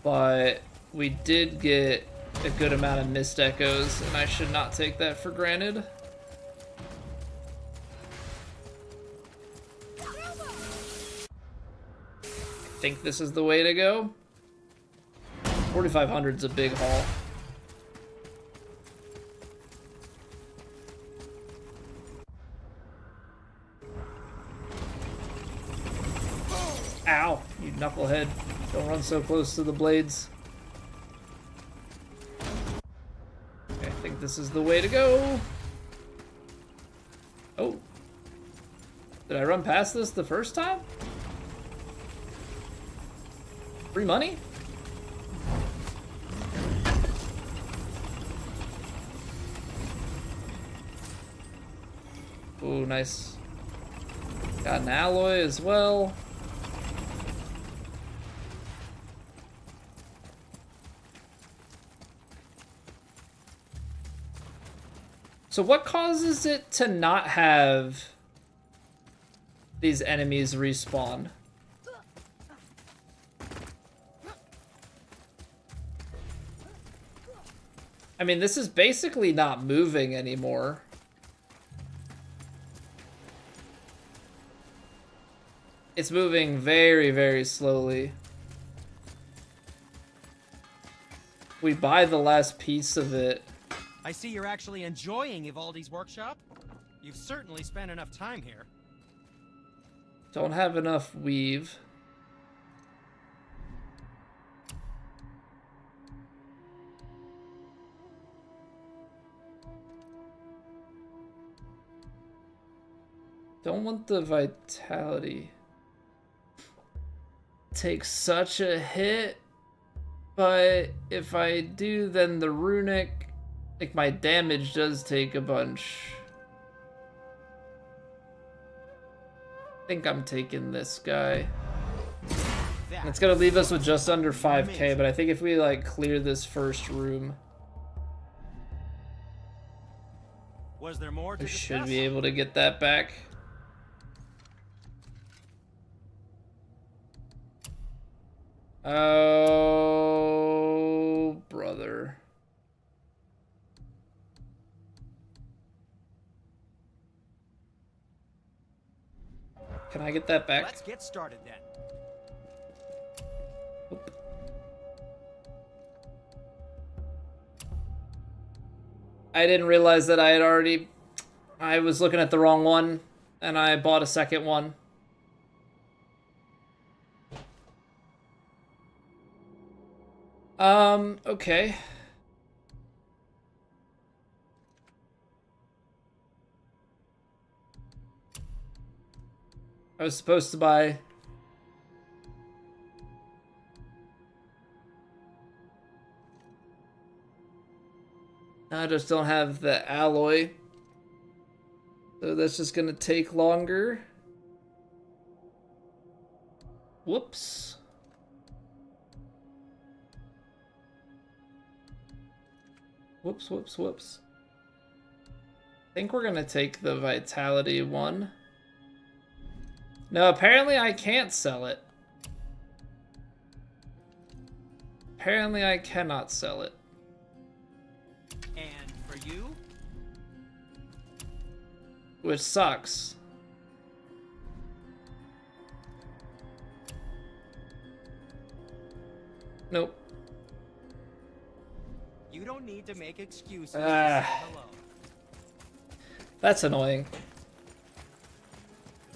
But we did get a good amount of missed echoes, and I should not take that for granted. I think this is the way to go. 4,500's a big haul. Ow, you knucklehead. Don't run so close to the blades. Okay, I think this is the way to go. Oh. Did I run past this the first time? Free money? Oh, nice. Got an alloy as well. So what causes it to not have these enemies respawn? I mean, this is basically not moving anymore. It's moving very, very slowly. We buy the last piece of it. I see you're actually enjoying Ivaldi's workshop. You've certainly spent enough time here. Don't have enough weave. Don't want the vitality. Take such a hit, but if I do, then the runic, like, my damage does take a bunch. I think I'm taking this guy. It's gonna leave us with just under 5k, but I think if we, like, clear this first room, Was there more to we discuss? should be able to get that back. Oh, brother. Can I get that back? Let's get started then. Oop. I didn't realize that I was looking at the wrong one, and I bought a second one. Okay. I was supposed to buy. I just don't have the alloy. So that's just gonna take longer. Whoops. Whoops, whoops, whoops. I think we're gonna take the vitality one. No, apparently I can't sell it. Apparently I cannot sell it. And for you? Which sucks. Nope. You don't need to make excuses to say hello. That's annoying.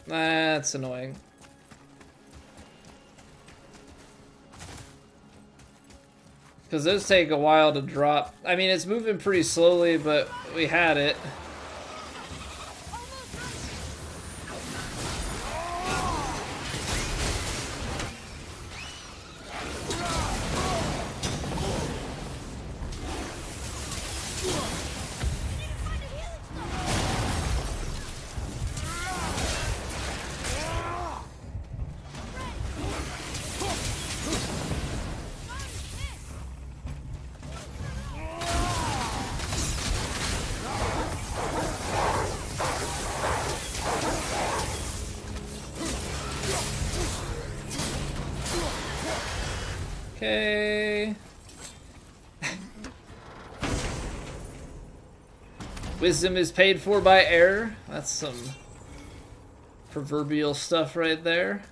That's annoying. Because those take a while to drop. I mean, it's moving pretty slowly, but we had it. Okay. Wisdom is paid for by error. That's some proverbial stuff right there.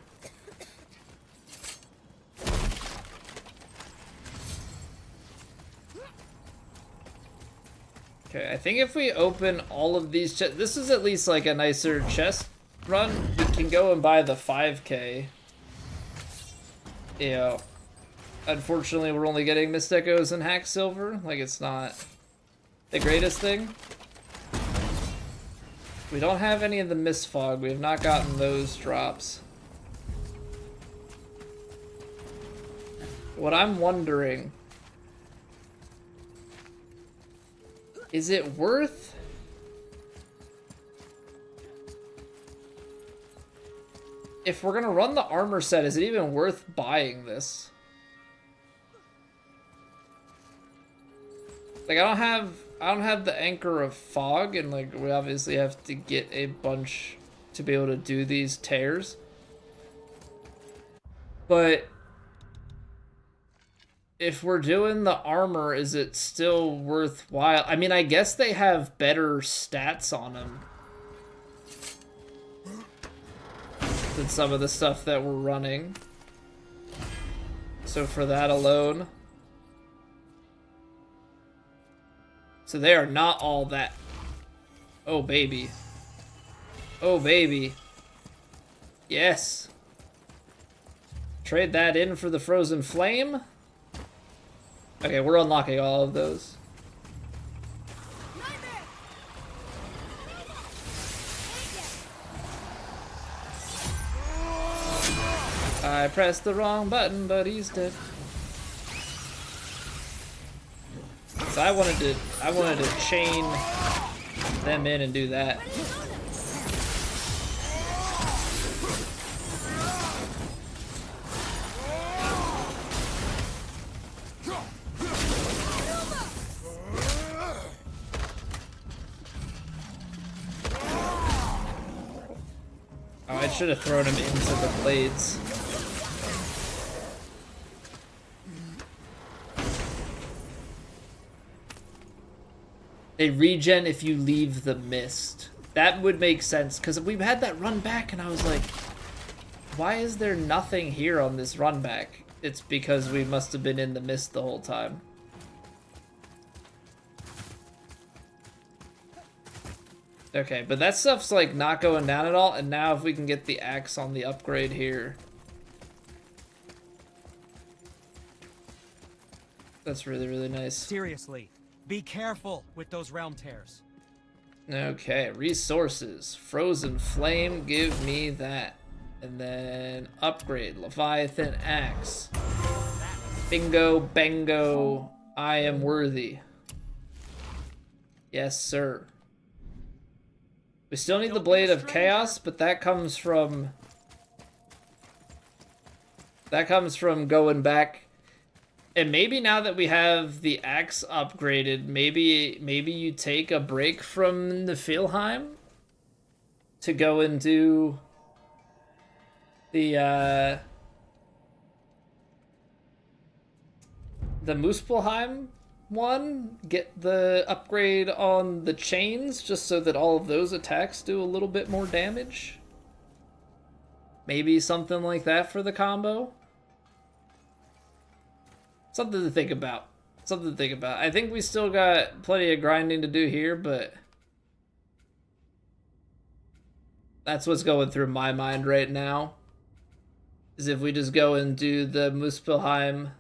Okay, I think if we open all of these chests, this is at least like a nicer chest run. We can go and buy the 5K. You know, unfortunately, we're only getting Mist Echoes and Hack Silver. Like, it's not the greatest thing. We don't have any of the Mist Fog. We have not gotten those drops. What I'm wondering, is it worth... If we're gonna run the armor set, is it even worth buying this? Like, I don't have the Anchor of Fog, and like we obviously have to get a bunch to be able to do these tears. But if we're doing the armor, is it still worthwhile? I mean, I guess they have better stats on them than some of the stuff that we're running. So for that alone. So they are not all that. Oh, baby. Oh, baby. Yes. Trade that in for the Frozen Flame. Okay, we're unlocking all of those. I pressed the wrong button, but he's dead. So I wanted to chain them in and do that. Oh, I should have thrown him into the blades. They regen if you leave the mist. That would make sense, because we've had that run back, and I was like, why is there nothing here on this run back? It's because we must have been in the mist the whole time. Okay, but that stuff's like not going down at all, and now if we can get the axe on the upgrade here. That's really, really nice. Seriously, be careful with those realm tears. Okay, resources. Frozen Flame, give me that. And then upgrade Leviathan Axe. Bingo, bango, I am worthy. Yes, sir. We still need the Blade of Chaos, but that comes from going back. And maybe now that we have the axe upgraded, maybe you take a break from Niflheim to go and do the Muspelheim one, get the upgrade on the chains just so that all of those attacks do a little bit more damage. Maybe something like that for the combo. Something to think about. Something to think about. I think we still got plenty of grinding to do here, but that's what's going through my mind right now. Is if we just go and do the Muspelheim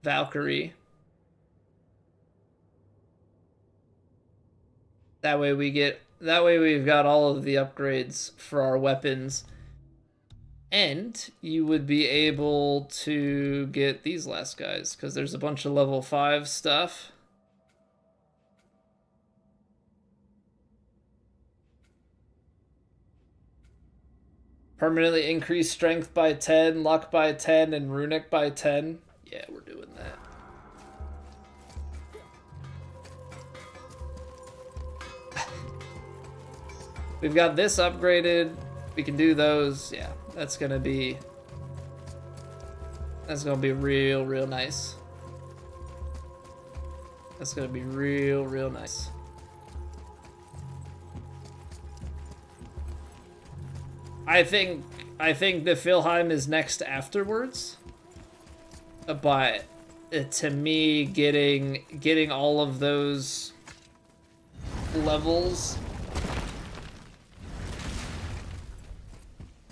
Valkyrie. That way we've got all of the upgrades for our weapons. And you would be able to get these last guys, because there's a bunch of level 5 stuff. Permanently increase strength by 10, luck by 10, and runic by 10. Yeah, we're doing that. We've got this upgraded. We can do those. Yeah, that's gonna be real nice. That's gonna be real nice. I think Niflheim is next afterwards. But to me, getting all of those levels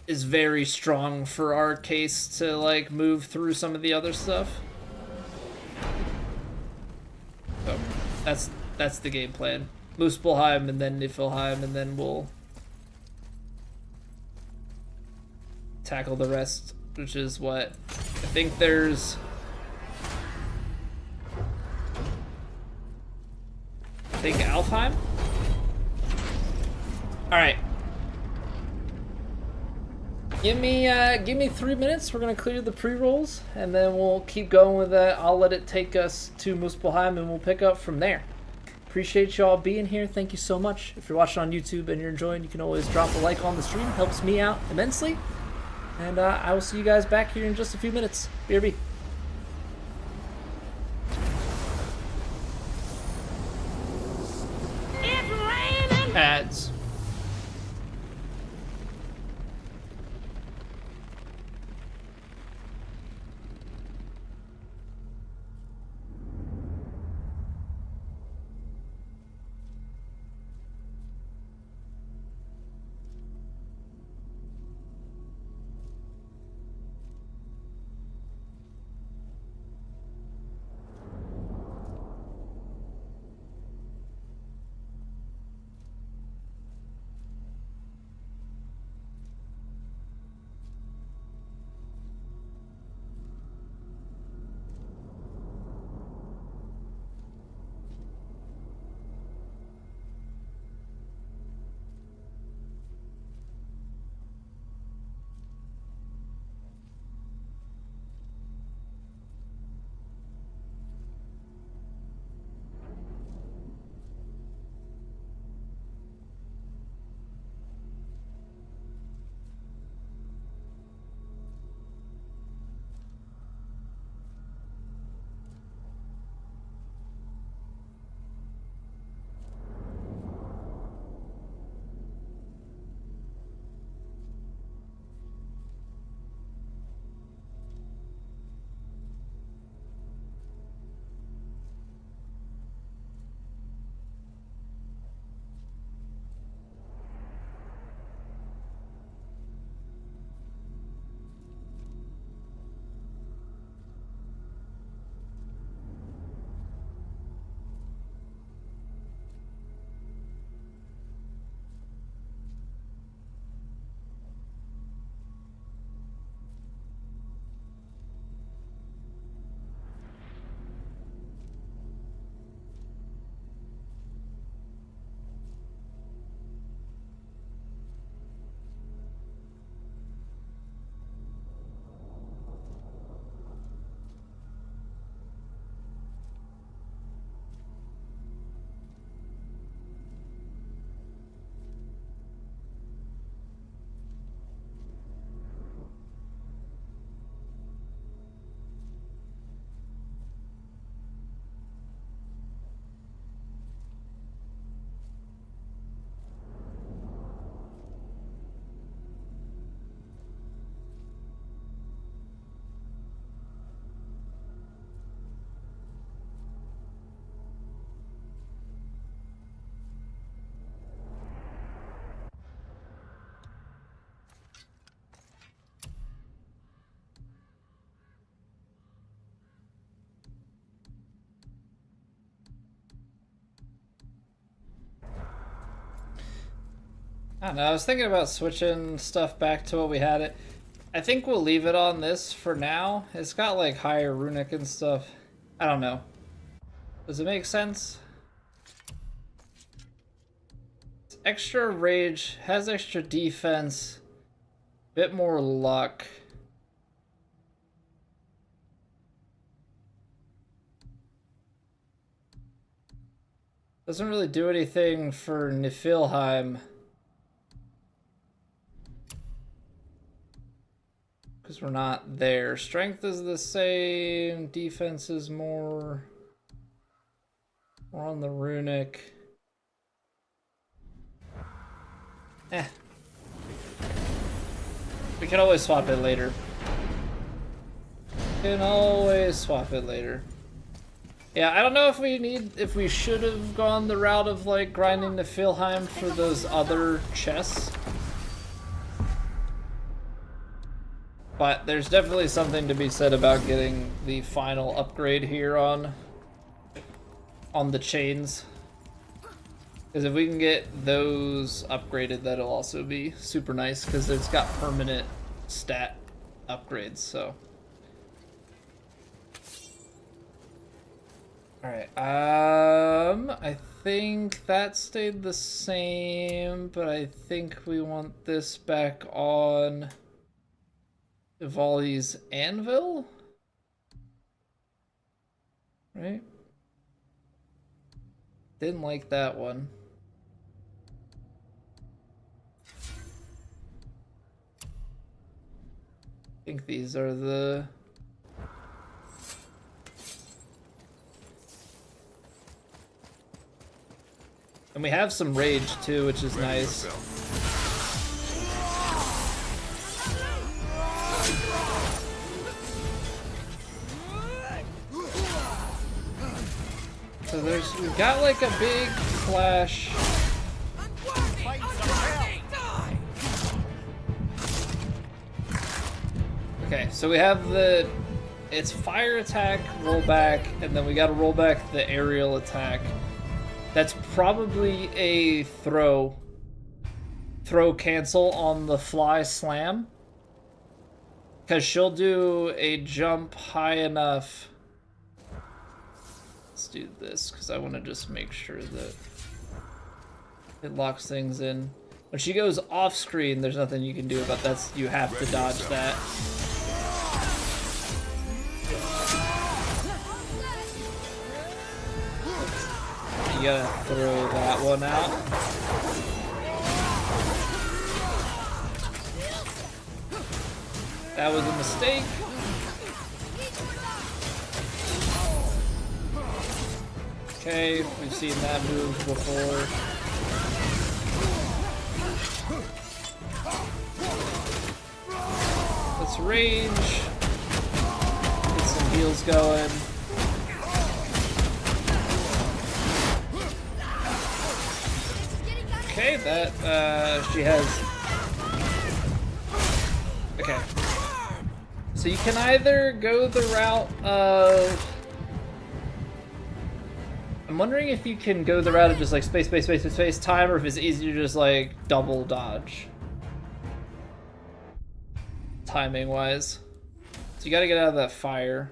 is very strong for our case to like move through some of the other stuff. So that's the game plan. Muspelheim and then Niflheim, and then we'll tackle the rest, which is what I think there's. I think Alfheim. All right. Give me 3 minutes. We're gonna clear the pre-rolls, and then we'll keep going with that. I'll let it take us to Muspelheim, and we'll pick up from there. Appreciate y'all being here. Thank you so much. If you're watching on YouTube and you're enjoying, you can always drop a like on the stream. It helps me out immensely. And I will see you guys back here in just a few minutes. BRB. It's raining! Ads. I don't know, I was thinking about switching stuff back to what we had it. I think we'll leave it on this for now. It's got like higher runic and stuff. I don't know. Does it make sense? It's extra rage, has extra defense, bit more luck. Doesn't really do anything for Niflheim. Because we're not there. Strength is the same. Defense is more. We're on the runic. We can always swap it later. Can always swap it later. Yeah, I don't know if we should have gone the route of like grinding the Niflheim for those other chests. But there's definitely something to be said about getting the final upgrade here on the chains. Because if we can get those upgraded, that'll also be super nice because it's got permanent stat upgrades, so. Alright, I think that stayed the same, but I think we want this back on Ivali's anvil? Right? Didn't like that one. I think these are the... And we have some rage too, which is nice. So we've got like a big flash. Okay, so we have it's fire attack, roll back, and then we gotta roll back the aerial attack. That's probably a throw cancel on the fly slam. Because she'll do a jump high enough. Let's do this, because I want to just make sure that it locks things in. When she goes off screen, there's nothing you can do about that. You have to dodge that. You gotta throw that one out. That was a mistake. Okay, we've seen that move before. Let's range. Get some heals going. Okay, that, she has... Okay. So you can either go the route of... I'm wondering if you can go the route of just like space time, or if it's easier to just like double dodge. Timing wise. So you gotta get out of that fire.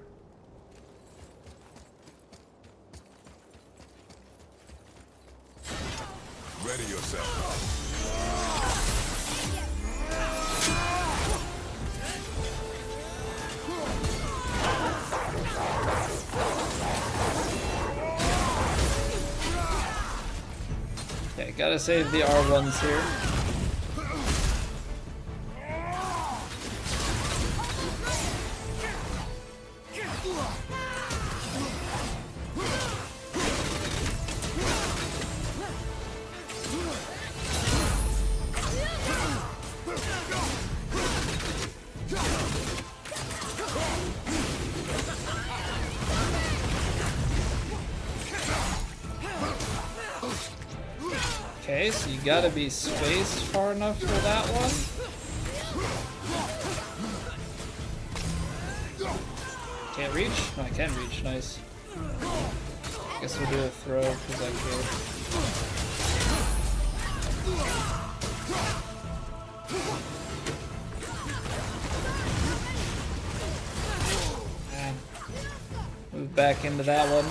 Ready yourself. Okay, gotta save the R1s here. Okay, so you gotta be spaced far enough for that one. Can't reach? No, I can reach. Nice. Guess we'll do a throw because I Move back into that one.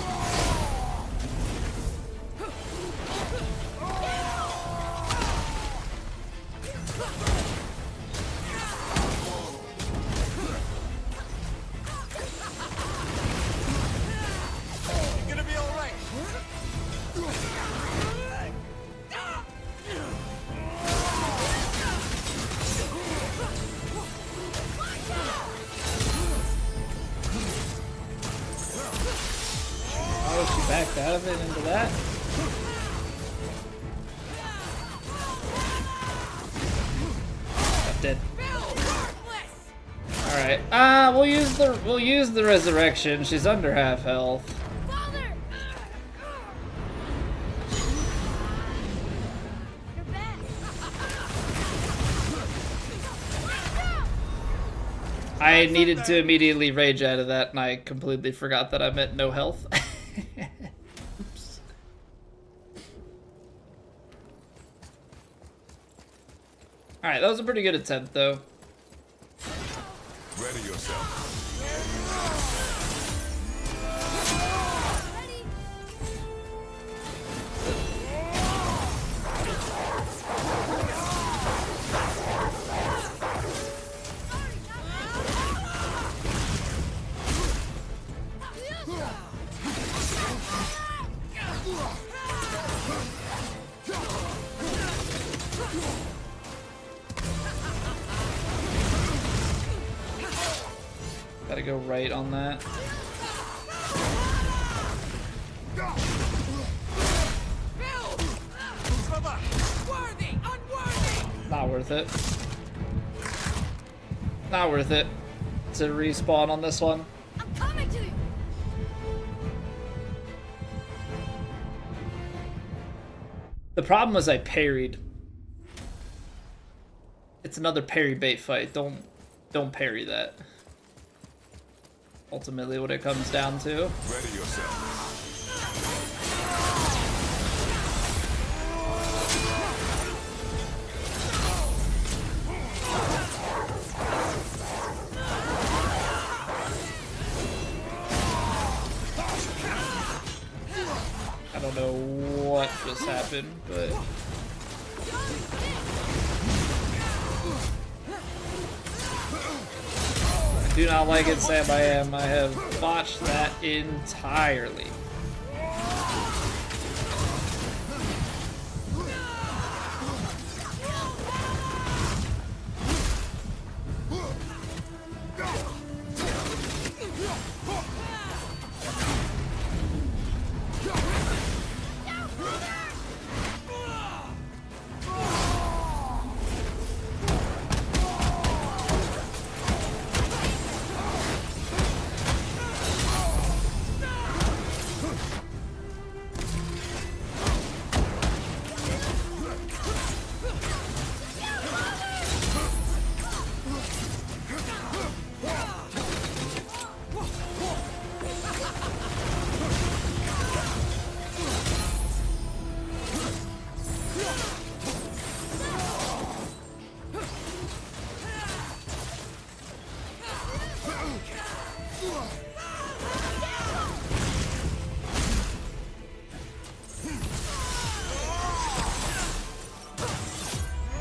You're gonna be all right. Oh, she backed out of it into that. I'm dead. All right. We'll use the resurrection. She's under half health. Father! You're back. I needed to immediately rage out of that, and I completely forgot that I meant no health. Oops. Alright, that was a pretty good attempt, though. Ready yourself. Ready? Gotta go right on that. Not worth it. Not worth it to respawn on this one. I'm coming to you. The problem was I parried. It's another parry bait fight. Don't parry that. Ultimately what it comes down to. Ready yourself. I don't know what just happened, but I do not like it, Sam. I have botched that entirely.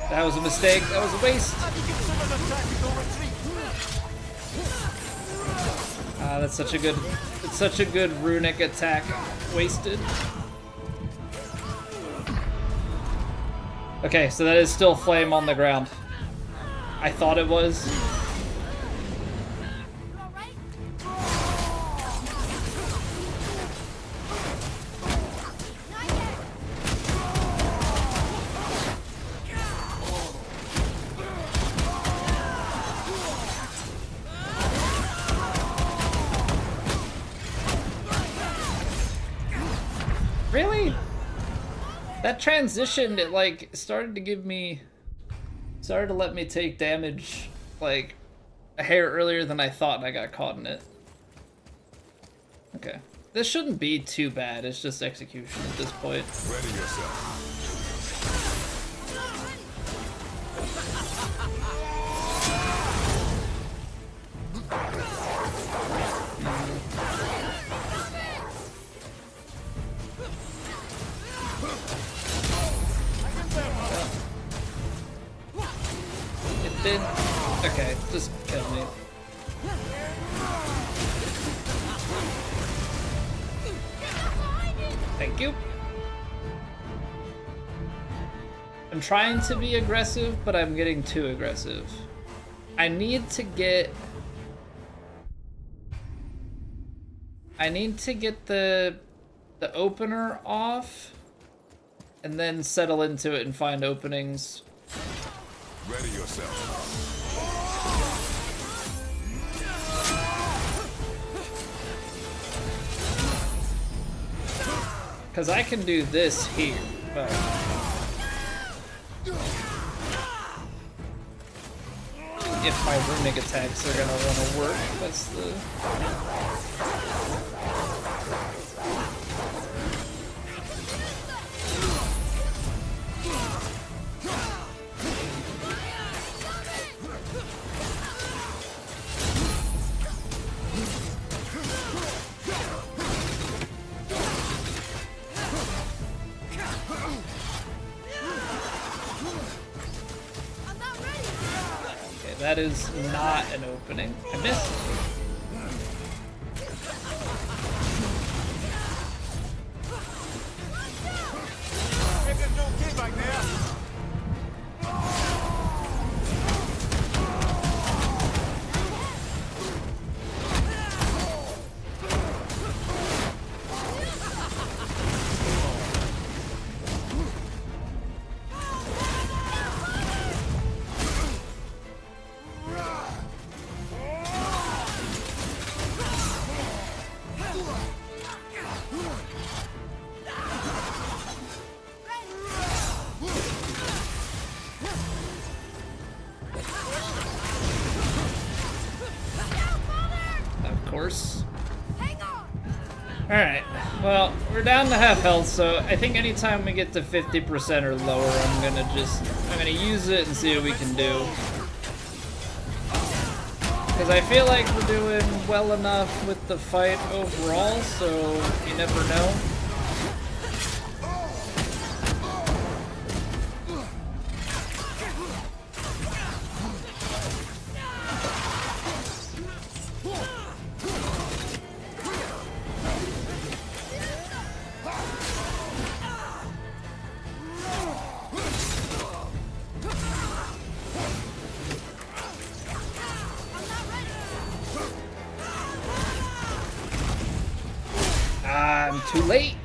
That was a mistake. That was a waste. Ah, that's such a good. It's such a good runic attack. Wasted. Okay, so that is still flame on the ground. I thought it was. You all right? Not yet. Really? That transition, it like started to let me take damage like a hair earlier than I thought, and I got caught in it. Okay. This shouldn't be too bad, it's just execution at this point. Ready yourself. did... Okay, just kill me. Thank you. I'm trying to be aggressive, but I'm getting too aggressive. I need to get the opener off and then settle into it and find openings. Ready yourself. Because I can do this here, but... if my runic attacks are gonna want to work, that's the... That is not an opening. I missed. Alright, well, we're down to half health, so I think anytime we get to 50% or lower, I'm gonna use it and see what we can do. Because I feel like we're doing well enough with the fight overall, so you never know. I'm too late.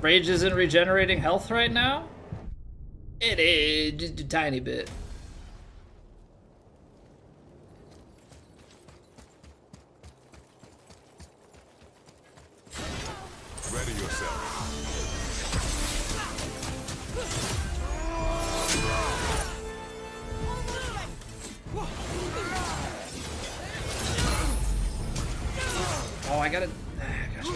Rage isn't regenerating health right now? It is, just a tiny bit. Ready yourself. Oh, I gotta... Gotcha.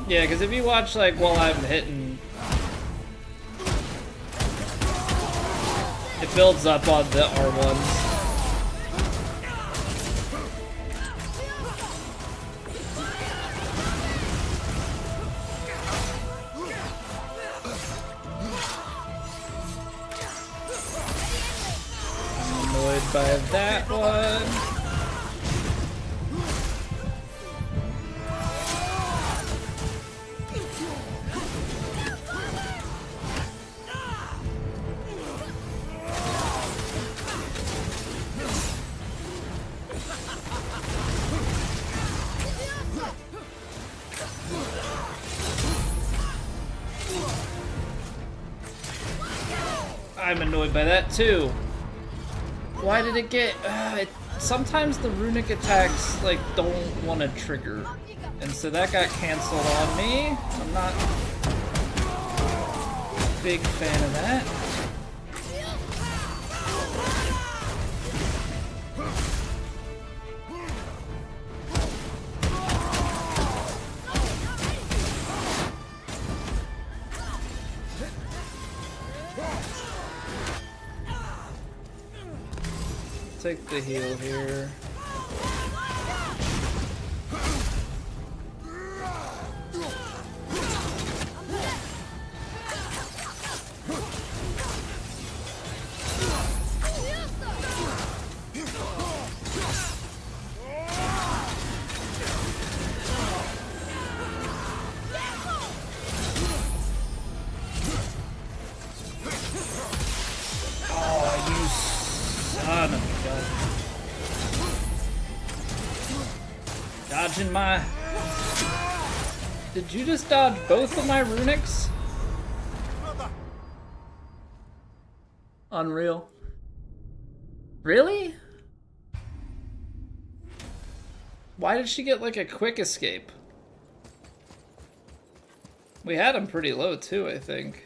Yeah, because if you watch, like, while I'm hitting, it builds up on the R1s. I'm annoyed by that one. I'm annoyed by that too. Why did it get... sometimes the runic attacks like don't want to trigger. And so that got canceled on me. I'm not a big fan of that. Take the heal here. Dodging my... Did you just dodge both of my runics? Unreal. Really? Why did she get like a quick escape? We had him pretty low too, I think.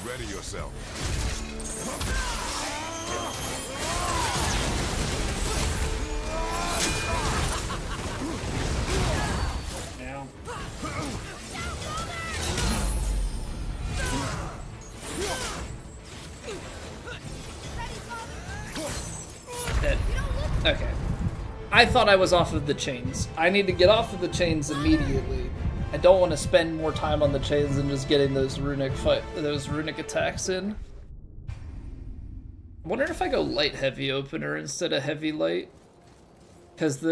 Ready yourself. Dead. Okay. I thought I was off of the chains. I need to get off of the chains immediately. I don't want to spend more time on the chains than just getting those runic attacks in. I wonder if I go light heavy opener instead of heavy light. Because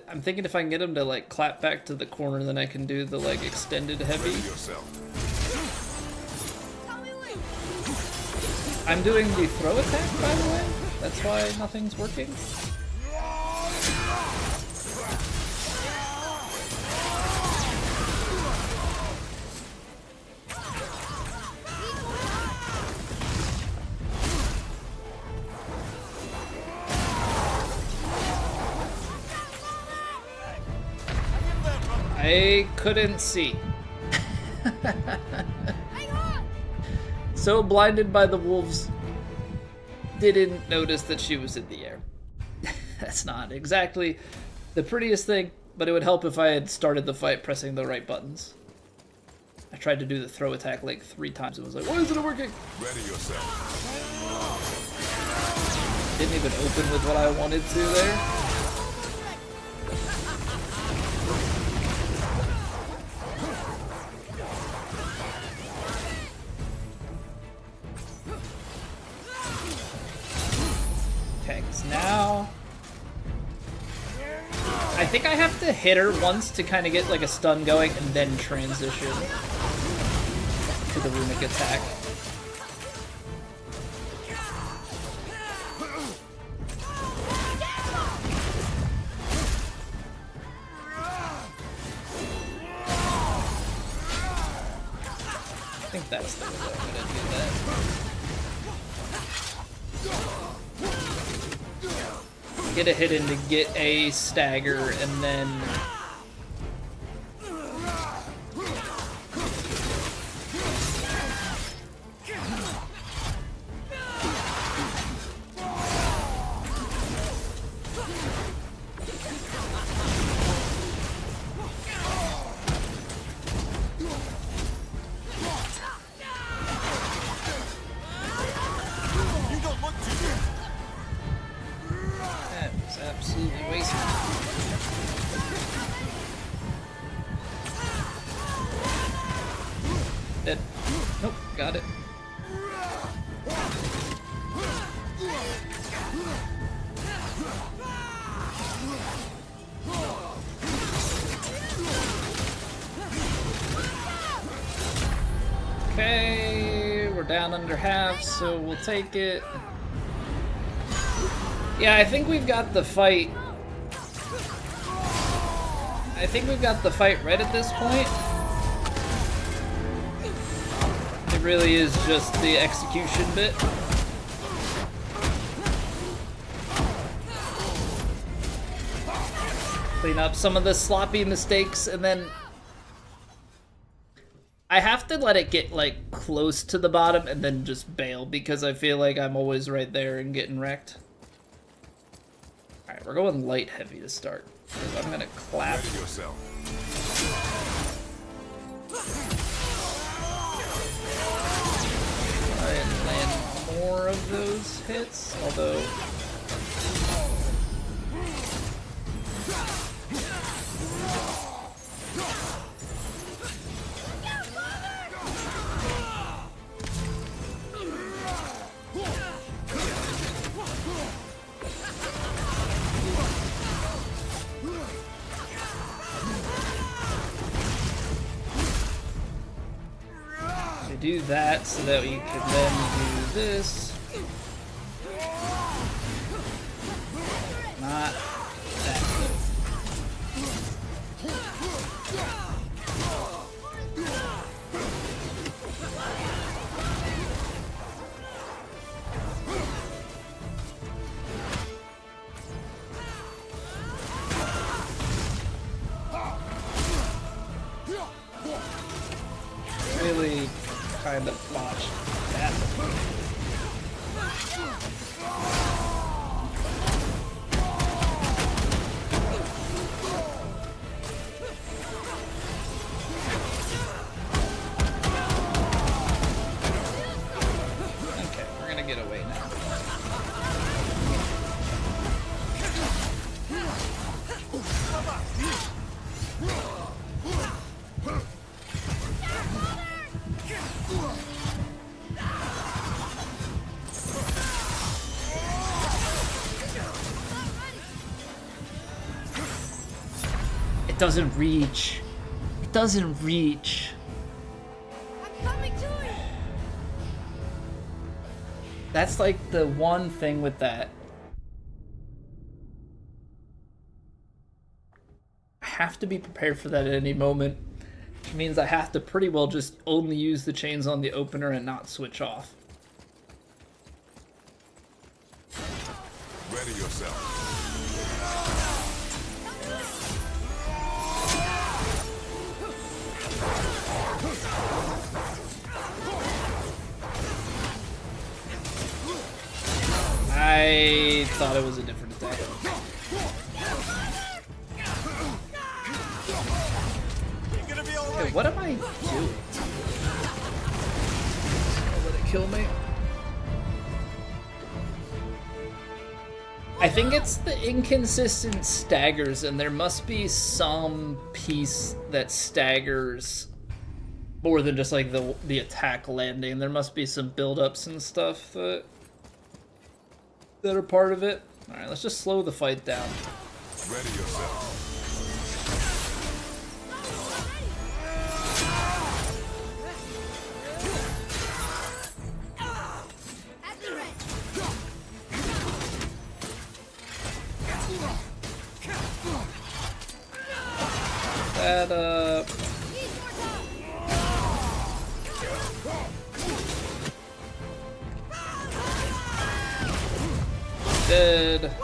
I'm thinking if I can get him to like clap back to the corner, then I can do the like extended heavy. I'm doing the throw attack, by the way. That's why nothing's working. I couldn't see. So blinded by the wolves, didn't notice that she was in the air. That's not exactly the prettiest thing, but it would help if I had started the fight pressing the right buttons. I tried to do the throw attack like 3 times and was like, why isn't it working? Ready yourself. Didn't even open with what I wanted to there. Now, I think I have to hit her once to kind of get like a stun going and then transition to the runic attack. I think that's the way I'm gonna do that. Get a hit in to get a stagger, and then absolutely wasted. Dead. Nope, got it. Okay, we're down under half, so we'll take it. Yeah, I think we've got the fight. I think we've got the fight right at this point. really is just the execution bit. Clean up some of the sloppy mistakes, and then I have to let it get like close to the bottom and then just bail, because I feel like I'm always right there and getting wrecked. Alright, we're going light heavy to start. I'm gonna clap. Ready yourself. Try and land more of those hits, although do that so that we can then do this. Not that good. Really kind of botched that. Okay, we're gonna get away now. It doesn't reach. It doesn't reach. I'm coming to it. That's like the one thing with that. I have to be prepared for that at any moment, which means I have to pretty well just only use the chains on the opener and not switch off. Ready yourself. I thought it was a different attack. Okay, what am I doing? Let it kill me. I think it's the inconsistent staggers, and there must be some piece that staggers more than just like the attack landing. There must be some build-ups and stuff that are part of it. Alright, let's just slow the fight down. Ready yourself. That up. Dead.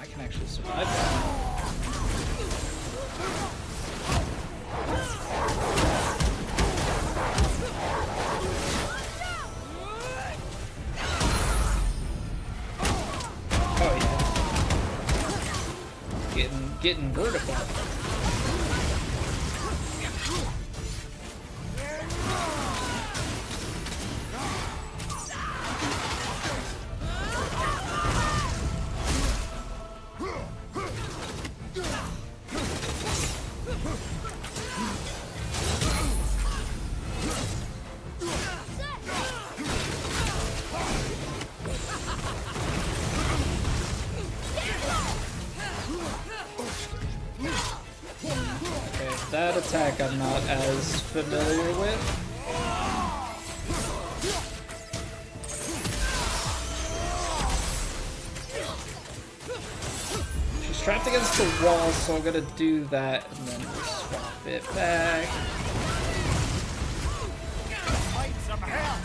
I can actually survive that. Getting vertical. That attack I'm not as familiar with. She's trapped against the wall, so I'm gonna do that and then swap. bit back. Fight some hell!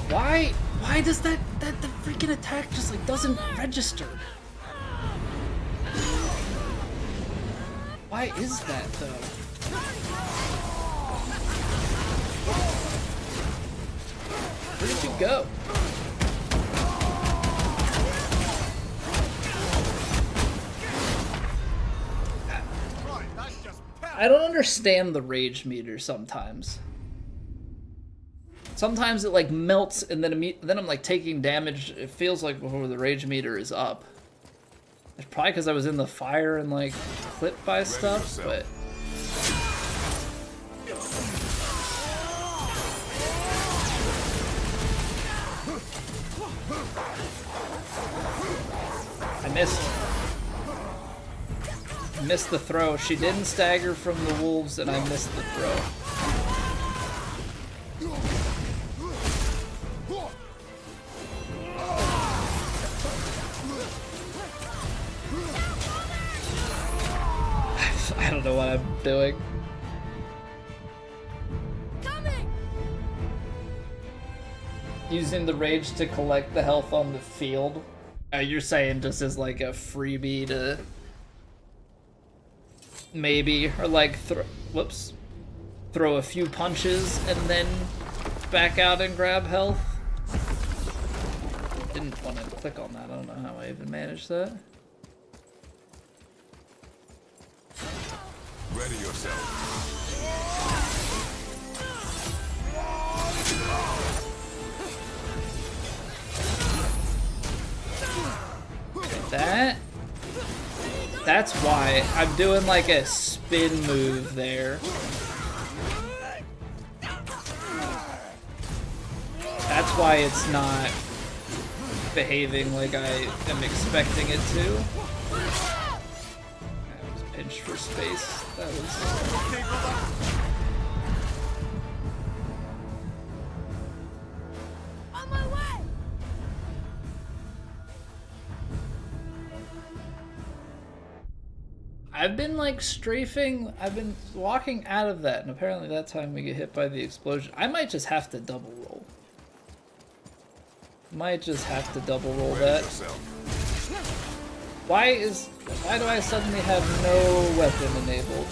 Why does that the freaking attack just like doesn't register? Why is that though? Where did you go? I don't understand the rage meter sometimes. Sometimes it like melts and then I'm like taking damage. It feels like before the rage meter is up. It's probably because I was in the fire and like clipped by stuff, but I missed the throw. She didn't stagger from the wolves and I missed the throw. I don't know what I'm doing. Coming! Using the rage to collect the health on the field. You're saying just as like a freebie to maybe, or like throw a few punches and then back out and grab health. Didn't want to click on that. I don't know how I even managed that. Ready yourself. That's why I'm doing like a spin move there. That's why it's not behaving like I am expecting it to. I was pinched for space. That was... On my way! I've been like strafing, I've been walking out of that, and apparently that time we get hit by the explosion. I might just have to double roll. Might just have to double roll that. Why do I suddenly have no weapon enabled?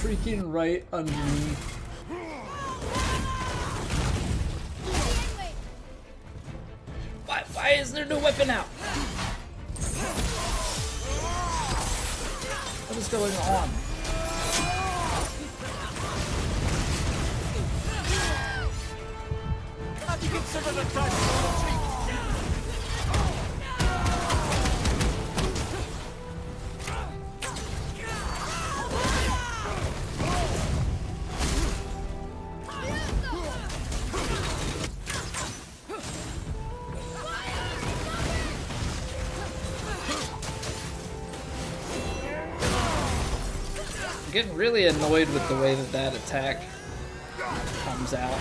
Freaking right underneath. Why is there no weapon out? What is going on? Have you considered a tactical retreat? I'm getting really annoyed with the way that attack comes out.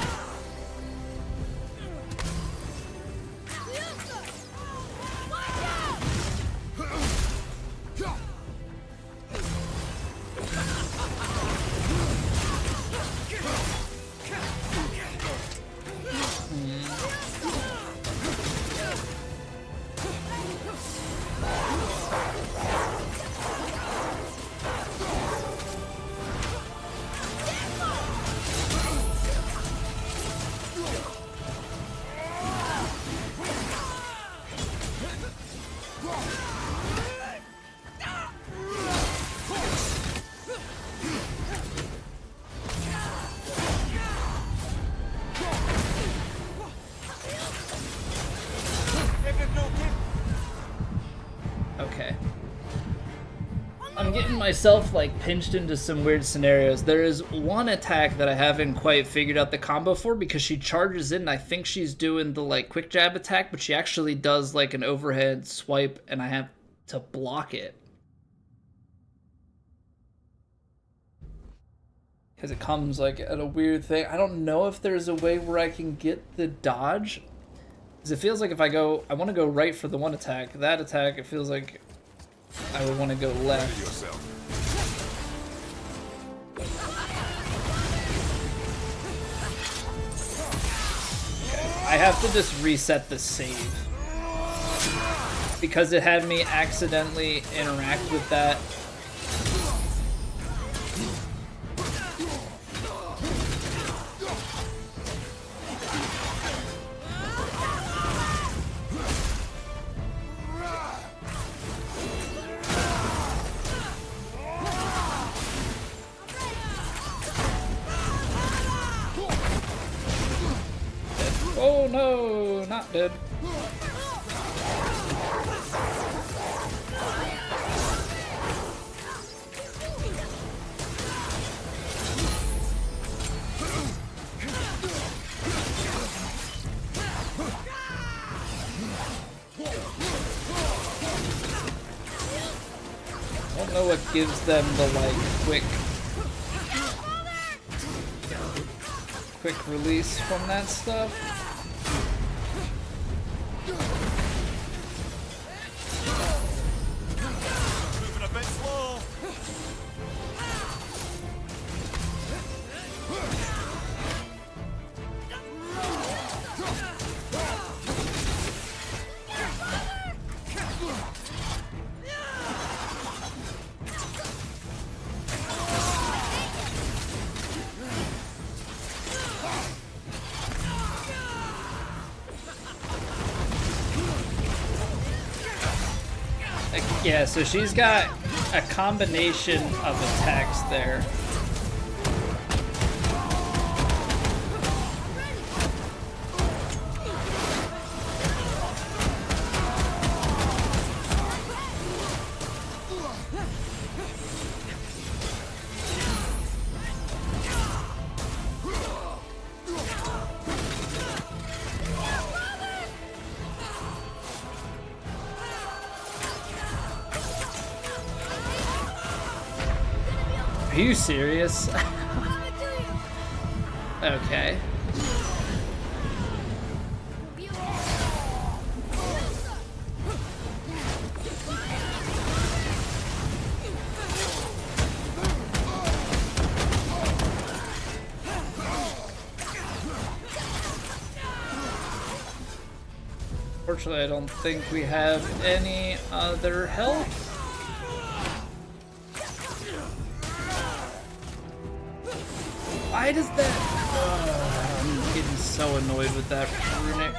Okay. I'm getting myself like pinched into some weird scenarios. There is one attack that I haven't quite figured out the combo for because she charges in and I think she's doing the like quick jab attack, but she actually does like an overhead swipe and I have to block it. because it comes like at a weird thing. I don't know if there's a way where I can get the dodge, because it feels like if I want to go right for the one attack. That attack, it feels like I would want to go left. I have to just reset the save because it had me accidentally interact with that. Oh no, not dead. I don't know what gives them the like quick release from that stuff. Moving a bit slow. Yeah, so she's got a combination of attacks there. Are you serious? Okay. Fortunately, I don't think we have any other help. Why does that... I'm getting so annoyed with that runic.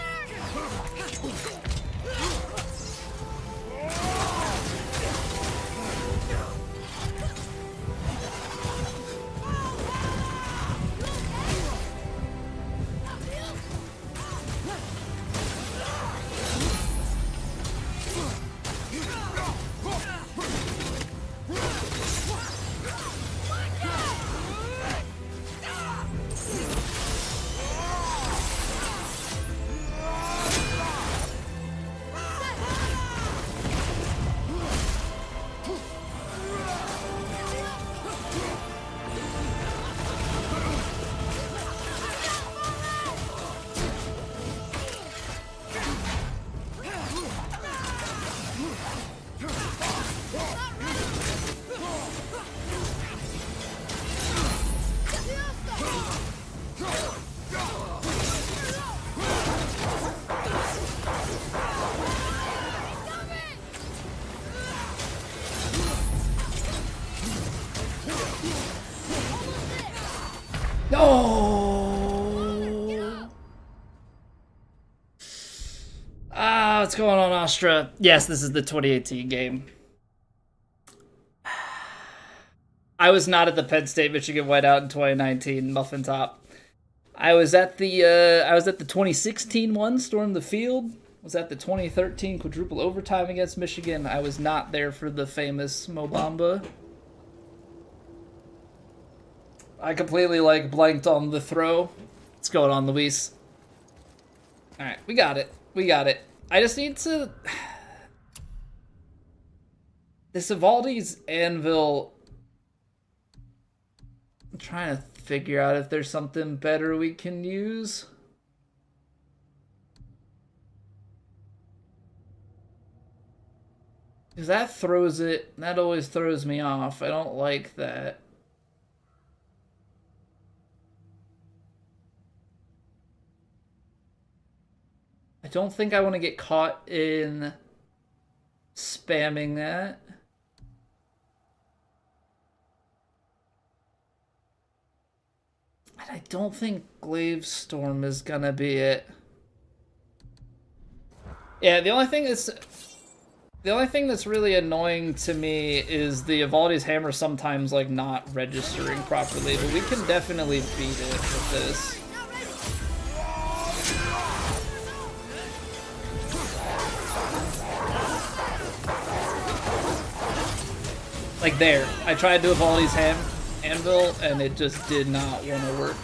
No! Ah, what's going on, Astra? Yes, this is the 2018 game. I was not at the Penn State Michigan whiteout in 2019 Muffin Top. I was at the 2016 one, Storm the Field. Was at the 2013 quadruple overtime against Michigan. I was not there for the famous Mobamba. I completely like blanked on the throw. What's going on, Luis? All right, we got it. We got it. I just need to. This Evaldi's Anvil. I'm trying to figure out if there's something better we can use. Because that throws it, that always throws me off. I don't like that. I don't think I want to get caught in spamming that. And I don't think Glaive Storm is gonna be it. Yeah, the only thing that's really annoying to me is the Evaldi's Hammer sometimes like not registering properly, but we can definitely beat it with this. Like there, I tried to Evaldi's Anvil and it just did not want to work.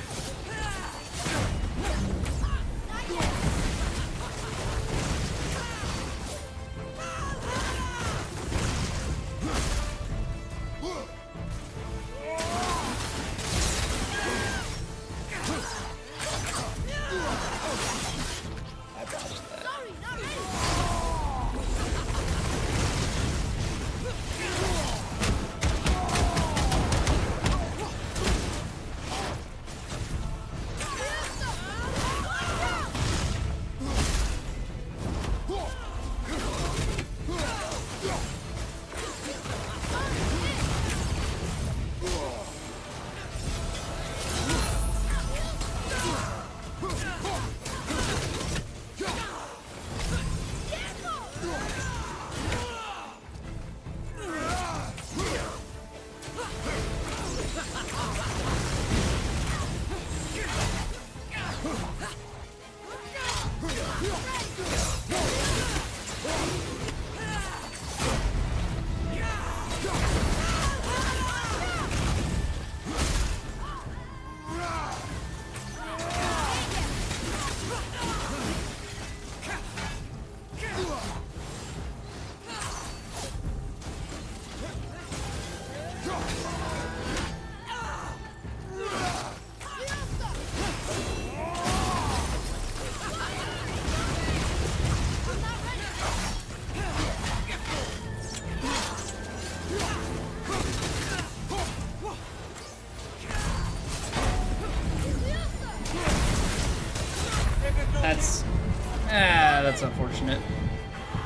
That's unfortunate.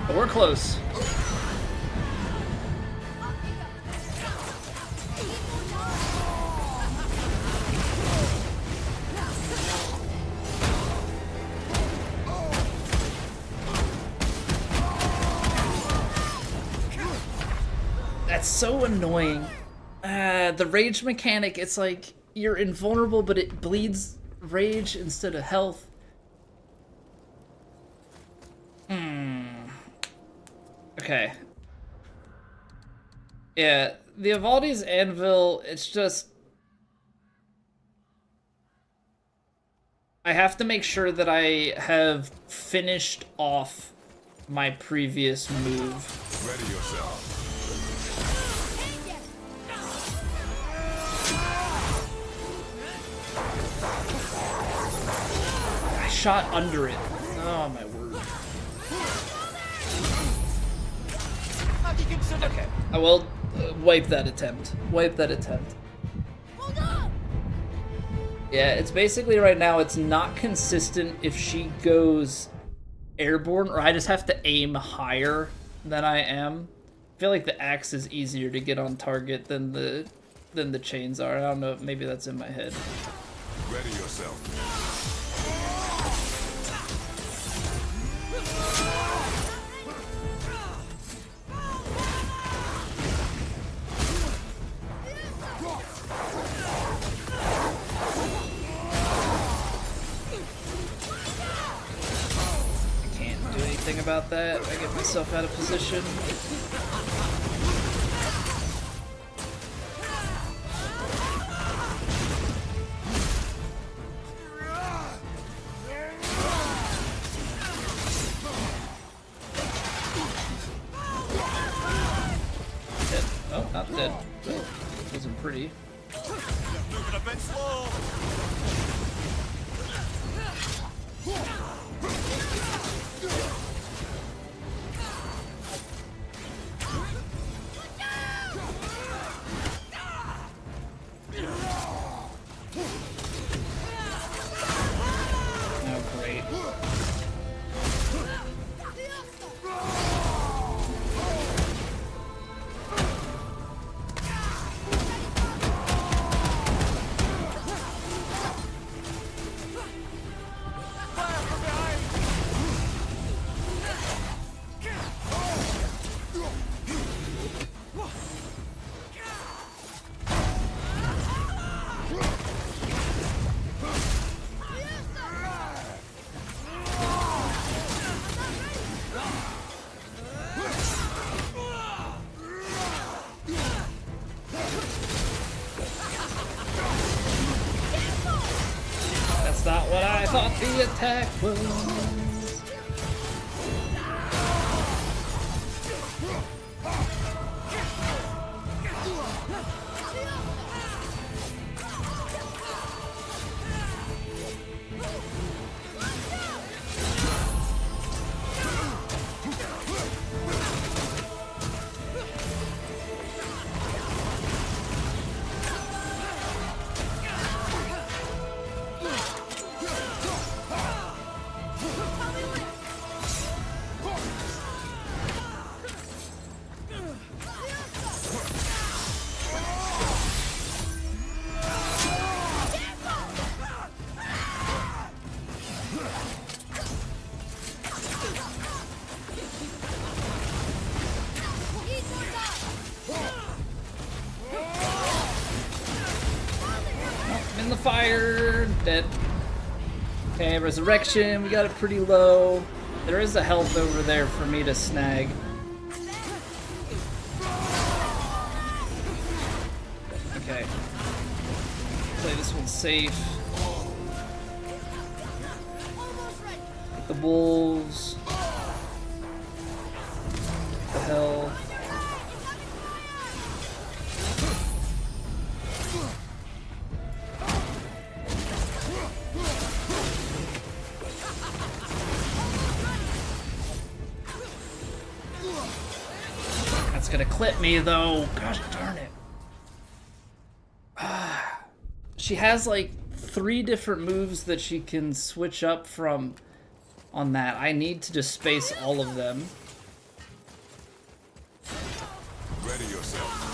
But we're close. That's so annoying. The rage mechanic, it's like you're invulnerable, but it bleeds rage instead of health. Okay. Yeah, the Evaldi's Anvil, it's just... I have to make sure that I have finished off my previous move. Ready yourself. I shot under it. Oh my word. Okay, I will wipe that attempt. Wipe that attempt. Yeah, it's basically right now, it's not consistent if she goes airborne, or I just have to aim higher than I am. I feel like the axe is easier to get on target than the chains are. I don't know, maybe that's in my head. Ready yourself. About that, I get myself out of position. Dead. Oh, not dead. That wasn't pretty. Moving a bit slow. Oh, great. That's not what I thought the attack was. In the fire, dead. Okay, resurrection, we got it pretty low. There is a health over there for me to snag. Okay. Play this one safe. The wolves. The hell. That's gonna clip me though. Gosh darn it. She has like 3 different moves that she can switch up from on that. I need to just space all of them. Ready yourself.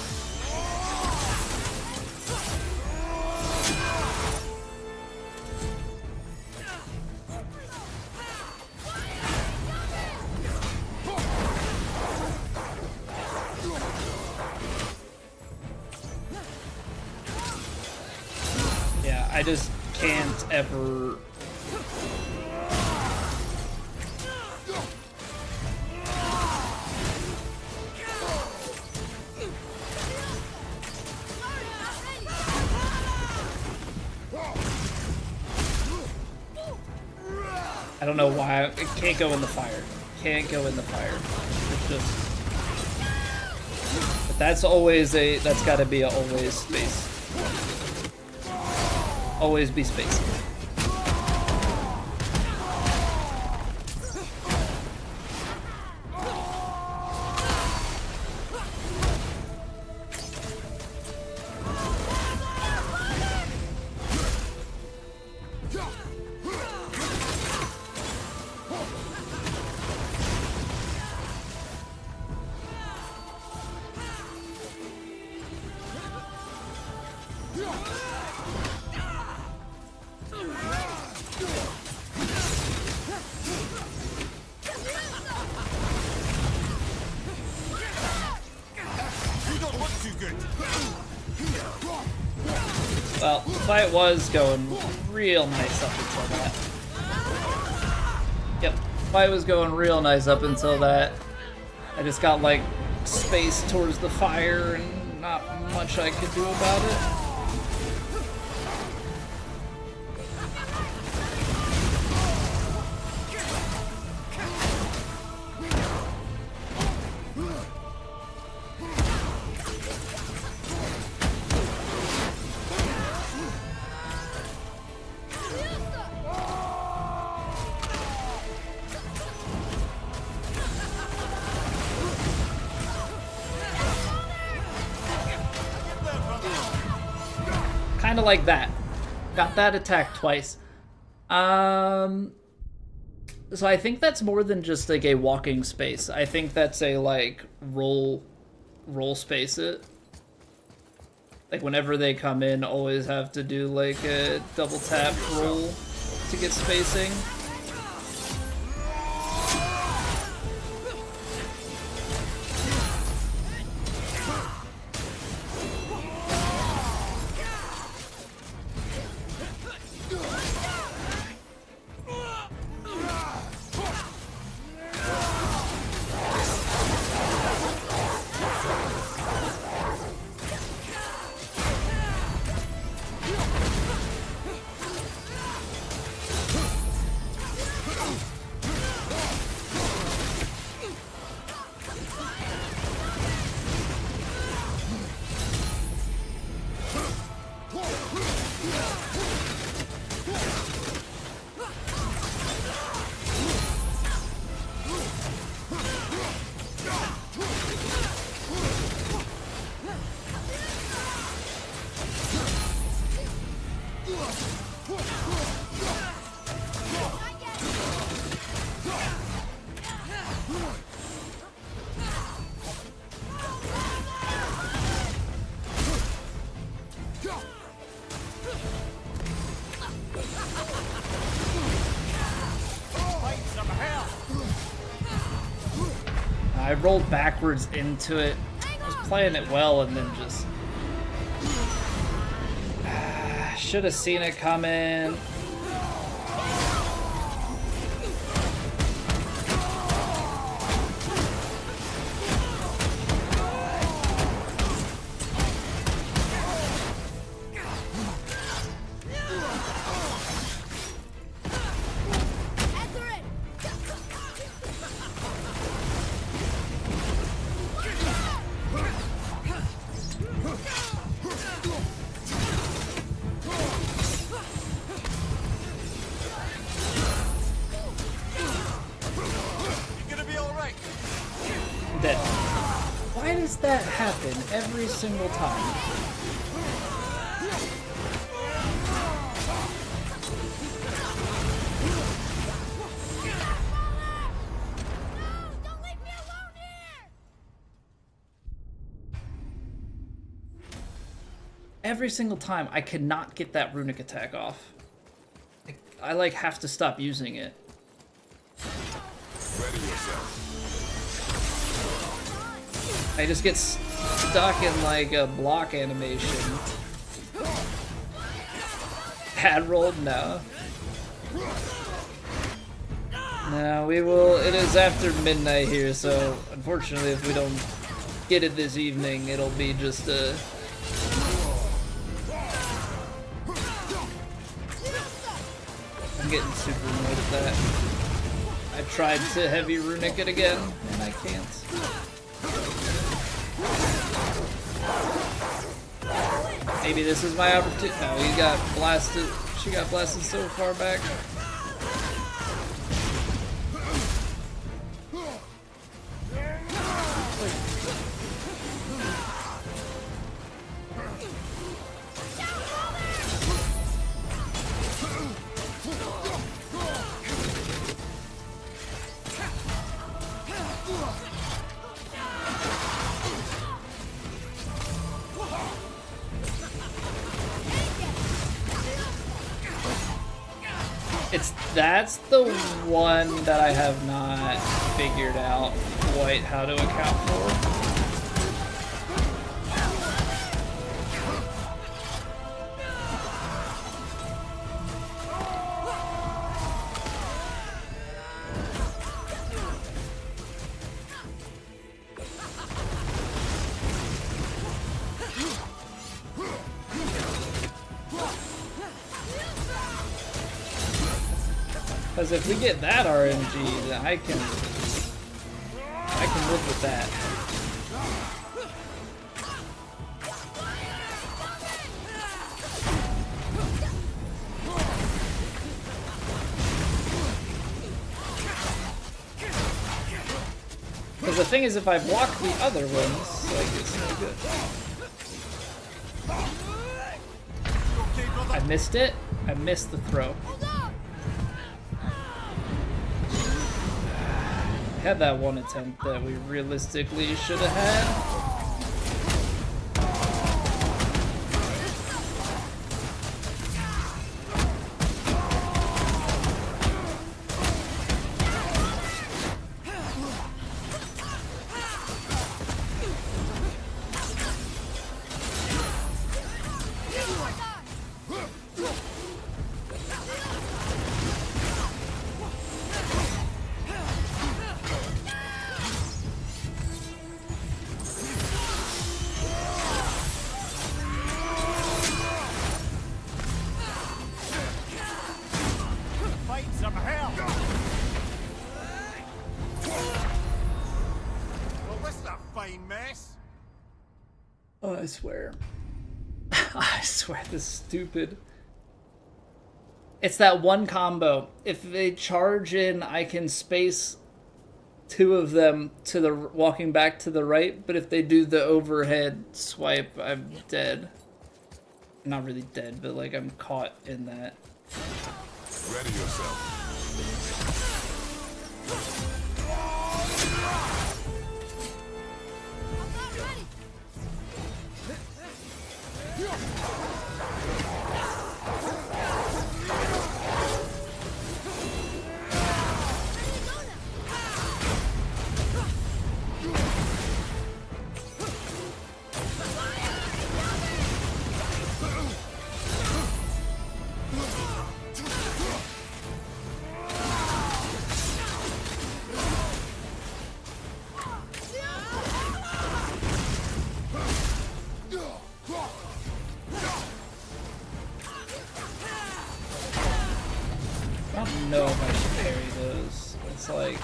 Yeah, I just can't ever... I don't know why it can't go in the fire. Can't go in the fire. It's just... But that's always a... That's gotta be a always space. Always be spacing. Well, the fight was going real nice up until that. Yep, fight was going real nice up until that. I just got like space towards the fire and not much I could do about it. kind of like that. Got that attack twice. So I think that's more than just like a walking space. I think that's a like roll space it. Like whenever they come in, always have to do like a double tap roll to get spacing. I rolled backwards into it. I was playing it well and then just... should have seen it coming. Dead. Why does that happen every single time? Every single time, I cannot get that runic attack off. I like have to stop using it. Ready yourself. I just get stuck in like a block animation. Had rolled? No. No, we will. It is after midnight here, so unfortunately, if we don't get it this evening, it'll be just a. I'm getting super annoyed at that. I tried to heavy runic it again, and I can't. Maybe this is my opportunity. No, he got blasted. She got blasted so far back. That's the one that I have not figured out quite how to account for. Because if we get that RNG, then I can live with that. Because the thing is, if I block the other ones, like, it's no good. I missed it. I missed the throw. Had that one attempt that we realistically should have had. Oh, I swear. I swear this is stupid. It's that one combo. If they charge in, I can space two of them to the walking back to the right, but if they do the overhead swipe, I'm dead. Not really dead, but like I'm caught in that. Ready yourself. I don't know if I should parry those. It's like...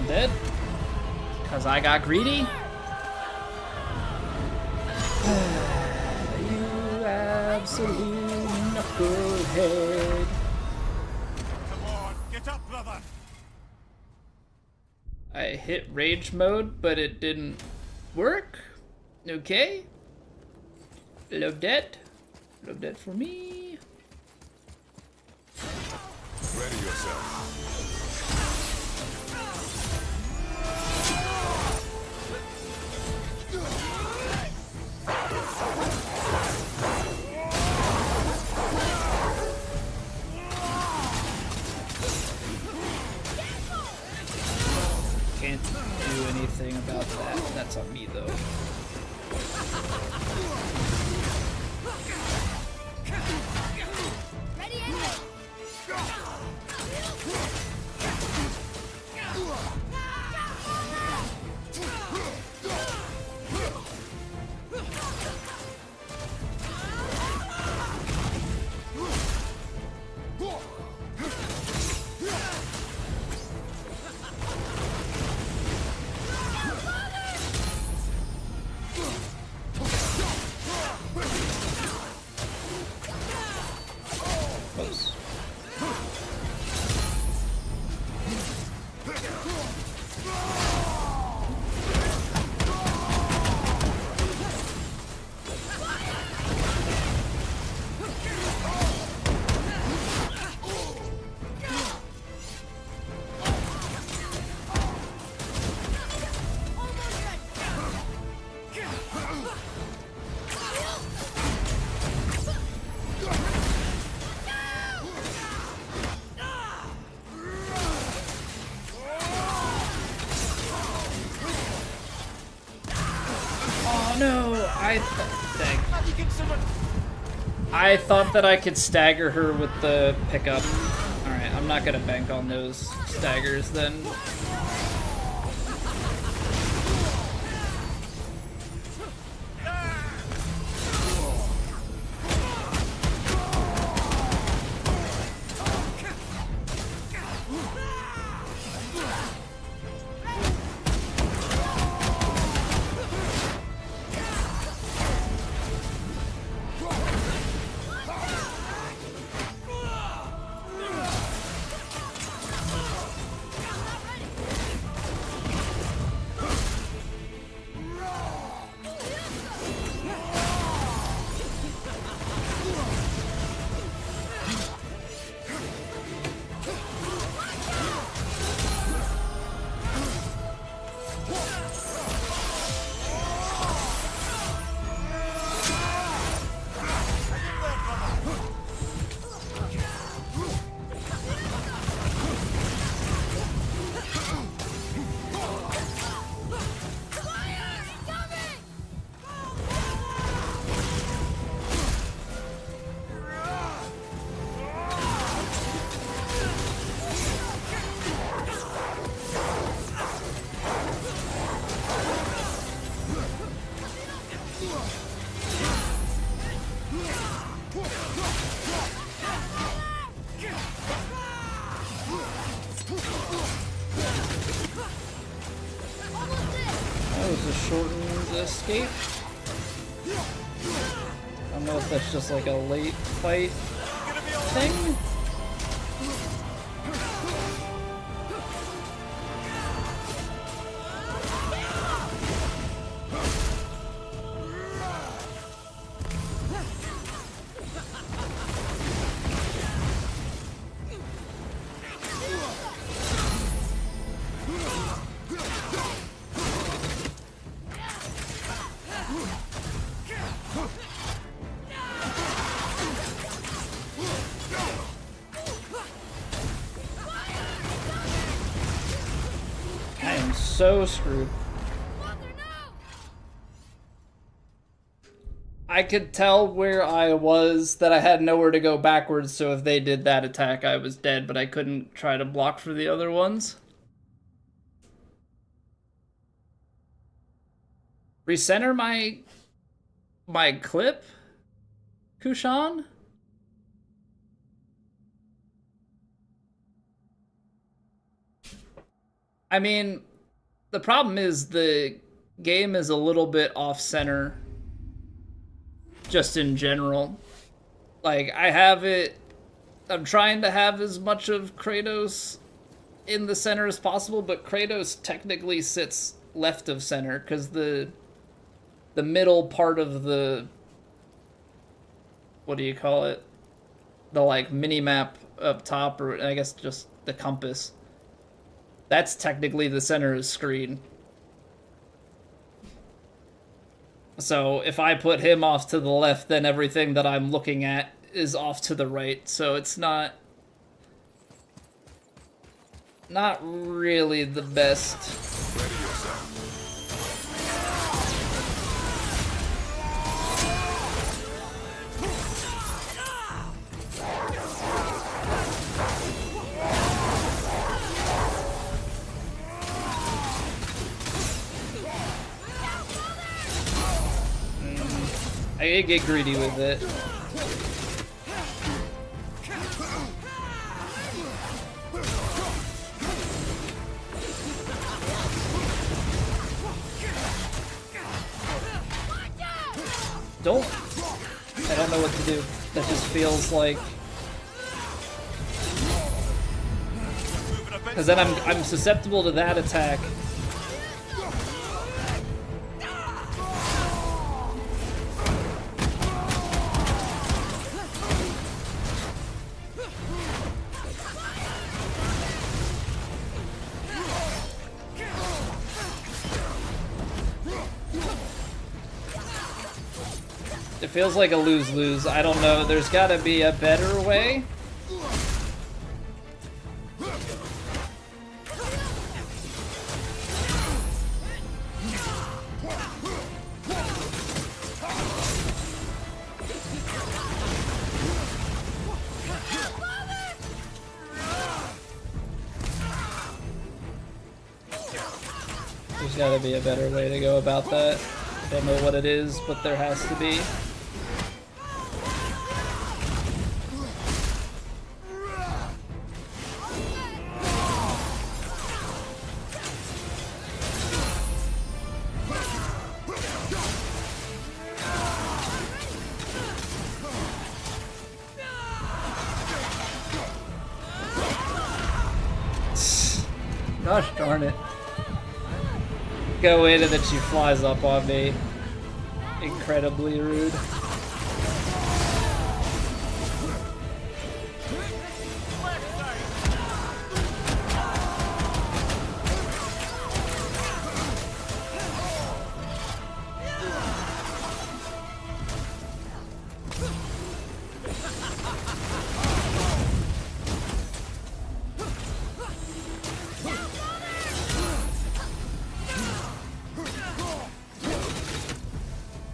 Dead? Because I got greedy? You absolute knucklehead. Come on, get up, brother. I hit rage mode, but it didn't work. Okay. Love that. Love that for me. Ready yourself. Can't do anything about that. That's on me, though. no! Dang. I thought that I could stagger her with the pickup. Alright, I'm not gonna bank on those staggers then. Escape. I don't know if that's just like a late fight thing. So screwed. I could tell where I was, that I had nowhere to go backwards, so if they did that attack I was dead, but I couldn't try to block for the other ones. Recenter my clip, Kushan? I mean, the problem is the game is a little bit off-center, just in general. Like, I'm trying to have as much of Kratos in the center as possible, but Kratos technically sits left of center, because the middle part of the, what do you call it? The, like, mini-map up top, or I guess just the compass. That's technically the center of the screen. So if I put him off to the left, then everything that I'm looking at is off to the right. So it's not really the best. I get greedy with it. I don't know what to do. That just feels like, because then I'm susceptible to that attack. It feels like a lose-lose. I don't know. There's gotta be a better way. There's gotta be a better way to go about that. I don't know what it is, but there has to be. Gosh darn it. Go in and then she flies up on me. Incredibly rude.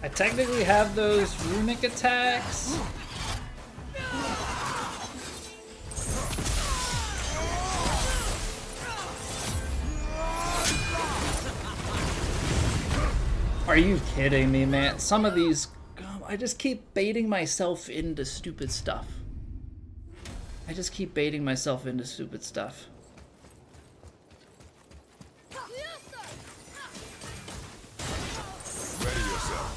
I technically have those runic attacks. Are you kidding me, man? Some of these, I just keep baiting myself into stupid stuff. I just keep baiting myself into stupid stuff. Ready yourself.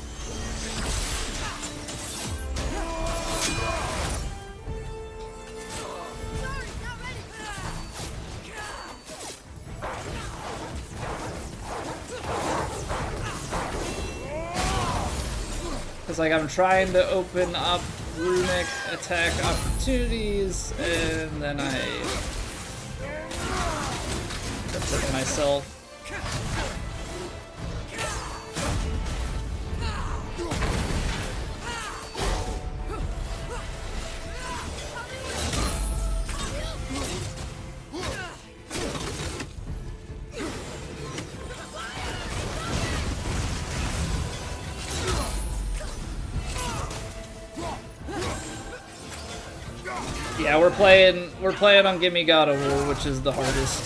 It's like I'm trying to open up runic attack opportunities, and then I hurt myself. Yeah, we're playing on Gimme God of War, which is the hardest.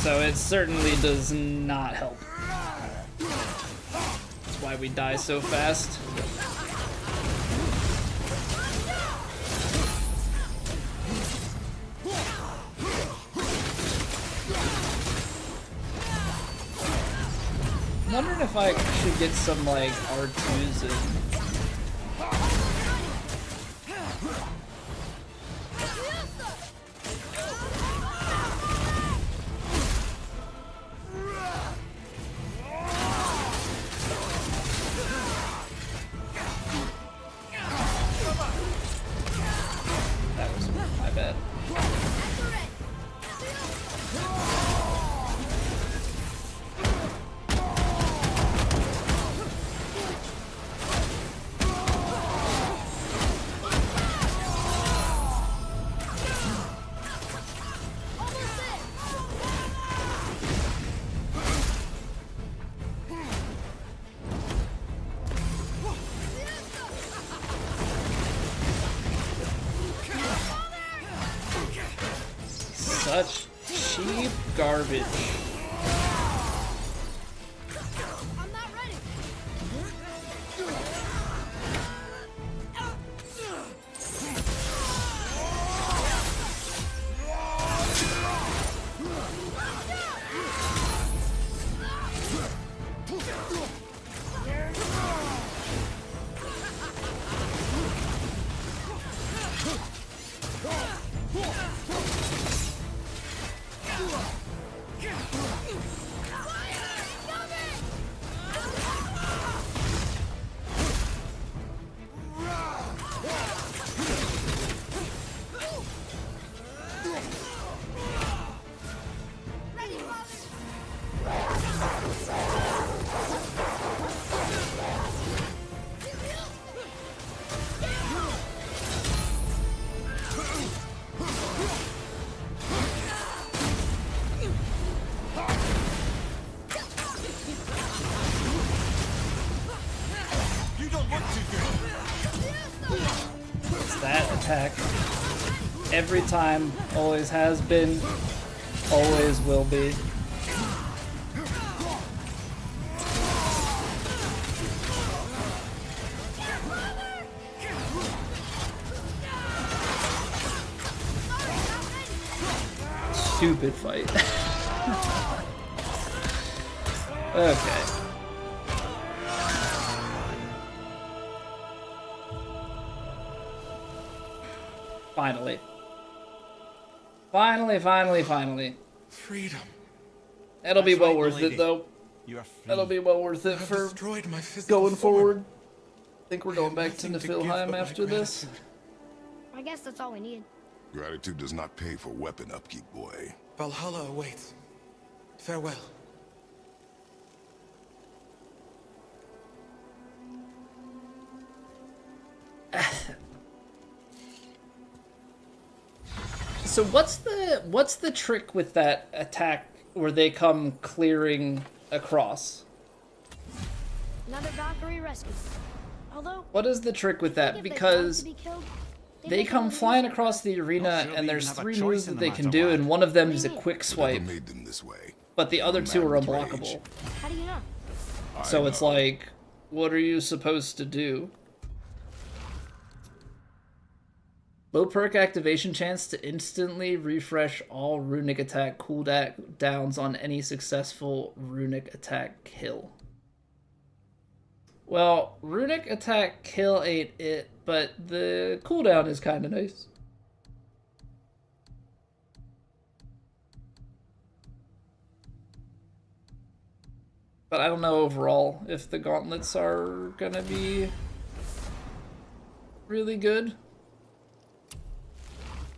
So it certainly does not help. That's why we die so fast. I'm wondering if I should get some like R2s and that was my bad. Such cheap garbage. I'm not ready. every time, always has been, always will be. Stupid fight. Okay. Finally. Finally. Freedom. It'll be That's well right, worth milady. it, though. You are free. That'll be well worth it I've for destroyed my physical going form. forward. I think we're going back to Nothing to give Niflheim but my after this. gratitude. I guess that's all we need. Gratitude does not pay for weapon upkeep, boy. Valhalla awaits. Farewell. So what's the trick with that attack where they come clearing across? Another Valkyrie rescue. Although, What is the trick with I that? think if they Because want to be killed, they make come them flying lose across the arena, Not sure we and even there's have a 3 choice moves in that the they can matter, do, lad. and one of them What do is a you mean? quick Whatever swipe, made them this way. but the other 2 are Man's unblockable. rage. How do you know? So I it's know. like, what are you supposed to do? Low perk activation chance to instantly refresh all runic attack cooldowns on any successful runic attack kill. Well, runic attack kill ain't it, but the cooldown is kind of nice. But I don't know overall if the gauntlets are gonna be really good.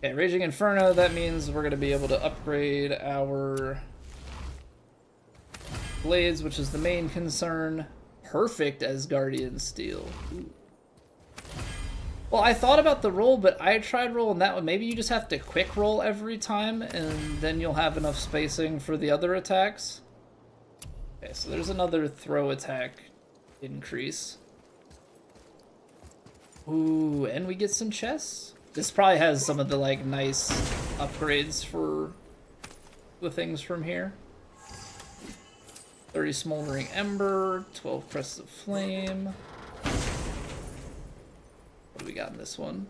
Okay, Raging Inferno, that means we're gonna be able to upgrade our blades, which is the main concern. Perfect as Guardian Steel. Ooh. Well, I thought about the roll, but I tried rolling that one. Maybe you just have to quick roll every time, and then you'll have enough spacing for the other attacks. Okay, so there's another throw attack increase. Ooh, and we get some chests. This probably has some of the like nice upgrades for the things from here. 30 Smoldering Ember, 12 Crests of Flame. What do we got in this one?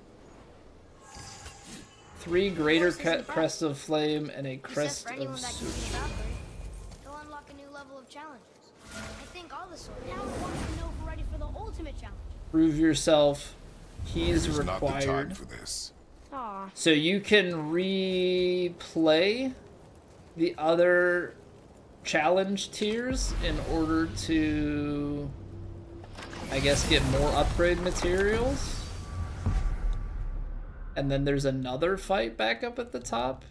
3 Greater Crest of Flame and a He says Crest for anyone of that can be Super. a Valkyrie, they'll unlock a new level of challenges. I think all the swords. Now we want to know if we're ready for the ultimate challenge. Prove yourself. Keys It's not the time required. for this. Aw. So you can replay the other challenge tiers in order to, I guess, get more upgrade materials. And then there's another fight back up at the top.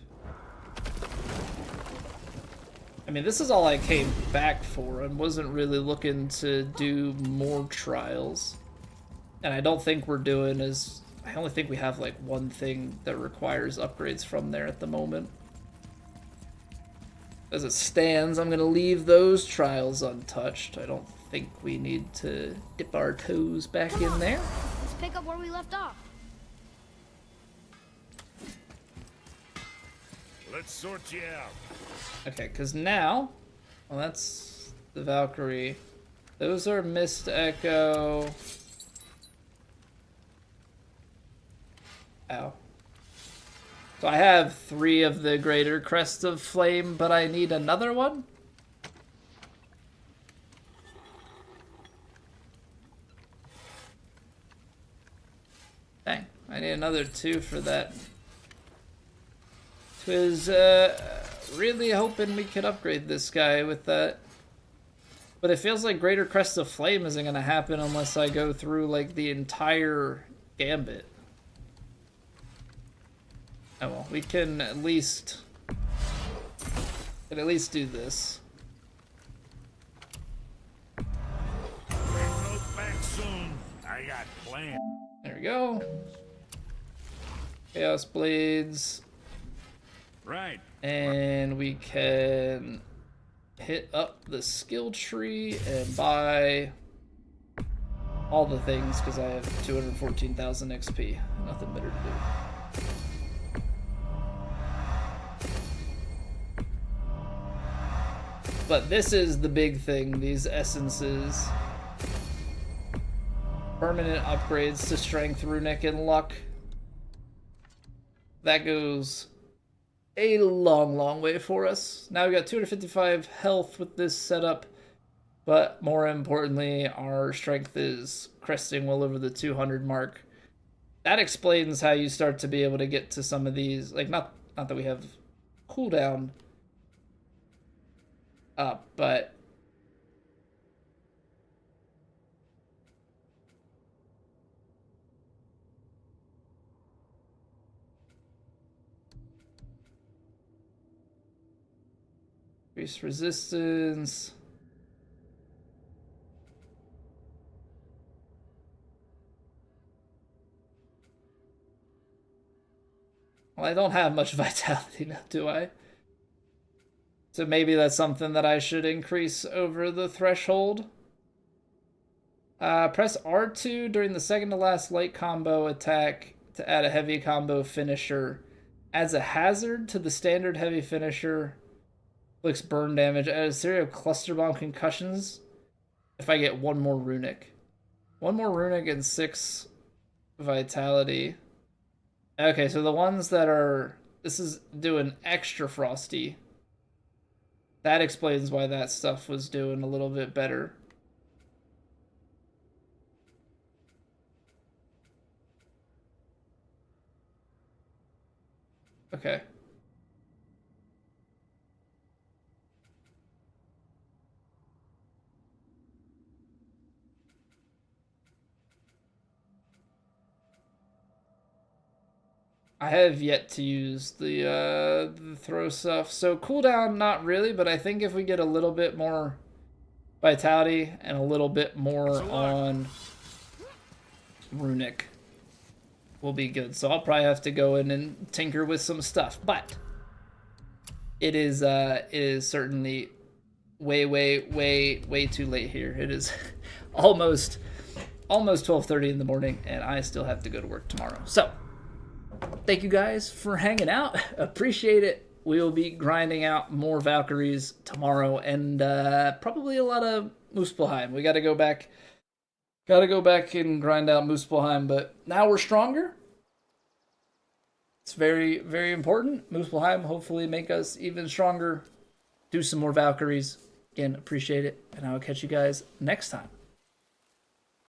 I mean, this is all I came back for and wasn't really looking to do more trials. And I don't think we're doing as... I only think we have like one thing that requires upgrades from there at the moment. As it stands, I'm going to leave those trials untouched. I don't think we need to dip our toes back in there. Let's pick up where we left off. Let's sort you out. Okay, because now... Well, that's the Valkyrie. Those are Mist Echo... Ow. So I have 3 of the Greater Crest of Flame, but I need another one? Dang, I need another 2 for that. Was really hoping we could upgrade this guy with that. But it feels like Greater Crest of Flame isn't going to happen unless I go through like the entire gambit. Oh well, we can at least do this. Road back soon. I got plans. There we go. Chaos Blades. Right. And we can hit up the skill tree and buy all the things because I have 214,000 XP. Nothing better to do. But this is the big thing, these essences. Permanent upgrades to strength, runic, and luck. That goes a long, long way for us. Now we got 255 health with this setup, but more importantly, our strength is cresting well over the 200 mark. That explains how you start to be able to get to some of these, like not that we have cooldown up, but increase resistance. Well, I don't have much vitality now, do I? So maybe that's something that I should increase over the threshold. Press R2 during the second to last light combo attack to add a heavy combo finisher. Adds a hazard to the standard heavy finisher. Inflicts burn damage. Add a series of cluster bomb concussions if I get one more runic. One more runic and 6 vitality. Okay, so the ones that are... This is doing extra frosty. That explains why that stuff was doing a little bit better. Okay. I have yet to use the throw stuff. So cooldown, not really, but I think if we get a little bit more vitality and a little bit more on runic, we'll be good. So I'll probably have to go in and tinker with some stuff, but it is certainly way too late here. It is almost 12:30 in the morning, and I still have to go to work tomorrow. So thank you guys for hanging out. Appreciate it. We will be grinding out more Valkyries tomorrow, and probably a lot of Muspelheim. We got to go back and grind out Muspelheim, but now we're stronger. It's very, very important. Muspelheim hopefully make us even stronger. Do some more Valkyries. Again, appreciate it, and I will catch you guys next time.